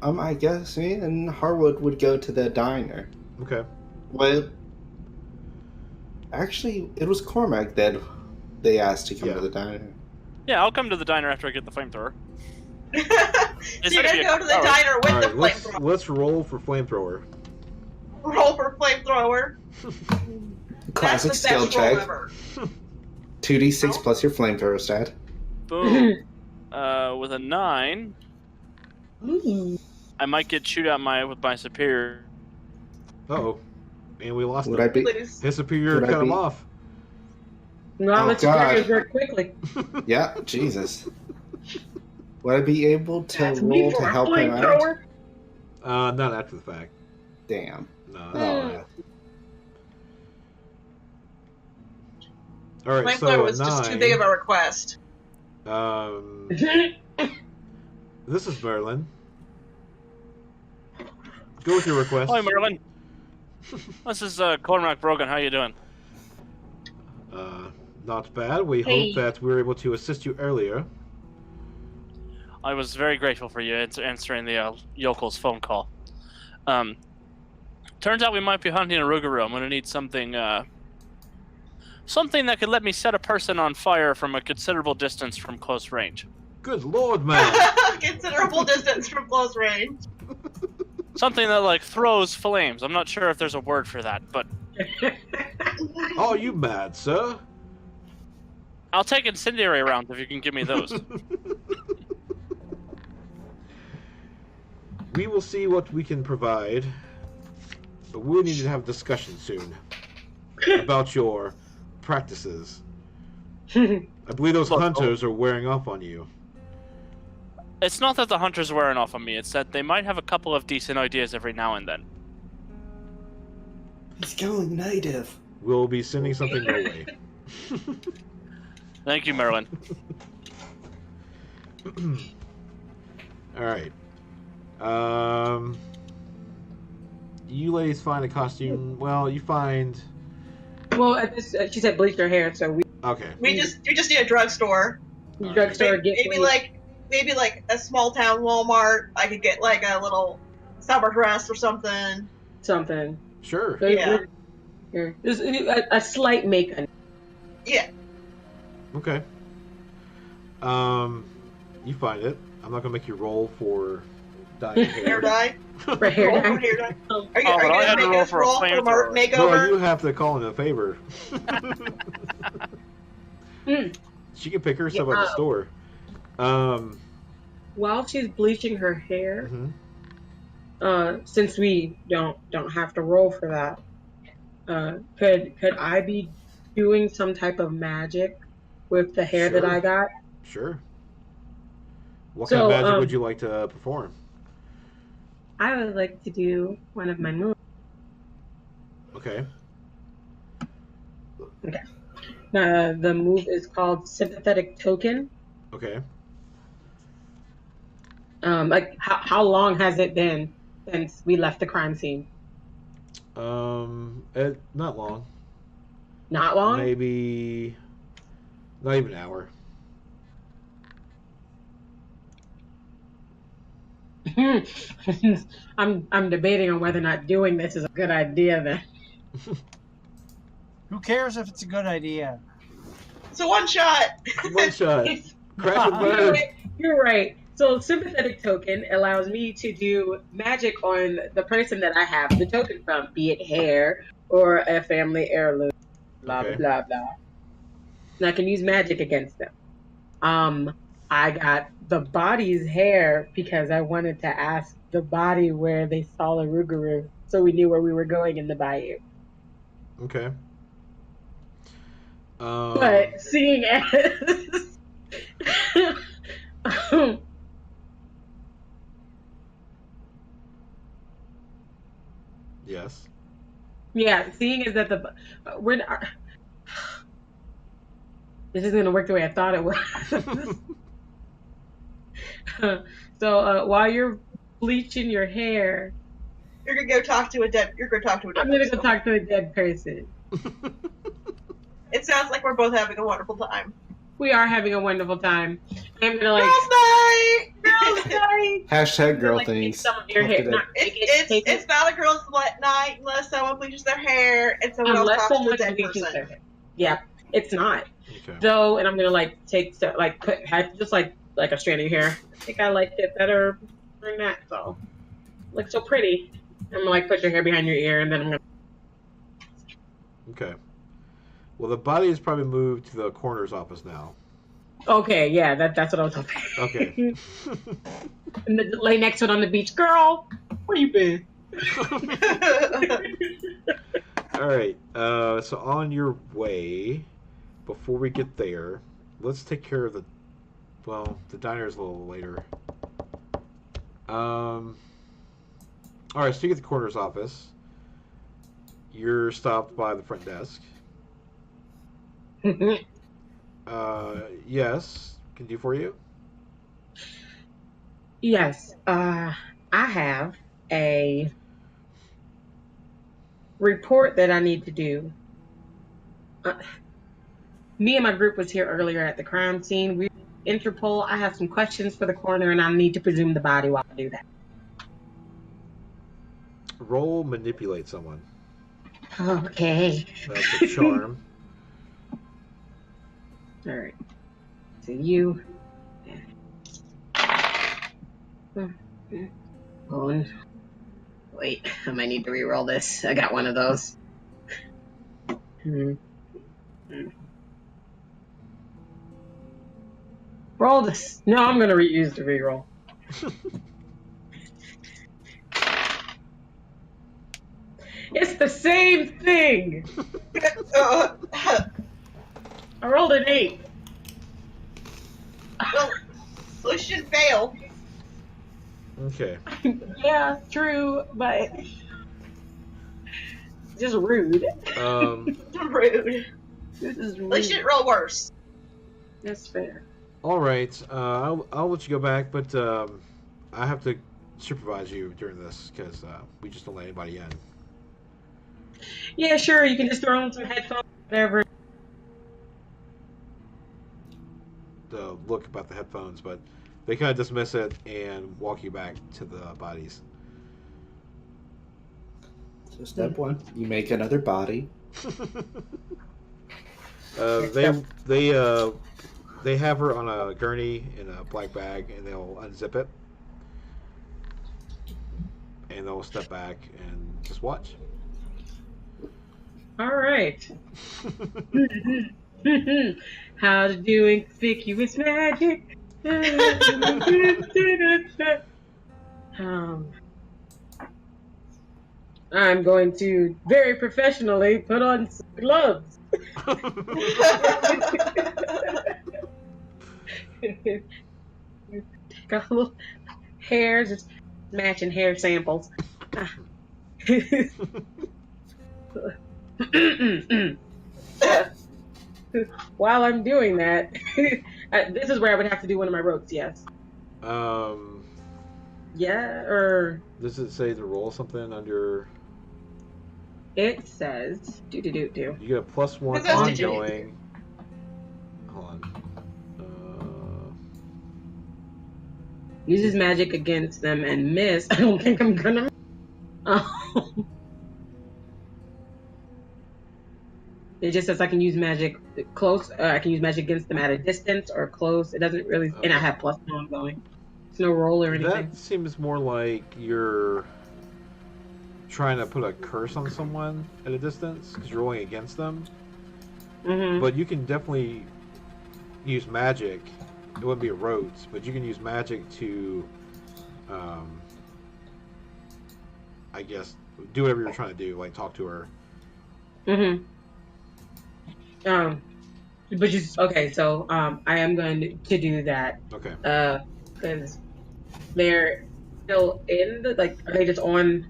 I guess me and Harwood would go to the diner. Okay. Well, actually, it was Cormac that they asked to come Yeah. to the diner. Yeah, I'll come to the diner after I get the flamethrower. So you're gonna go to the diner with All the right. flamethrower. Let's roll for flamethrower. Roll for flamethrower. Classic That's the skill best roll check. ever. 2d6 plus your flamethrower stat. Boom. With a 9, Ooh. I might get chewed out with my superior. Uh-oh. And we lost Would him. I be? Please. His superior Would I cut him be- off. No, Oh, the superiors God. work quickly. Yeah, Jesus. Would I be able to That's me roll for to a help him out? flamethrower. Not after the fact. Damn. No. Oh, Hmm. well. All right, Flamethrower so a was 9. just too big of a request. This is Merlin. Go with your request. Hi, Merlin. This is Cormac Brogan. How you doing? Not bad. We Hey. hope that we were able to assist you earlier. I was very grateful for you answering the yokel's phone call. Turns out we might be hunting a Rougarou. I'm going to need something something that could let me set a person on fire from a considerable distance from close range. Good lord, man! Considerable distance from close range. Something that, like, throws flames. I'm not sure if there's a word for that, but Are you mad, sir? I'll take incendiary rounds if you can give me those. We will see what we can provide, but we'll need to have a discussion soon about your practices. I believe those Look, hunters are wearing off on you. It's not that the hunters are wearing off on me. It's that they might have a couple of decent ideas every now and then. He's going native. We'll be sending something your way. Thank you, Merlin. Alright. You ladies find a costume. Well, you find... Well, at this, she said bleach her hair, so we Okay. We just need a drugstore. drugstore get Maybe like a small town Walmart. I could get like a little summer dress or something. something. Sure. So Yeah. There's a slight makeup. Yeah. Okay. You find it. I'm not gonna make you roll for dyeing Hair hair. dye. For hair Roll dye. for hair dye. Are you, but are you I had gonna to make roll us for a roll for flamethrower. makeover? No, you have to call in a favor. Mm. She can pick herself Yeah. at the store. While she's bleaching her hair, Mhm. since we don't have to roll for that, could I be doing some type of magic with the hair that Sure. I got? Sure. What So, kind of magic would you like to perform? I would like to do one of my moves. Okay. The move is called Sympathetic Token. Okay. Like how long has it been since we left the crime scene? Not long. Not long. Maybe not even an hour. I'm debating on whether or not doing this is a good idea. Then Who cares if it's a good idea? It's a one shot. One shot. Crash and You're burn. right. You're right. So sympathetic token allows me to do magic on the person that I have the token from, be it hair or a family heirloom. Blah Okay. blah blah blah. And I can use magic against them. I got the body's hair because I wanted to ask the body where they saw a Rougarou, so we knew where we were going in the bayou. Okay. But seeing as Yes. yeah, seeing as that we're not, this isn't gonna work the way I thought it was. So while you're bleaching your hair, You're gonna go talk to a dead. You're gonna talk to a dead. I'm gonna go person. talk to a dead person. It sounds like we're both having a wonderful time. We are having a wonderful time. I'm gonna like Girls' night. girls' night. Hashtag girl Like, take things. some of your Look hair. at it. Not take it. Take It's it. not a girls' night unless someone bleaches their hair and someone else Unless talks to a someone dead bleaches person. their hair. Yeah, it's not. Okay. Though, and I'm gonna like take like put just like a strand of your hair. I think I liked it better than that. So, looks so pretty. I'm gonna like put your hair behind your ear, and then I'm gonna. Okay. Well, the body is probably moved to the coroner's office now. Okay, yeah, that's what I was hoping. Okay. And then lay next to it on the beach, girl. Where you been? All right. So on your way, before we get there, let's take care of the. Well, the diner's a little later. All right. So you get the coroner's office. You're stopped by the front desk. Yes. Can do for you? Yes, I have a report that I need to do. Me and my group was here earlier at the crime scene. We Interpol. I have some questions for the coroner, and I need to presume the body while I do that. Roll manipulate someone. Okay. That's a charm. All right. So you. Oh, wait, I might need to re-roll this. I got one of those. Roll this. No, I'm going to reuse the re-roll. It's the same thing. I rolled an 8. Well, we should fail. Okay. Yeah, true, but just rude. Rude. This is rude. We should roll worse. That's fair. All right. I'll let you go back, but I have to supervise you during this because we just don't let anybody in. Yeah, sure. You can just throw on some headphones, whatever. The look about the headphones, but they kind of dismiss it and walk you back to the bodies. So step one, you make another body. They have her on a gurney in a black bag, and they'll unzip it, and they'll step back and just watch. All right. How to do inconspicuous magic. I'm going to very professionally put on some gloves. Got a little hair, just matching hair samples. While I'm doing that, this is where I would have to do one of my ropes, yes. Yeah, or... Does it say to roll something under... It says... Do. You get a +1 ongoing... Hold on. Uses magic against them and miss. I don't think I'm gonna... It just says I can use magic close. I can use magic against them at a distance or close. It doesn't really... And I have +1 ongoing. There's no roll or anything. That seems more like you're trying to put a curse on someone at a distance because you're rolling against them. Mm-hmm. But you can definitely use magic. It wouldn't be a rote, but you can use magic to, I guess, do whatever you're trying to do, like talk to her. Mm-hmm. But just okay. So I am going to do that. Okay. Because they're still in the are they just on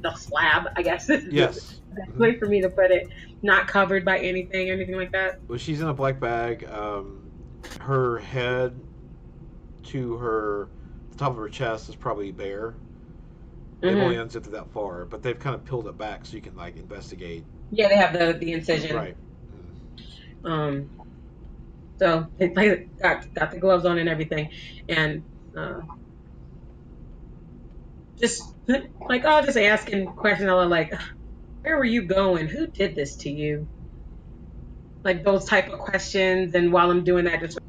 the slab? I guess. Yes. That's the way for me to put it. Not covered by anything or anything like that. Well, she's in a black bag. Her head to the top of her chest is probably bare. They've only unzipped it that far, but they've kind of peeled it back so you can investigate. Yeah, they have the incision. Right. So they got the gloves on and everything, and just just asking questions. Like, where were you going? Who did this to you? Like those type of questions. And while I'm doing that, just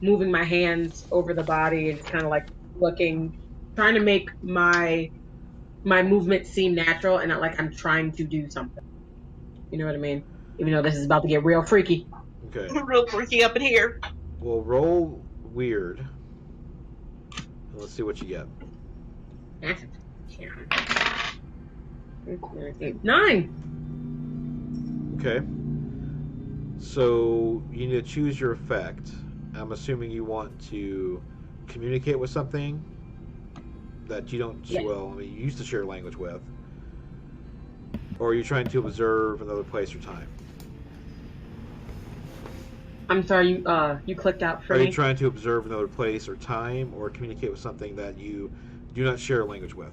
moving my hands over the body and just kind of looking, trying to make my movement seem natural and not like I'm trying to do something. You know what I mean? Even though this is about to get real freaky. Okay. Real freaky up in here. Well, roll weird. And let's see what you get. Nine. Okay. So you need to choose your effect. I'm assuming you want to communicate with something that you don't, Yeah. well, I mean, you used to share language with. Or are you trying to observe another place or time? I'm sorry, you clicked out for Are you me. trying to observe another place or time, or communicate with something that you do not share language with?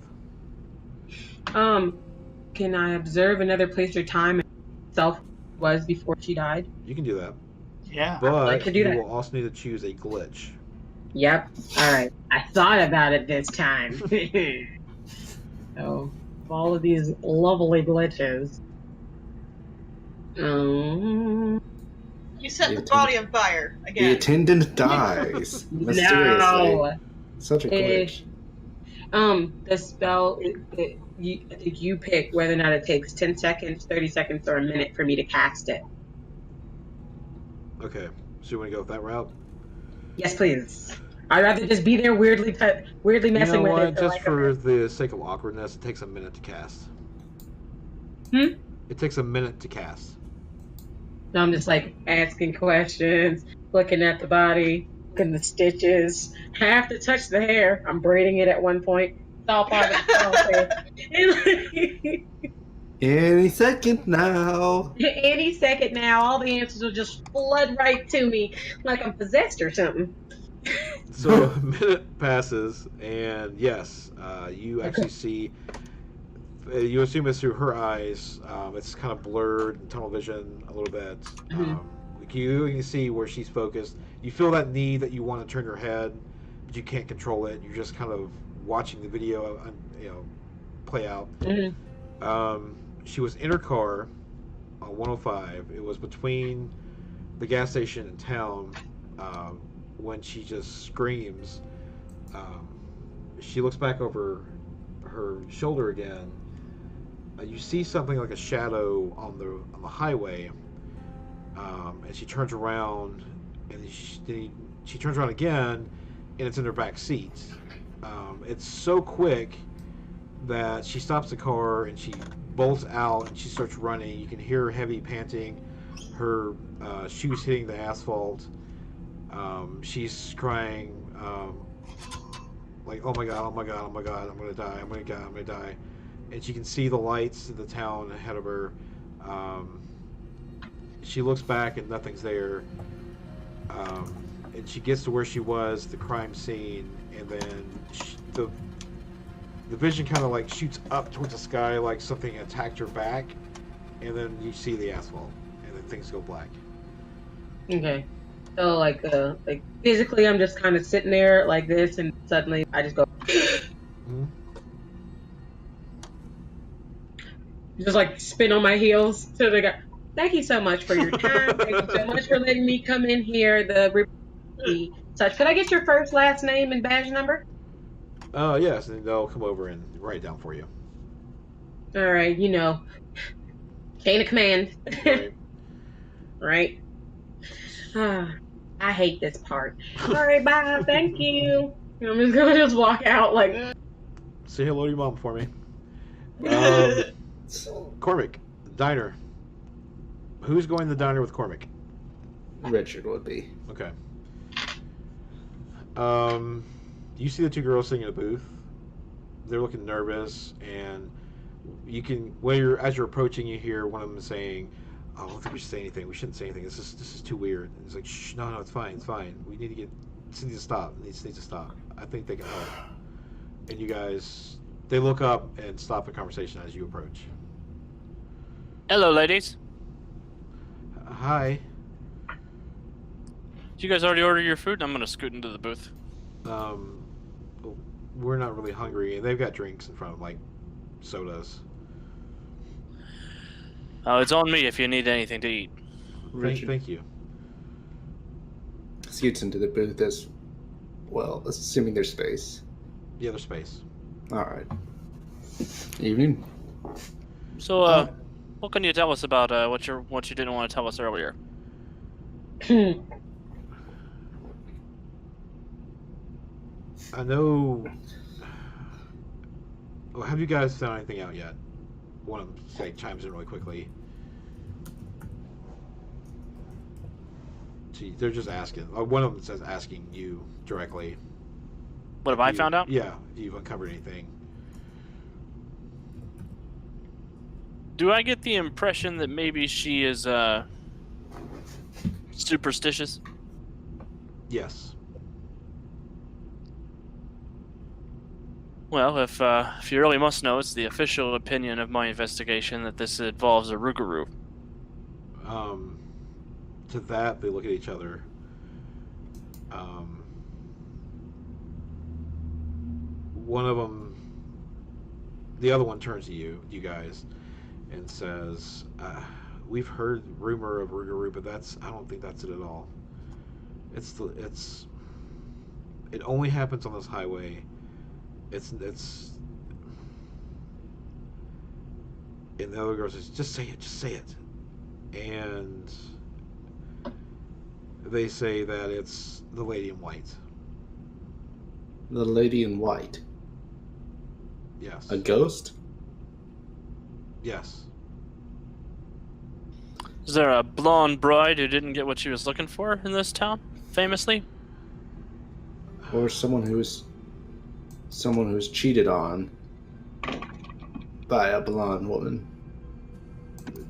Can I observe another place or time itself was before she died? You can do that. Yeah. I would like to But do you that. will also need to choose a glitch. Yep. All right. I thought about it this time. So, all of these lovely glitches. Um, You set The the attendant- body on fire The again. attendant dies mysteriously. no. Such a glitch. The spell, did you pick whether or not it takes 10 seconds, 30 seconds, or a minute for me to cast it? Okay, so you want to go with that route? Yes, please. I'd rather just be there weirdly You messing know with what? it for Just like a for the sake of awkwardness, it takes a minute to cast. minute. It takes a minute to cast. So I'm just like asking questions, looking at the body, looking at the stitches. I have to touch the hair. I'm braiding it at one point. It's all part of the process. Any second now. Any second now, all the answers will just flood right to me like I'm possessed or something. So a minute passes, and yes, you actually see. You assume it's through her eyes. It's kind of blurred and tunnel vision a little bit. You can see where she's focused. You feel that need that you want to turn your head, but you can't control it. You're just kind of watching the video, play out. She was in her car on 105. It was between the gas station and town when she just screams. She looks back over her shoulder again. You see something like a shadow on the highway, and she turns around, and she turns around again, and it's in her back seat. It's so quick that she stops the car and she bolts out and she starts running. You can hear her heavy panting, her shoes hitting the asphalt. She's crying, like, "Oh my god! Oh my god! Oh my god! I'm gonna die! I'm gonna die! I'm gonna die!" And she can see the lights of the town ahead of her. She looks back and nothing's there. And she gets to where she was, the crime scene, and then the vision kind of like shoots up towards the sky like something attacked her back, and then you see the asphalt, and then things go black. Okay. So like physically I'm just kind of sitting there like this and suddenly I just go just like spin on my heels. So they go, thank you so much for your time. Thank you so much for letting me come in here. The such. Could I get your first, last name, and badge number? Yes, and they'll come over and write it down for you. All right, chain of command. Right. Right. I hate this part. All right, bye. Thank you. I'm just gonna just walk out like. Say hello to your mom for me. Cormac, diner. Who's going to the diner with Cormac? Richard would be. Okay. You see the two girls sitting in a booth. They're looking nervous, and you can, as you're approaching, you hear one of them saying, "Oh, I don't think we should say anything. We shouldn't say anything. This is too weird." And it's like, "Shh, no, it's fine, it's fine. We need to this needs to stop. This needs to stop. I think they can help." And you guys, they look up and stop the conversation as you approach. Hello, ladies. Hi. Did you guys already order your food? I'm gonna scoot into the booth. We're not really hungry, and they've got drinks in front of them, like sodas. Oh, it's on me if you need anything to eat. Richard Thank you. scoots into the booth as well, assuming there's space. The other space. All right. Evening. So, what can you tell us about what you didn't want to tell us earlier? I know Well, have you guys found anything out yet? One of them chimes in really quickly. Gee, they're just asking. One of them says asking you directly. What have I found out? Yeah, if you've uncovered anything. Do I get the impression that maybe she is superstitious? Yes. Well, if you really must know, it's the official opinion of my investigation that this involves a Rougarou. To that, they look at each other. One of them, the other one turns to you guys, and says, "We've heard rumor of Rougarou, but I don't think that's it at all. It only happens on this highway. It's." And the other girl says, "Just say it." And they say that it's the lady in white. The lady in white. Yes. A ghost? Yes. Is there a blonde bride who didn't get what she was looking for in this town, famously? Or someone who's cheated on by a blonde woman?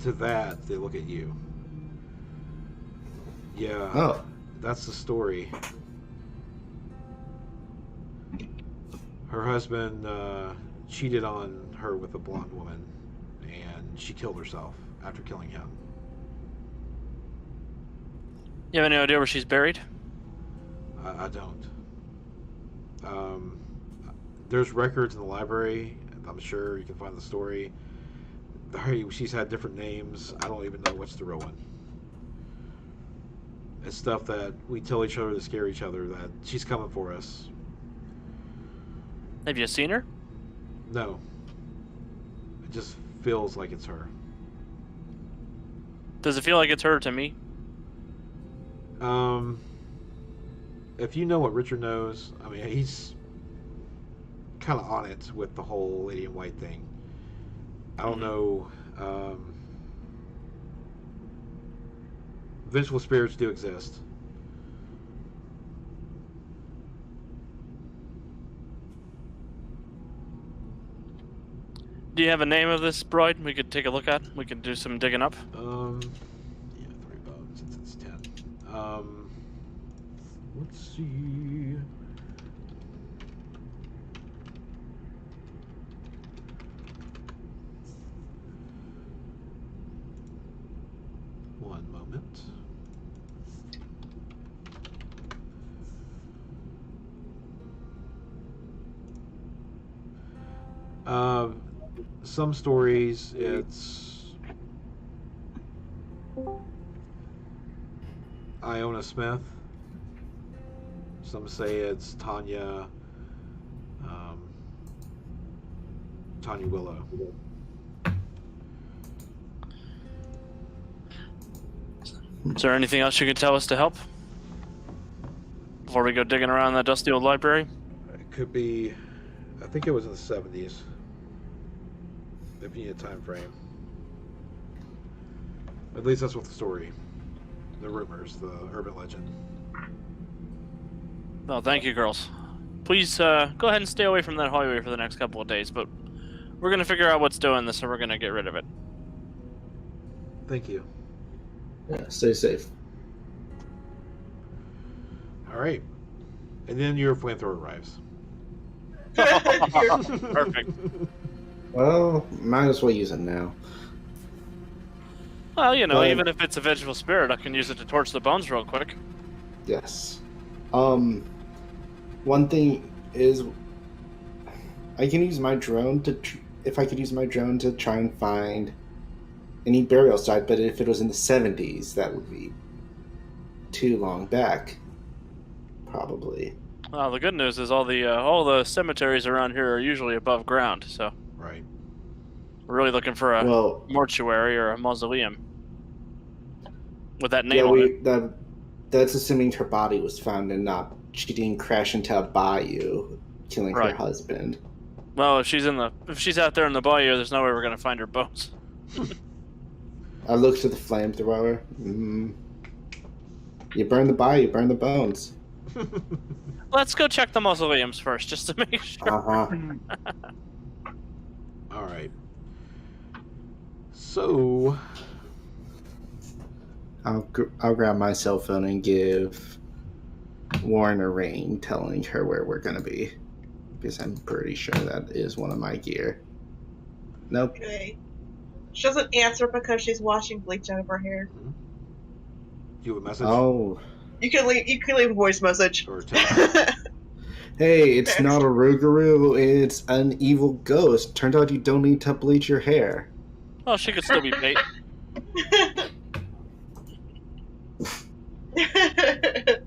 To that, they look at you. Yeah. Oh. That's the story. Her husband cheated on her with a blonde woman, and she killed herself after killing him. You have any idea where she's buried? I don't. There's records in the library. I'm sure you can find the story. She's had different names. I don't even know what's the real one. It's stuff that we tell each other to scare each other that she's coming for us. Have you seen her? No. It just feels like it's her. Does it feel like it's her to me? If you know what Richard knows, I mean, he's kind of on it with the whole lady in white thing. I don't know. Vengeful spirits do exist. Do you have a name of this bride we could take a look at? We could do some digging up. Yeah, 3 bones since it's 10. Let's see. One moment. Some stories it's Iona Smith. Some say it's Tanya Willow. Is there anything else you could tell us to help? Before we go digging around that dusty old library? It could be, I think it was in the 70s. If you need a time frame. At least that's what the story, the rumors, the urban legend. Oh, thank you, girls. Please go ahead and stay away from that highway for the next couple of days, but we're going to figure out what's doing this and we're going to get rid of it. Thank you. Yeah, stay safe. All right. And then your flamethrower arrives. Perfect. Well, might as well use it now. Well, you know, even if it's a vengeful spirit, I can use it to torch the bones real quick. Yes. One thing is, I can use my drone if I could use my drone to try and find any burial site, but if it was in the 70s, that would be too long back, probably. Well, the good news is all the cemeteries around here are usually above ground, so Right. we're really looking for a mortuary or a mausoleum with that name on it. That's assuming her body was found and not she didn't crash into a bayou, killing her husband. Well, if she's out there in the bayou, there's no way we're gonna find her bones. I look to the flamethrower. You burn the body, you burn the bones. Let's go check the mausoleums first, just to make sure. All right. So I'll grab my cell phone and give Warren a ring, telling her where we're gonna be, because I'm pretty sure that is one of my gear. Nope. Okay. She doesn't answer because she's washing bleach out of her hair. do you have a message? Oh, You can leave a voice message. Or text? hey, it's not a Rougarou, it's an evil ghost. Turns out you don't need to bleach your hair. Well, she could still be bait.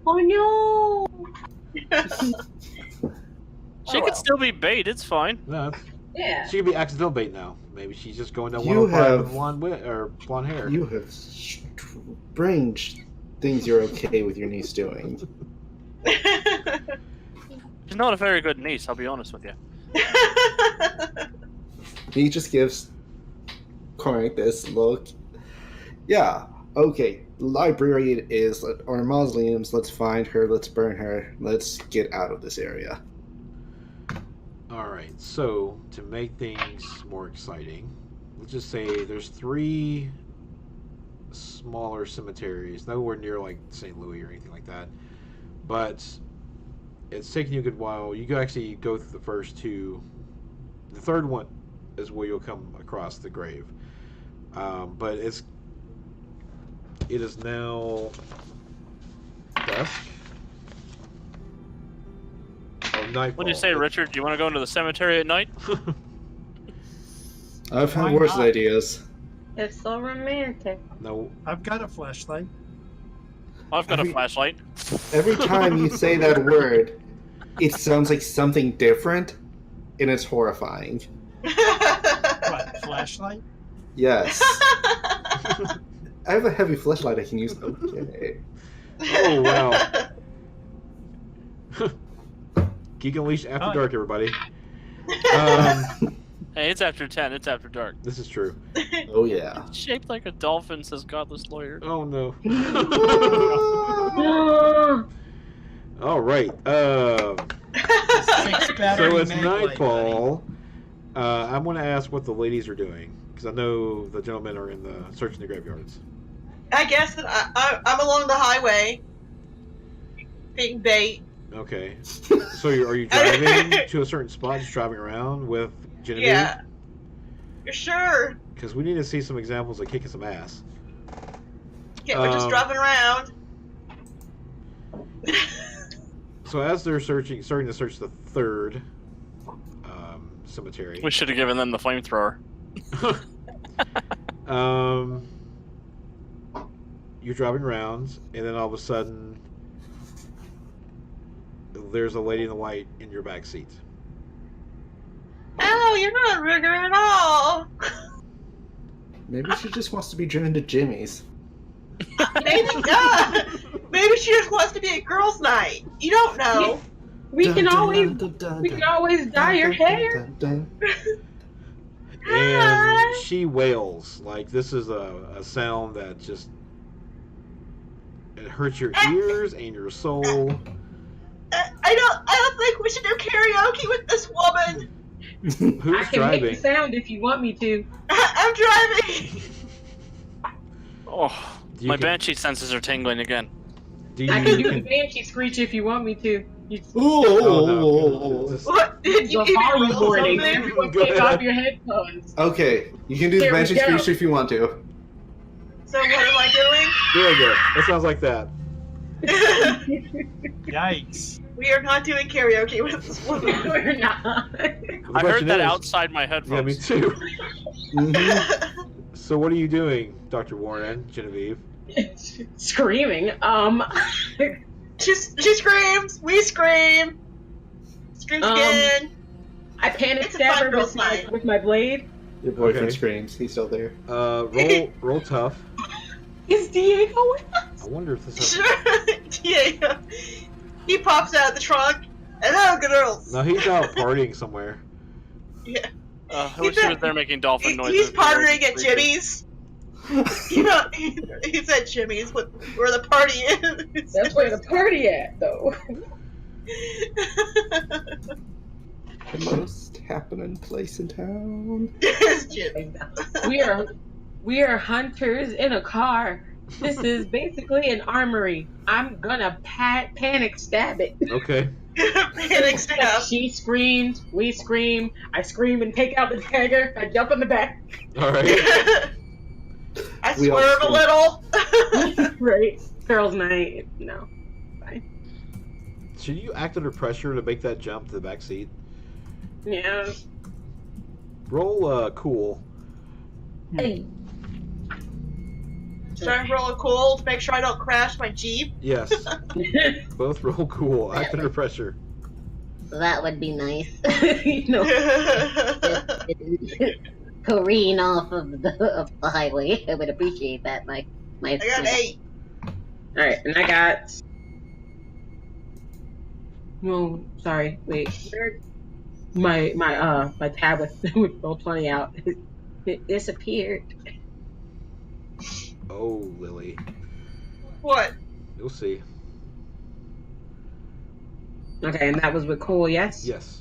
Oh no! She could still be bait. It's fine. No, Yeah. she could be accidental bait now. Maybe she's just going down You 105 have- with blonde hair. You have strange things you're okay with your niece doing. She's not a very good niece, I'll be honest with you. He just gives Cormac this look. Yeah, okay. The library it is, or mausoleums. Let's find her. Let's burn her. Let's get out of this area. Alright, so to make things more exciting, let's just say there's 3 smaller cemeteries, nowhere near like St. Louis or anything like that, but it's taking you a good while. You can actually go through the first 2. The third one is where you'll come across the grave, but it is now dusk. Nightfall. What do you say, Richard? Do you want to go into the cemetery at night? I've had Why worse not? ideas. It's so romantic. No, I've got a flashlight. I've got a flashlight. Every time you say that word, it sounds like something different, and it's horrifying. What, flashlight? Yes. I have a heavy flashlight I can use. Okay. oh wow. Geek Unleashed After Oh. Dark, everybody. Hey, it's after 10. It's after dark. This is true. Oh yeah. Shaped like a dolphin, says Godless Lawyer. Oh no. No. All right. Six battery So it's mag light, nightfall. I'm going to ask what the ladies are doing because I know the gentlemen are in the searching the graveyards. I guess that I'm along the highway, being bait. Okay. So are you driving to a certain spot, just driving around with Genevieve? Yeah. Sure. Because we need to see some examples of kicking some ass. Yeah, we're just driving around. So as they're starting to search the third cemetery, We should have given them the flamethrower. you're driving around, and then all of a sudden, there's a lady in the white in your back seat. Oh, you're not rigor at all. Maybe she just wants to be driven to Jimmy's. Maybe, maybe she just wants to be a girls' night. You don't know. We can always dye your hair. And she wails like this is a sound that just it hurts your ears and your soul. I don't think we should do karaoke with this woman. Who's I can driving? make the sound if you want me to. I'm driving. Oh, You my can- banshee senses are tingling again. Do you I can do the can- banshee screech if you want me to. Oh, no. Just- What did you The give me horror roll warning. something? Everyone Go take ahead. off your headphones. Okay, you can do the Here we Banshee go. speech if you want to. So what am I There we go. That sounds like that. doing? Yikes. We are not doing karaoke with this woman. We're not. The I heard question that is- outside my Yeah, me headphones. too. Mhm. So what are you doing, Dr. Warren, Genevieve? Screaming. She screams. We scream. Screams again. I panic It's a stab fun her girl's night. with my blade. Your boyfriend Okay. screams. He's still there. Roll tough. Is Diego with us? I wonder if this. Sure. Yeah. He pops out of the trunk. Hello, girls. No, he's out partying somewhere. Yeah. I wish he was there making dolphin noises. He's partying That at would be creepy. Jimmy's. He said Jimmy's, where the party is. That's where the party at, though. The most happening place in town. It's Jimmy. We are hunters in a car. This is basically an armory. I'm gonna panic stab it. Okay. Panic stab. She screams, we scream, I scream and take out the dagger, I jump in the back. All right. I We all swerve a scream. little. Right. Girls' night. No. Should you act under pressure to make that jump to the back seat? Yeah. Roll cool. Hey. Should I roll a cool to make sure I don't crash my Jeep? Yes. Both roll cool. Act under pressure. That would be nice. You know. Careen off of the highway. I would appreciate that. My I got 8. Alright, and I got. No, sorry. Wait. My tab with Roll20 out. It disappeared. Oh, Lily. What? You'll see. Okay, and that was with Cole, yes? Yes.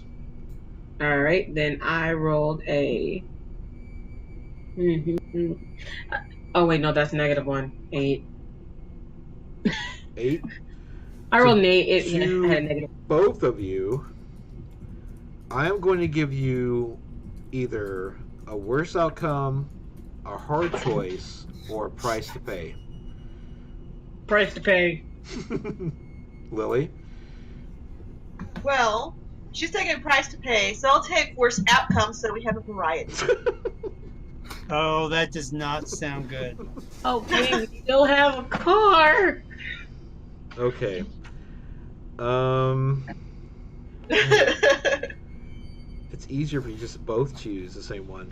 Alright, then I rolled a. Oh, wait, no, that's -1. 8. 8. I rolled an 8. It To had a negative. both of you, I am going to give you either a worse outcome, a hard choice, or a price to pay. Price to pay. Lily? Well, she's taking price to pay, so I'll take worse outcomes so we have a variety. Oh, that does not sound good. Okay, we still have a car. Okay. It's easier if you just both choose the same one.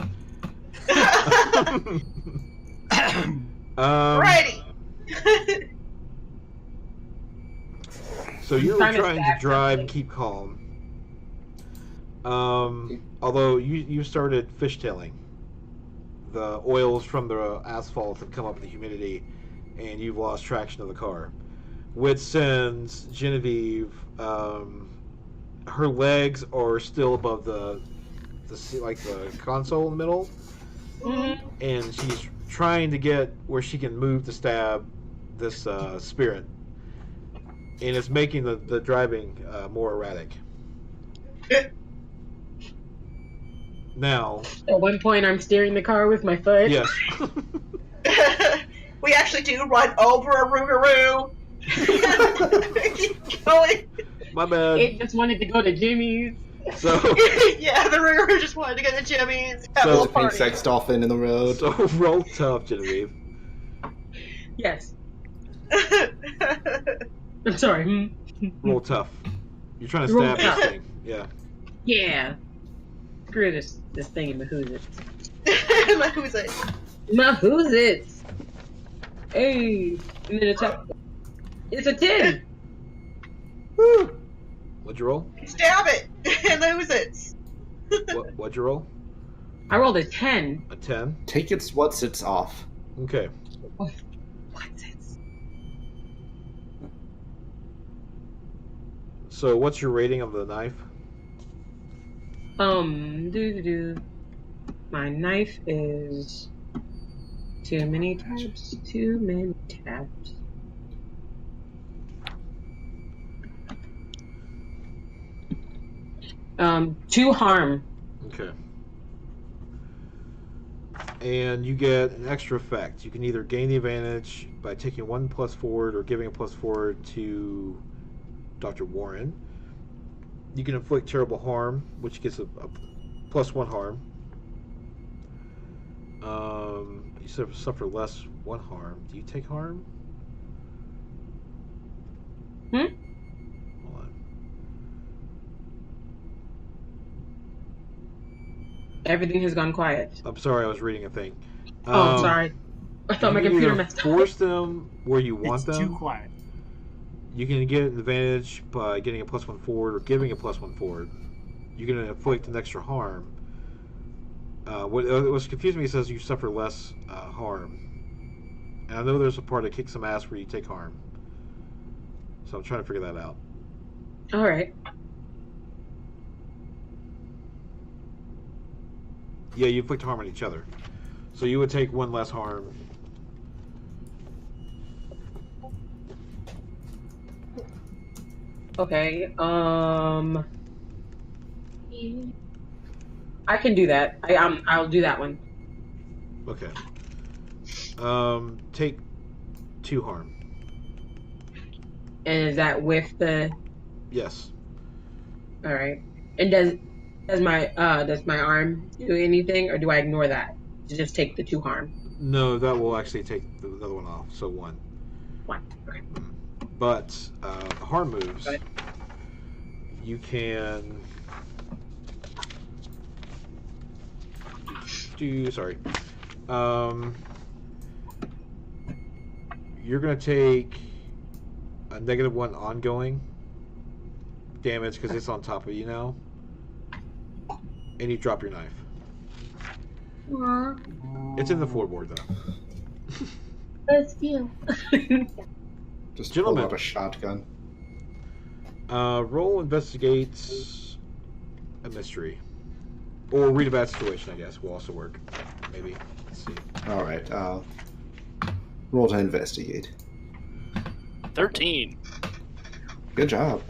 Variety! So you were Trying to trying to stack drive something. and keep calm. Although you started fishtailing. The oils from the asphalt have come up with the humidity, and you've lost traction of the car. Which sends Genevieve, her legs are still above the console in the middle, and she's trying to get where she can move to stab this spirit, and it's making the driving more erratic. Now, At one point, I'm steering the car with my foot. yes. We actually do run over a Rougarou. Keep going. My bad. It just wanted to go to Jimmy's. So, Yeah, the Rougarou just wanted to go to Jimmy's. Have So- a little Pink party. sex dolphin in the road. so roll tough, Genevieve. Yes. I'm sorry. Roll tough. You're trying to Roll stab tough. this thing. Yeah. Yeah. Screw this thing in Mahoozits. Like, who's it? Mahoozits! Hey! And then it's a 10! Woo! What'd you roll? Stab it! And who's it? What'd you roll? I rolled a 10. A 10? Take its what's its off. Okay. What's it? So what's your rating of the knife? My knife is too many tabs. Too many tabs. Two harm. Okay. And you get an extra effect. You can either gain the advantage by taking 1 plus forward or giving a plus forward to Dr. Warren. You can inflict terrible harm, which gets a +1 harm. You suffer less 1 harm. Do you take harm? Hold on. Everything has gone quiet. I'm sorry, I was reading a thing. Oh, sorry. I thought my you can computer either messed up. force them where you want It's them. too quiet. You can get an advantage by getting a +1 forward or giving a +1 forward. You can inflict an extra harm, What's confusing me says you suffer less harm. And I know there's a part of Kick Some Ass where you take harm. So I'm trying to figure that out. All right. Yeah, you inflict harm on each other. So you would take one less harm. Okay. I can do that. I'll do that one. Okay. Take 2 harm. And is that with the? Yes. All right. And does my arm do anything, or do I ignore that to just take the 2 harm? No, that will actually take the other one off. So 1. 1. Okay. But harm moves. Got it. You can do. Sorry. You're going to take a -1 ongoing damage because it's on top of you now, and you drop your knife. Aww. It's in the floorboard though. But still. Just Gentlemen. pull out a shotgun. Roll investigates a mystery, or read a bad situation. I guess will also work. Maybe. Let's see. All right. Roll to investigate. 13. Good job.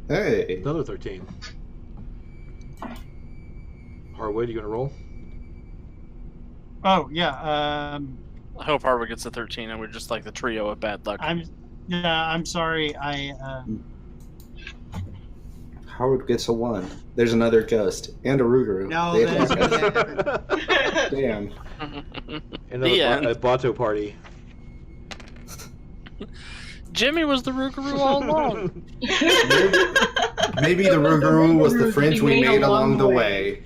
Hey. Another 13. Harwood, you gonna roll? Oh yeah. I hope Harwood gets a 13 and we're just like the trio of bad luck. I'm sorry. Howard gets a 1. There's another ghost and a Rougarou. No, They that's have- gonna happen. Damn. The end. A Bato party. Jimmy was the Rougarou all along. Maybe the Rougarou was the friends we Made made along the way.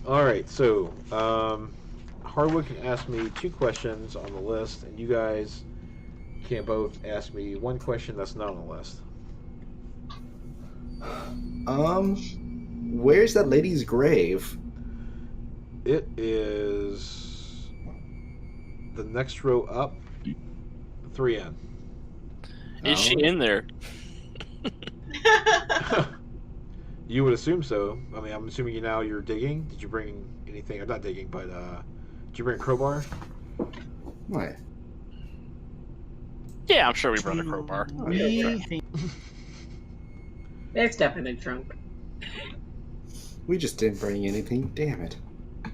All right, so Harwood can ask me 2 questions on the list, and you guys can both ask me 1 question that's not on the list. Where's that lady's grave? It is the next row up, 3N. Is she in there? You would assume so. I mean, I'm assuming you're digging. Did you bring anything? Or not digging, but did you bring a crowbar? What? Yeah, I'm sure we brought a crowbar. There's stuff in the trunk. We just didn't bring anything. Damn it.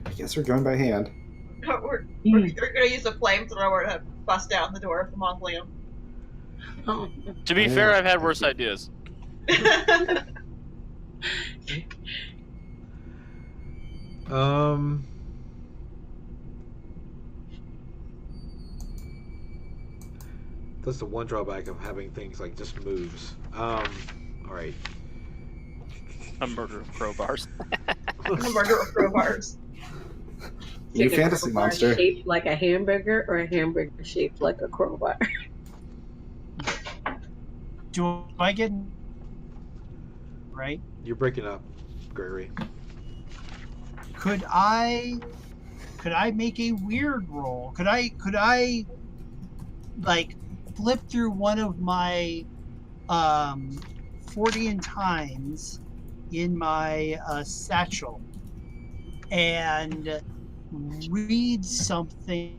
I guess we're going by hand. We're going to use a flamethrower to bust down the door of the mausoleum. Oh. To be Yeah, fair, I've had thank worse you. ideas. That's the one drawback of having things like just moves. All right. A murder of crowbars. A murder of crowbars. You Is it a fantasy crowbar monster. shaped like a hamburger, or a hamburger shaped like a crowbar? Do I get right? You're breaking up, Gregory. Could I make a weird roll? Could I like flip through one of my 40 times in my satchel and read something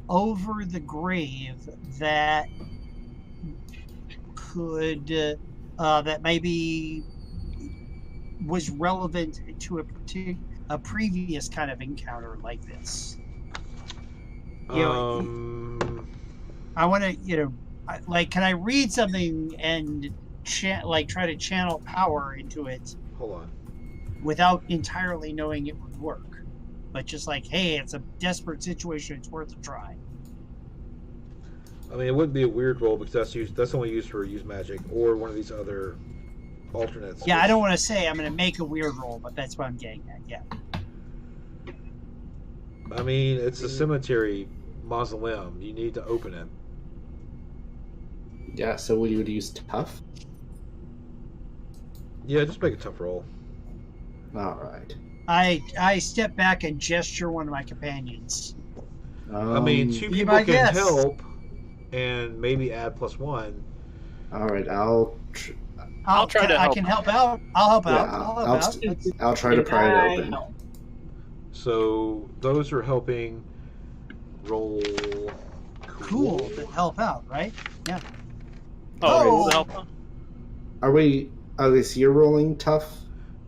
over the grave that could that maybe was relevant to a previous kind of encounter like this. You know, I want to, can I read something and try to channel power into it Hold on. without entirely knowing it would work, but just like, hey, it's a desperate situation, it's worth a try. I mean, it wouldn't be a weird roll because that's only used for use magic or one of these other alternates. Yeah, I don't want to say I'm going to make a weird roll, but that's what I'm getting at. Yeah. I mean, it's a cemetery mausoleum. You need to open it. Yeah, so we would use tough. Yeah, just make a tough roll. All right. I step back and gesture one of my companions. I mean, two Be people my can guest. help and maybe add +1. All right, I'll try to I help. can help out. I'll help Yeah, out. I'll help out. I'll try to pry it open. So those are helping roll Cool to help out, right? Yeah. Oh, Oh. cool to help out. Are we? Okay, so you're rolling tough.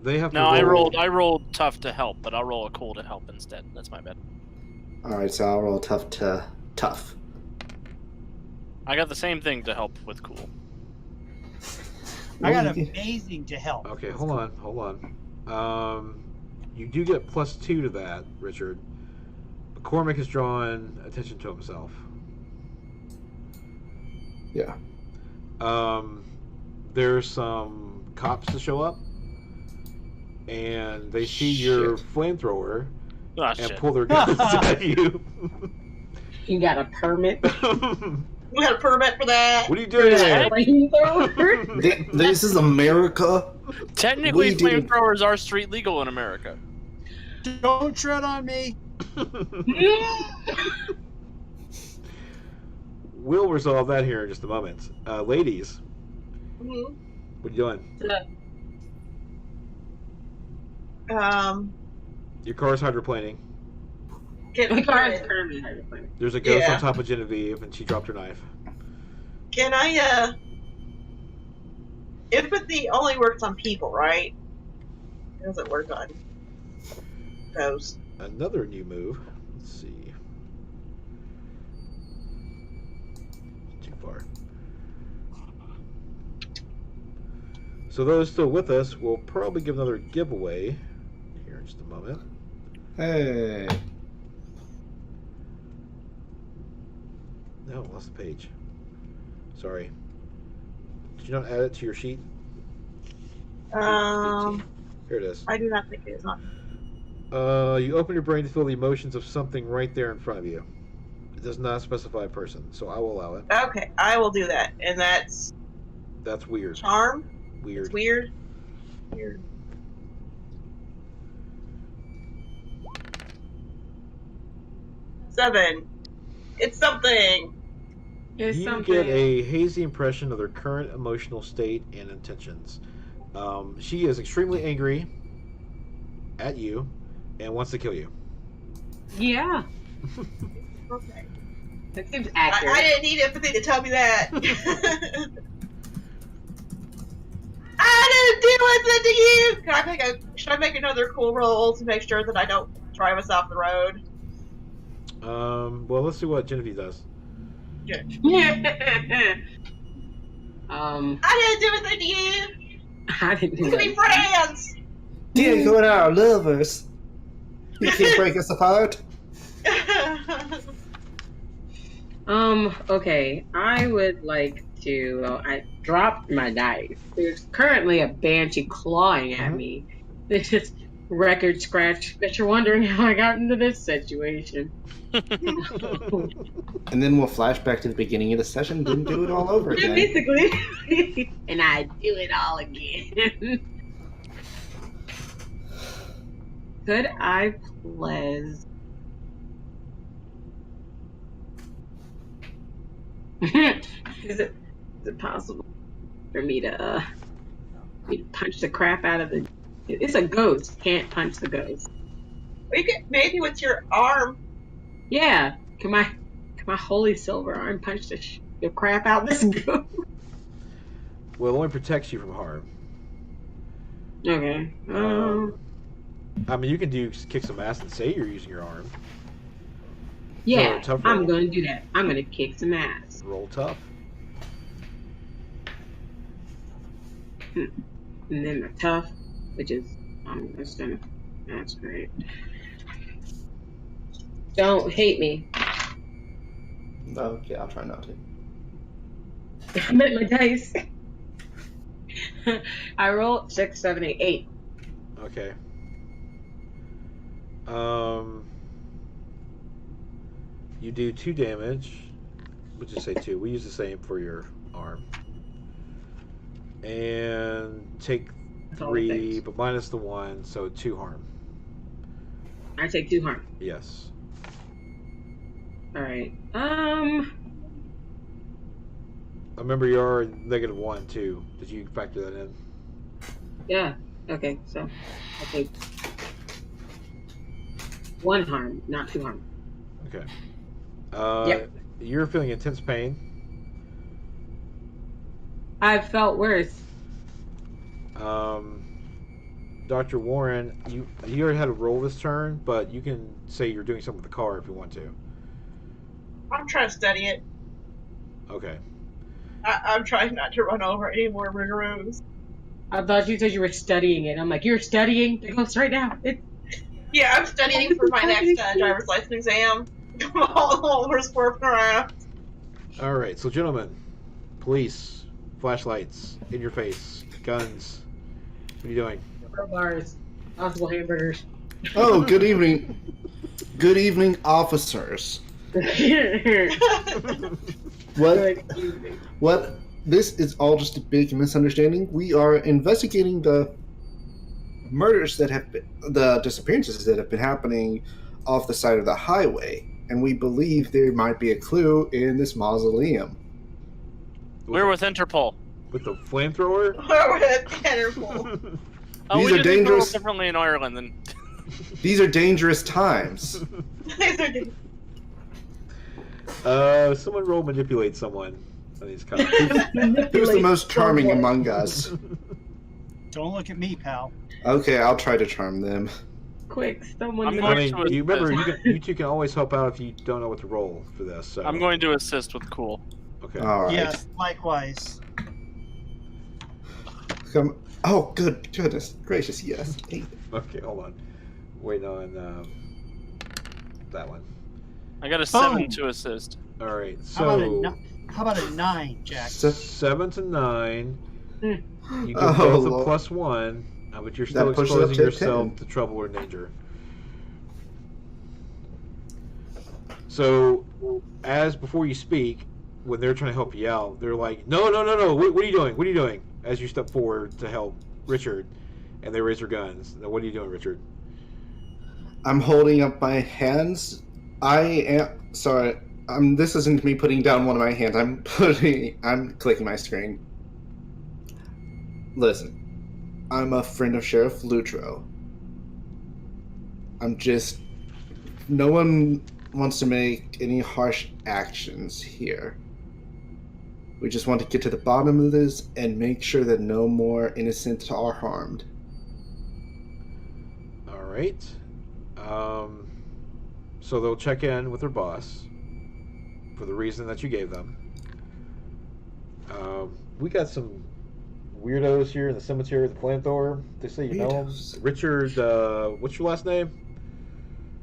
They have to No, roll. I rolled tough to help, but I'll roll a cool to help instead. That's my bad. All right, so I'll roll tough to tough. I got the same thing to help with cool. I got Well, you- amazing to help. Okay, hold on. You do get +2 to that, Richard. McCormick has drawn attention to himself. Yeah. There's some cops to show up, and they see your flamethrower Oh, and shit. pull their guns at you. You got a permit? We got a permit for that. What are you doing there? Flamethrower? This is America. Technically, We didn't- flamethrowers are street legal in America. Don't tread on me. We'll resolve that here in just a moment. Ladies, Mhm. what are you doing? Your car's hydroplaning. Can, My car is can, currently hydroponic. There's a ghost Yeah. on top of Genevieve, and she dropped her knife. can I, empathy only works on people, right? It doesn't work on ghosts. Another new move. Let's see. Too far. So those still with us, we'll probably give another giveaway here in just a moment. Hey. No, lost the page. Sorry. Did you not add it to your sheet? Here it is. I do not think it is on. You open your brain to feel the emotions of something right there in front of you. It does not specify a person, so I will allow it. Okay, I will do that, and that's That's weird. charm. Weird. It's weird. Weird. Seven. It's something. It's You something. get a hazy impression of their current emotional state and intentions. She is extremely angry at you and wants to kill you. Yeah, Okay. that seems accurate. I didn't need empathy to tell me that. I didn't do anything to you. Should I make another cool roll to make sure that I don't drive us off the road? Well, let's see what Genevieve does. Yeah. I didn't do anything to you. I didn't do We can be that. friends. Diego and I are lovers. You can't break us apart. Okay. I would like to. Well, I dropped my dice. There's currently a banshee clawing at me. This is record scratch. Bet you're wondering how I got into this situation. And then we'll flash back to the beginning of the session, then do it all over Yeah, again. basically. And I do it all again. Could I please? Is it possible for me to punch the crap out of the? It's a ghost. Can't punch the ghost. We could maybe with your arm. Yeah. Can my holy silver arm punch the crap out of this ghost? Well, it only protects you from harm. Okay. I mean, you can kick some ass and say you're using your arm. Yeah, tough I'm roll. going to do that. I'm going to kick some ass. Roll tough. And then my tough, which is, that's great. Don't hate me. Okay, I'll try not to. I meant my dice. I rolled 6, 7, 8, 8. Okay. You do 2 damage. We'll just say 2. We use the same for your arm. And take That's all it 3, takes. but minus the 1, so 2 harm. I take 2 harm. Yes. All right. Remember, you're -1 too. Did you factor that in? Yeah. Okay. So I take 1 harm, not 2 harm. Okay. Yep. You're feeling intense pain. I've felt worse. Dr. Warren, you already had to roll this turn, but you can say you're doing something with the car if you want to. I'm trying to study it. Okay. I'm trying not to run over any more ringaroos. I thought you said you were studying it. I'm like, you're studying the ghost right now. Yeah, I'm studying for my next driver's license exam. All over swerving around. All right. So, gentlemen, police, flashlights in your face, guns. What are you doing? Bars, possible hamburgers. Oh, good evening. Good evening, officers. What? What? This is all just a big misunderstanding. We are investigating the murders that have been, the disappearances that have been happening off the side of the highway, and we believe there might be a clue in this mausoleum. We're with Interpol. With the flamethrower? We're at Interpol. Oh, These we are do things a little dangerous. differently in Ireland than. These are dangerous times. Someone roll manipulate someone on these cards. Who's the most charming among us? Don't look at me, pal. Okay, I'll try to charm them. Quick, someone. I'm I going mean, to you remember, assist. you two can always help out if you don't know what to roll for this. So. I'm going to assist with cool. Okay. All right. Yes, likewise. Come. Oh, goodness gracious, yes. 8. Okay, hold on. Wait on that one. I got a 7 Boom. to assist. All right, How about, so how about a 9, Jack? 7 to 9. You get Oh, both a Lord. +1, but you're still That pushes up exposing to a yourself 10. to trouble or danger. So, as before you speak, when they're trying to help you out, they're like, "No! What are you doing? What are you doing?" As you step forward to help Richard, and they raise their guns. Now, what are you doing, Richard? I'm holding up my hands. I am sorry. This isn't me putting down one of my hands. I'm clicking my screen. Listen, I'm a friend of Sheriff Lutro. No one wants to make any harsh actions here. We just want to get to the bottom of this and make sure that no more innocents are harmed. All right. So they'll check in with their boss for the reason that you gave them. We got some weirdos here in the cemetery with the flamethrower. They say you know him. Weirdos. Richard, what's your last name?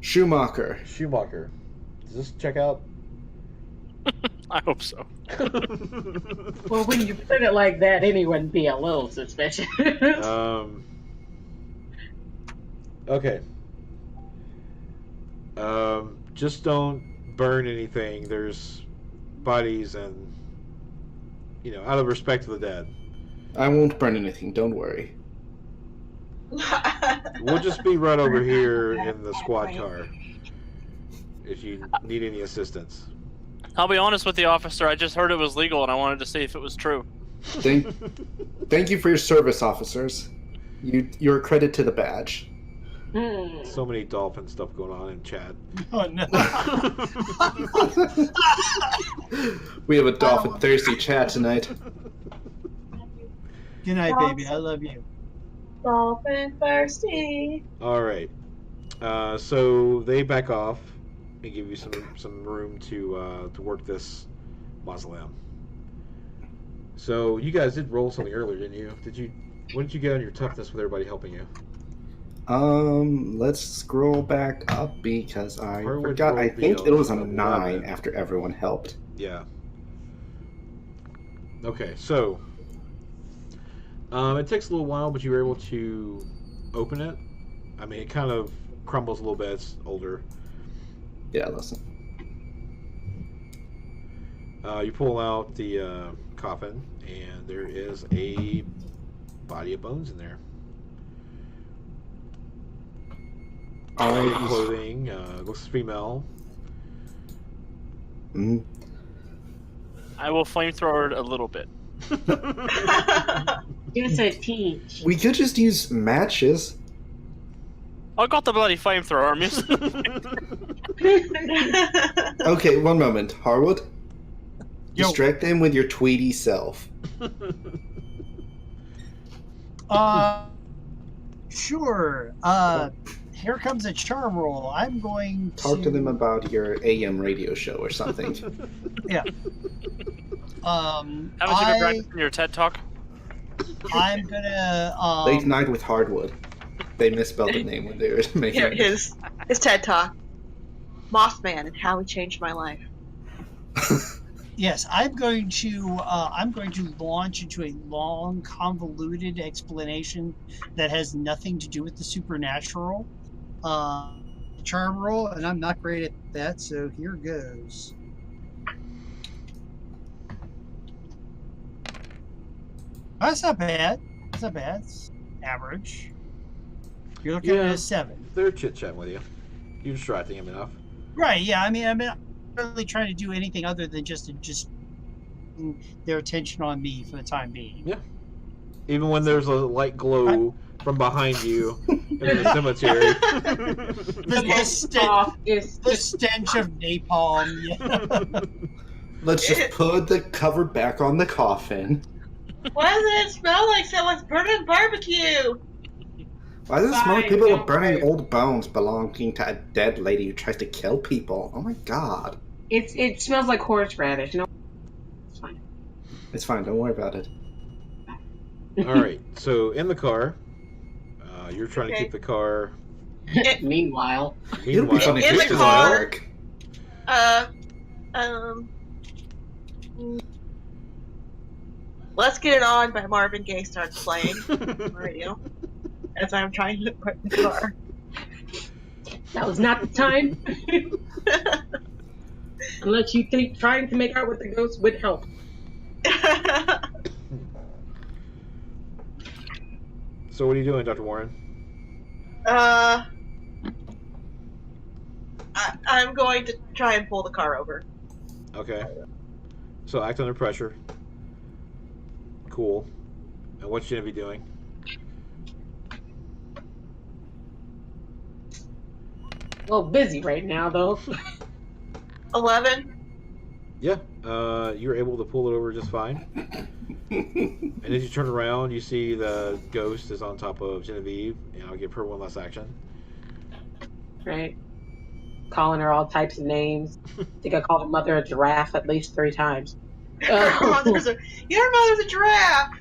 Schumacher. Schumacher. Does this check out? I hope so. Well, when you put it like that, anyone would be a little suspicious. Okay. Just don't burn anything. There's bodies and, out of respect to the dead. I won't burn anything, don't worry. We'll just be right over here in the squad car if you need any assistance. I'll be honest with the officer. I just heard it was legal, and I wanted to see if it was true. Thank you for your service, officers. You're a credit to the badge. So many dolphin stuff going on in chat. Oh, no. We have a dolphin thirsty chat tonight. Good night, baby. I love you. Dolphin thirsty. All right. So they back off and give you some room to work this mausoleum. So you guys did roll something earlier, didn't you? What did you get on your toughness with everybody helping you? Let's scroll back up because I Harwood forgot. I rolled think the it was a 11. 9 after everyone helped. Yeah. Okay, so it takes a little while, but you were able to open it. I mean, it kind of crumbles a little bit. It's older. Yeah, listen. You pull out the coffin, and there is a body of bones in there. All the clothing looks female. Mm. I will flamethrower it a little bit. Just a teach. We could just use matches. I got the bloody flamethrower. Okay, one moment. Harwood, Yo. distract them with your Tweety self. Sure. Here comes a charm roll. I'm going to Talk to them about your AM radio show or something. Yeah. Haven't you been practicing your TED Talk? I'm gonna Late Night with Hardwood. They misspelled the name when they were making Here, it. his TED Talk. Mothman and how he changed my life. Yes, I'm going to launch into a long, convoluted explanation that has nothing to do with the supernatural. Charm roll, and I'm not great at that, so here goes. That's not bad. That's not bad. It's average. You're looking at a 7. They're chit-chatting with you. You're distracting them enough. Right, yeah. I'm not really trying to do anything other than just their attention on me for the time being. Yeah. Even when there's a light glow from behind you in the cemetery. The stench of napalm. Yeah. Let's just put the cover back on the coffin. Why does it smell like someone's burning barbecue? Why does it smell like Fine, people are don't burning worry. old bones belonging to a dead lady who tries to kill people? Oh my god. It smells like horseradish. No, it's fine. It's fine, don't worry about it. Alright, so in the car, you're trying to keep the car. Meanwhile, It'll be fun if in this the doesn't car. work. Let's Get It On by Marvin Gaye starts playing on the radio as I'm trying to quit the car. that was not the time. Unless you think trying to make out with the ghost would help. So what are you doing, Dr. Warren? I'm going to try and pull the car over. Okay. So act under pressure. Cool. And what's Genevieve doing? Well, busy right now though. 11. Yeah, you're able to pull it over just fine. And as you turn around, you see the ghost is on top of Genevieve, and I'll give her one last action. Right. Calling her all types of names. I think I called her mother a giraffe at least 3 times. Your mother's a giraffe.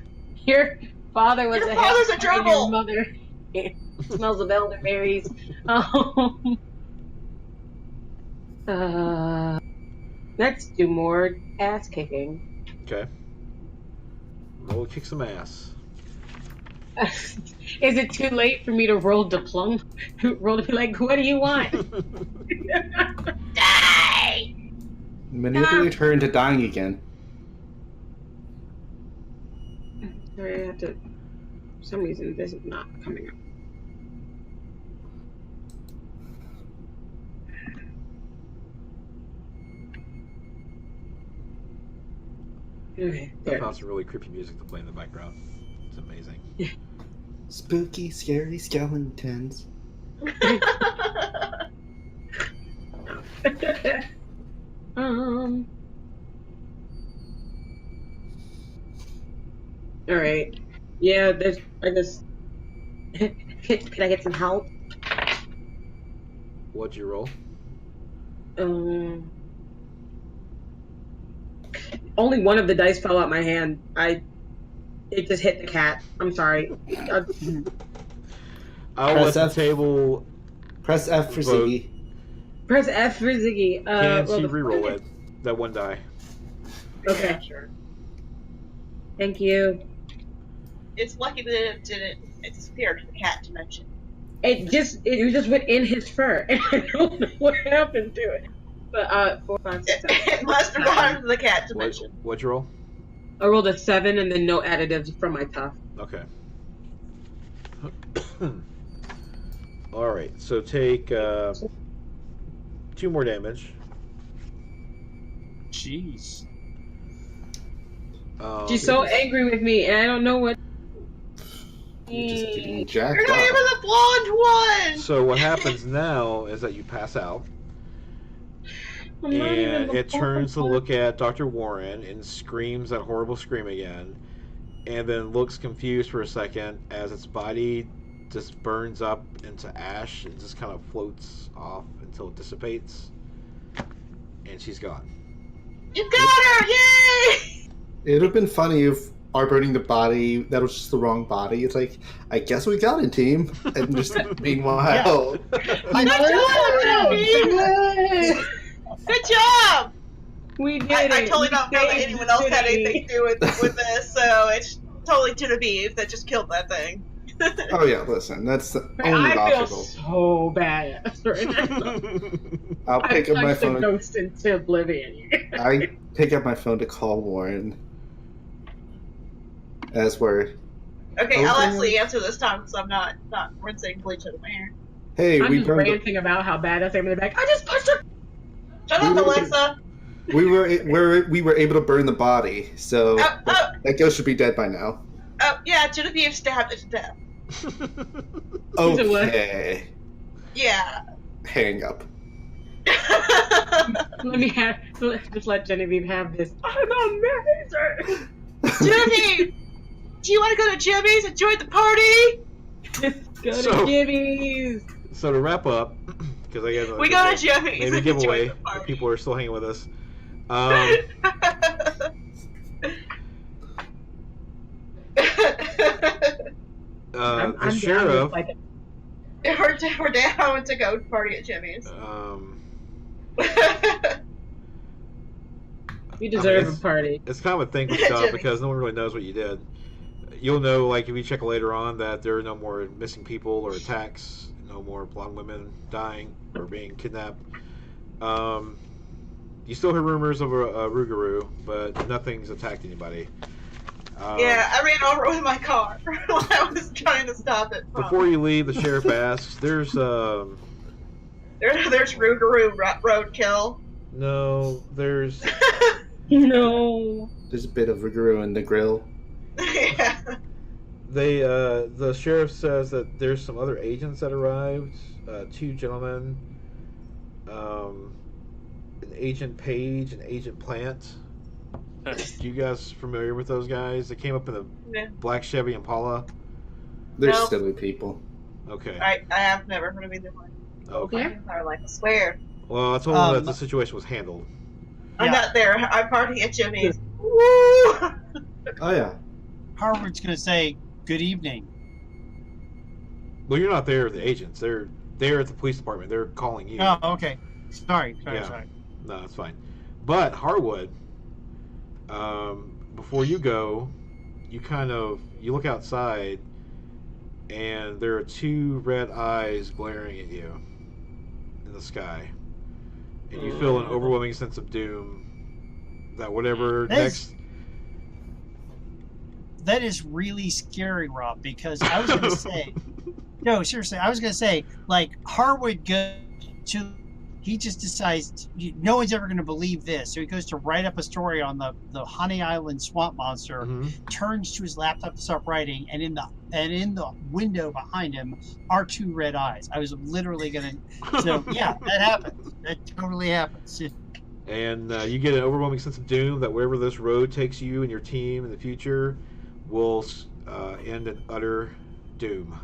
Your father was Your a father's a hamster and gerbil. your mother smells of elderberries. Let's do more ass kicking. Okay. Roll to kick some ass. Is it too late for me to roll diploma? Roll to be like, what do you want? Die! Manipulate her into dying again. Sorry, I have to. For some reason, this is not coming up. Okay, I there. found some really creepy music to play in the background. It's amazing. Spooky, scary skeletons. All right. Yeah, there's. I just. Can I get some help? What'd you roll? Only one of the dice fell out my hand. It just hit the cat. I'm sorry. I'll let Press the F. table. Press F for Vote. Ziggy. Press F for Ziggy. Can well, she the- re-roll it? That one die. Okay. Sure. Thank you. It's lucky that it didn't. It disappeared to the cat dimension. It just went in his fur, and I don't know what happened to it. But 4, 5, 6, 7. It must have gone to the cat dimension. What'd you roll? I rolled a 7 and then no additives from my tough. Okay. All right. So take 2 more damage. Jeez. She's so angry with me, and I don't know what. You're just getting You're jacked not even up. the blonde one! So what happens now is that you pass out, I'm not even and the it turns to one. look at Dr. Warren and screams that horrible scream again, and then looks confused for a second as its body just burns up into ash and just kind of floats off until it dissipates, and she's gone. You got her! Yay! It would have been funny if our burning the body, that was just the wrong body. It's like, I guess we got it, team. And just meanwhile... Good job! Good job! We did I it. totally We don't know that saved anyone the else had city. anything to do with this, so it's totally Genevieve that just killed that thing. Oh yeah, listen, that's the only I feel obstacle. so bad right now. I'll I pick up my punched the phone. ghost into oblivion. I pick up my phone to call Warren. As we're... Okay, I'll Okay. actually answer this time because I'm not rinsing bleach out of my hair. Hey, I'm we just burned... ranting about how bad I am in the back. I just punched her. Shut up, Alexa! We were able to burn the body, so Oh, that ghost should be dead by now. oh, yeah, Genevieve stabbed it to death. Okay. Yeah. Hang up. Just let Genevieve have this. I'm amazing. Genevieve! Do you want to go to Jimmy's and join the party? Just go So- to Jimmy's. So to wrap up, because I guess We go to Jimmy's maybe a and giveaway join the if party. people are still hanging with us. The sheriff. We're down to go party at Jimmy's. You deserve it's- a party. It's kind of a thankless job because no one really knows what you did. You'll know, like, if you check later on, that there are no more missing people or attacks, no more blonde women dying or being kidnapped. You still hear rumors of a Rougarou, but nothing's attacked anybody. Yeah, I ran over with my car when I was trying to stop it. Before you leave, the sheriff asks, "There's there's Rougarou roadkill. no, there's No. There's a bit of Rougarou in the grill. Yeah. the sheriff says that there's some other agents that arrived, 2 gentlemen, an Agent Page and Agent Plant. You guys familiar with those guys? They came up in the Yeah. black Chevy Impala. They're No. silly people. Okay. I have never heard of either one. Okay. I like, I swear. Well, I told them that the situation was handled. I'm Yeah. not there. I'm partying at Jimmy's. Woo! Oh yeah. Harvard's going to say, good evening. Well, you're not there with the agents. They're at the police department. They're calling you. Oh, okay. Sorry. Yeah. No, that's fine. But Harwood, before you go, you look outside, and there are 2 red eyes glaring at you in the sky, and you feel an overwhelming sense of doom. That whatever next. That is really scary, Rob, because I was going to say, no, seriously, I was going to say, like, Harwood goes to, he just decides, no one's ever going to believe this. So he goes to write up a story on the Honey Island swamp monster, Mhm. turns to his laptop to start writing, and in the window behind him are 2 red eyes. I was literally going to, so yeah, that happens. That totally happens. And you get an overwhelming sense of doom that wherever this road takes you and your team in the future will end in utter doom.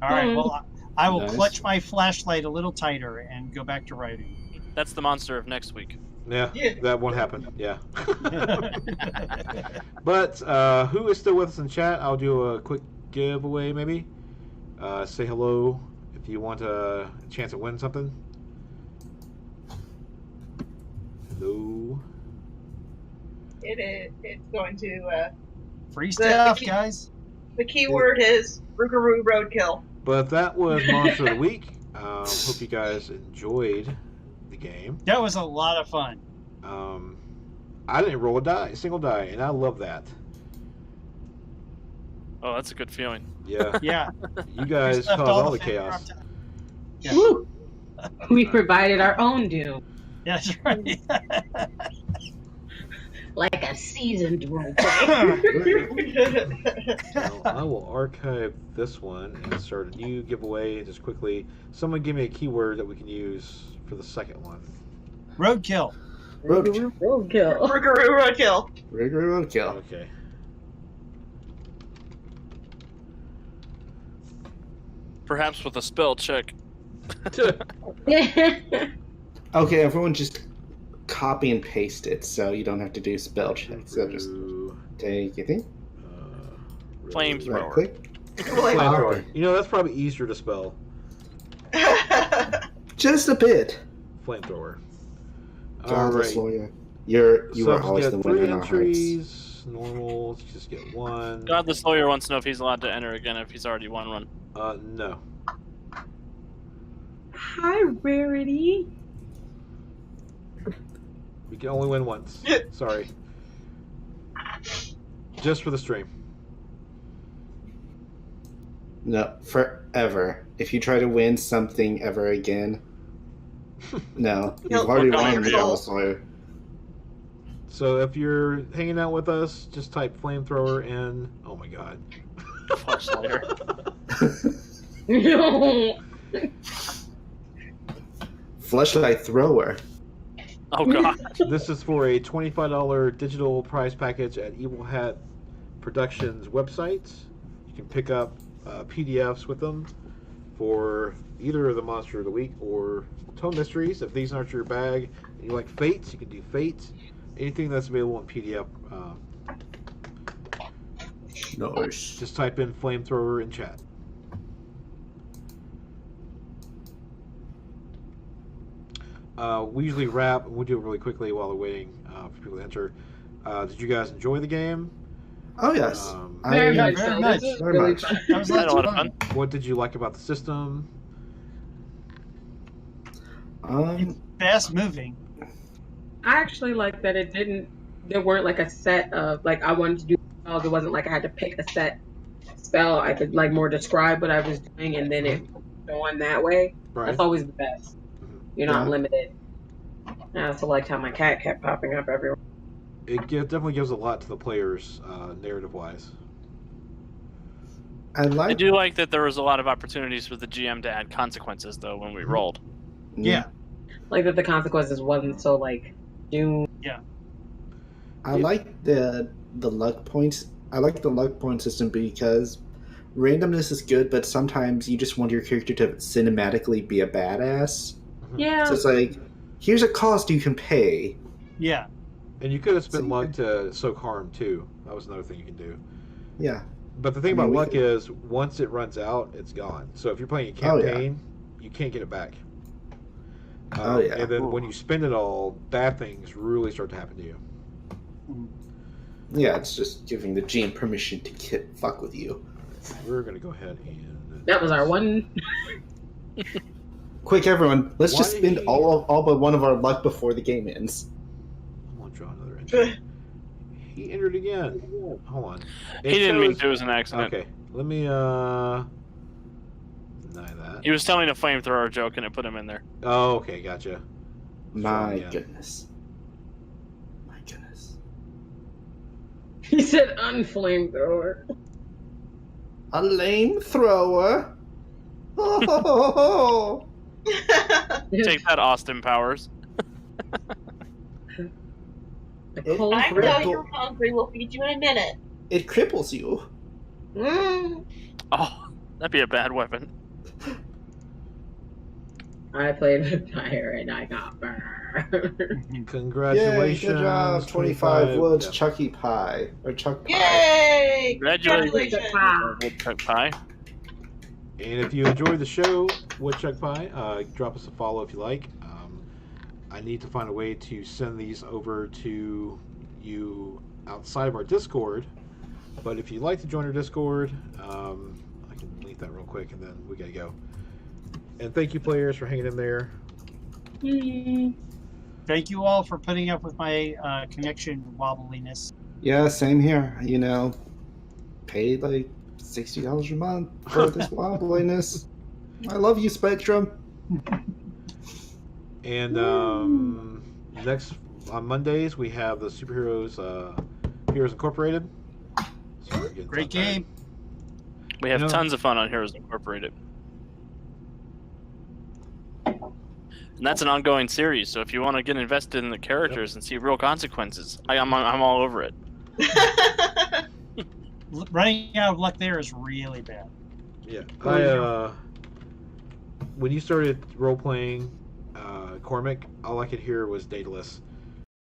All right, well, I will Nice. clutch my flashlight a little tighter and go back to writing. That's the monster of next week. Yeah, Yeah. that won't happen. Yeah. But who is still with us in chat? I'll do a quick giveaway, maybe. Say hello if you want a chance to win something. Hello. It's going to. Free stuff, the- guys. The keyword is Rougarou roadkill. But that was Monster of the Week. Hope you guys enjoyed the game. That was a lot of fun. I didn't roll a single die, and I love that. Oh, that's a good feeling. Yeah. Yeah. You guys Just left caused all the fans chaos. dropped out. Yeah. Woo! We provided our own doom. Yeah, that's right. Like a seasoned role player. So I will archive this one and start a new giveaway just quickly. Someone give me a keyword that we can use for the second one. Roadkill. Roadkill. Rougarou Roadkill. Roadkill. Okay. Perhaps with a spell check. Okay, everyone just copy and paste it so you don't have to do spell checks. So just take your thing. Flamethrower. Right click. Flamethrower. You know, that's probably easier to spell. Just a bit. Flamethrower. Godless Alright. lawyer. You are Subs always get the 3 winner in our hearts. entries. Normals just get 1. God, this lawyer wants to know if he's allowed to enter again if he's already won one. No. Hi, Rarity. We can only win once. Sorry. Just for the stream. No, forever. If you try to win something ever again, no, you've He'll already work on won your the soul. Godless lawyer. So if you're hanging out with us, just type flamethrower in. Oh my god. Flash lawyer. No. Fleshlight thrower. Oh god. This is for a $25 digital prize package at Evil Hat Productions website. You can pick up PDFs with them for either the Monster of the Week or Tome Mysteries. If these aren't your bag and you like Fates, you can do Fates. Anything that's available in PDF. Nice. Just type in flamethrower in chat. We usually wrap, and we'll do it really quickly while we're waiting for people to enter. Did you guys enjoy the game? Oh yes. Very I- much very so. much. This is Very really much. fun. That was I had a lot of fun. fun. What did you like about the system? Fast moving. I actually like that it didn't. There weren't like a set of like I wanted to do spells. It wasn't like I had to pick a set spell. I could like more describe what I was doing, and then it going that way. Right. That's always the best. You're not Yeah. limited. I also liked how my cat kept popping up everywhere. Definitely gives a lot to the players, narrative-wise. I I like. do like that there was a lot of opportunities for the GM to add consequences, though, when we rolled. Yeah. Like that the consequences wasn't so like doom. I like the luck points. I like the luck point system because randomness is good, but sometimes you just want your character to cinematically be a badass. Yeah. So it's like, here's a cost you can pay. Yeah. And you could have spent luck to soak harm, too. That was another thing you can do. Yeah. But the thing I mean, about we luck could- is, once it runs out, it's gone. So if you're playing a Oh, yeah. campaign, you can't get it back. Oh, yeah. And then when you spend it all, bad things really start to happen to you. Yeah, it's just giving the GM permission to fuck with you. We're going to go ahead and... That was our one. Quick, everyone, let's just Why- spend all but one of our luck before the game ends. I want to draw another entry. He entered again. Hold on. He didn't mean to. It was an accident. Okay, let me deny that. He was telling a flamethrower joke, and it put him in there. Oh, okay, gotcha. My Yeah. goodness. My goodness. He said unflamethrower. A lame thrower. Oh, Take that, Austin Powers. A It- cold I Critical. know you're hungry. We'll feed you in a minute. it cripples you. Mm. Oh, that'd be a bad weapon. I played with fire and I got burned. Congratulations. Yay, good job. 25 woods, Yeah. Chucky Pie. Or Chuck Pie. Yay! Congratulations. Pie. Woodchuck pie. And if you enjoyed the show, Woodchuck Pie, drop us a follow if you like. I need to find a way to send these over to you outside of our Discord. But if you'd like to join our Discord, I can link that real quick and then we gotta go. And thank you, players, for hanging in there. Thank you all for putting up with my connection wobbliness. Yeah, same here. You know, paid like $60 a month for this wobbliness. I love you, Spectrum. And next on Mondays we have the superheroes, Heroes Incorporated. Sorry, getting Great tongue-tied. game. We have No. tons of fun on Heroes Incorporated. And that's an ongoing series, so if you want to get invested in the characters and see real consequences, I'm all over it. Running out of luck there is really bad. Yeah, Oh, when you started role playing Cormac, all I could hear was Daedalus.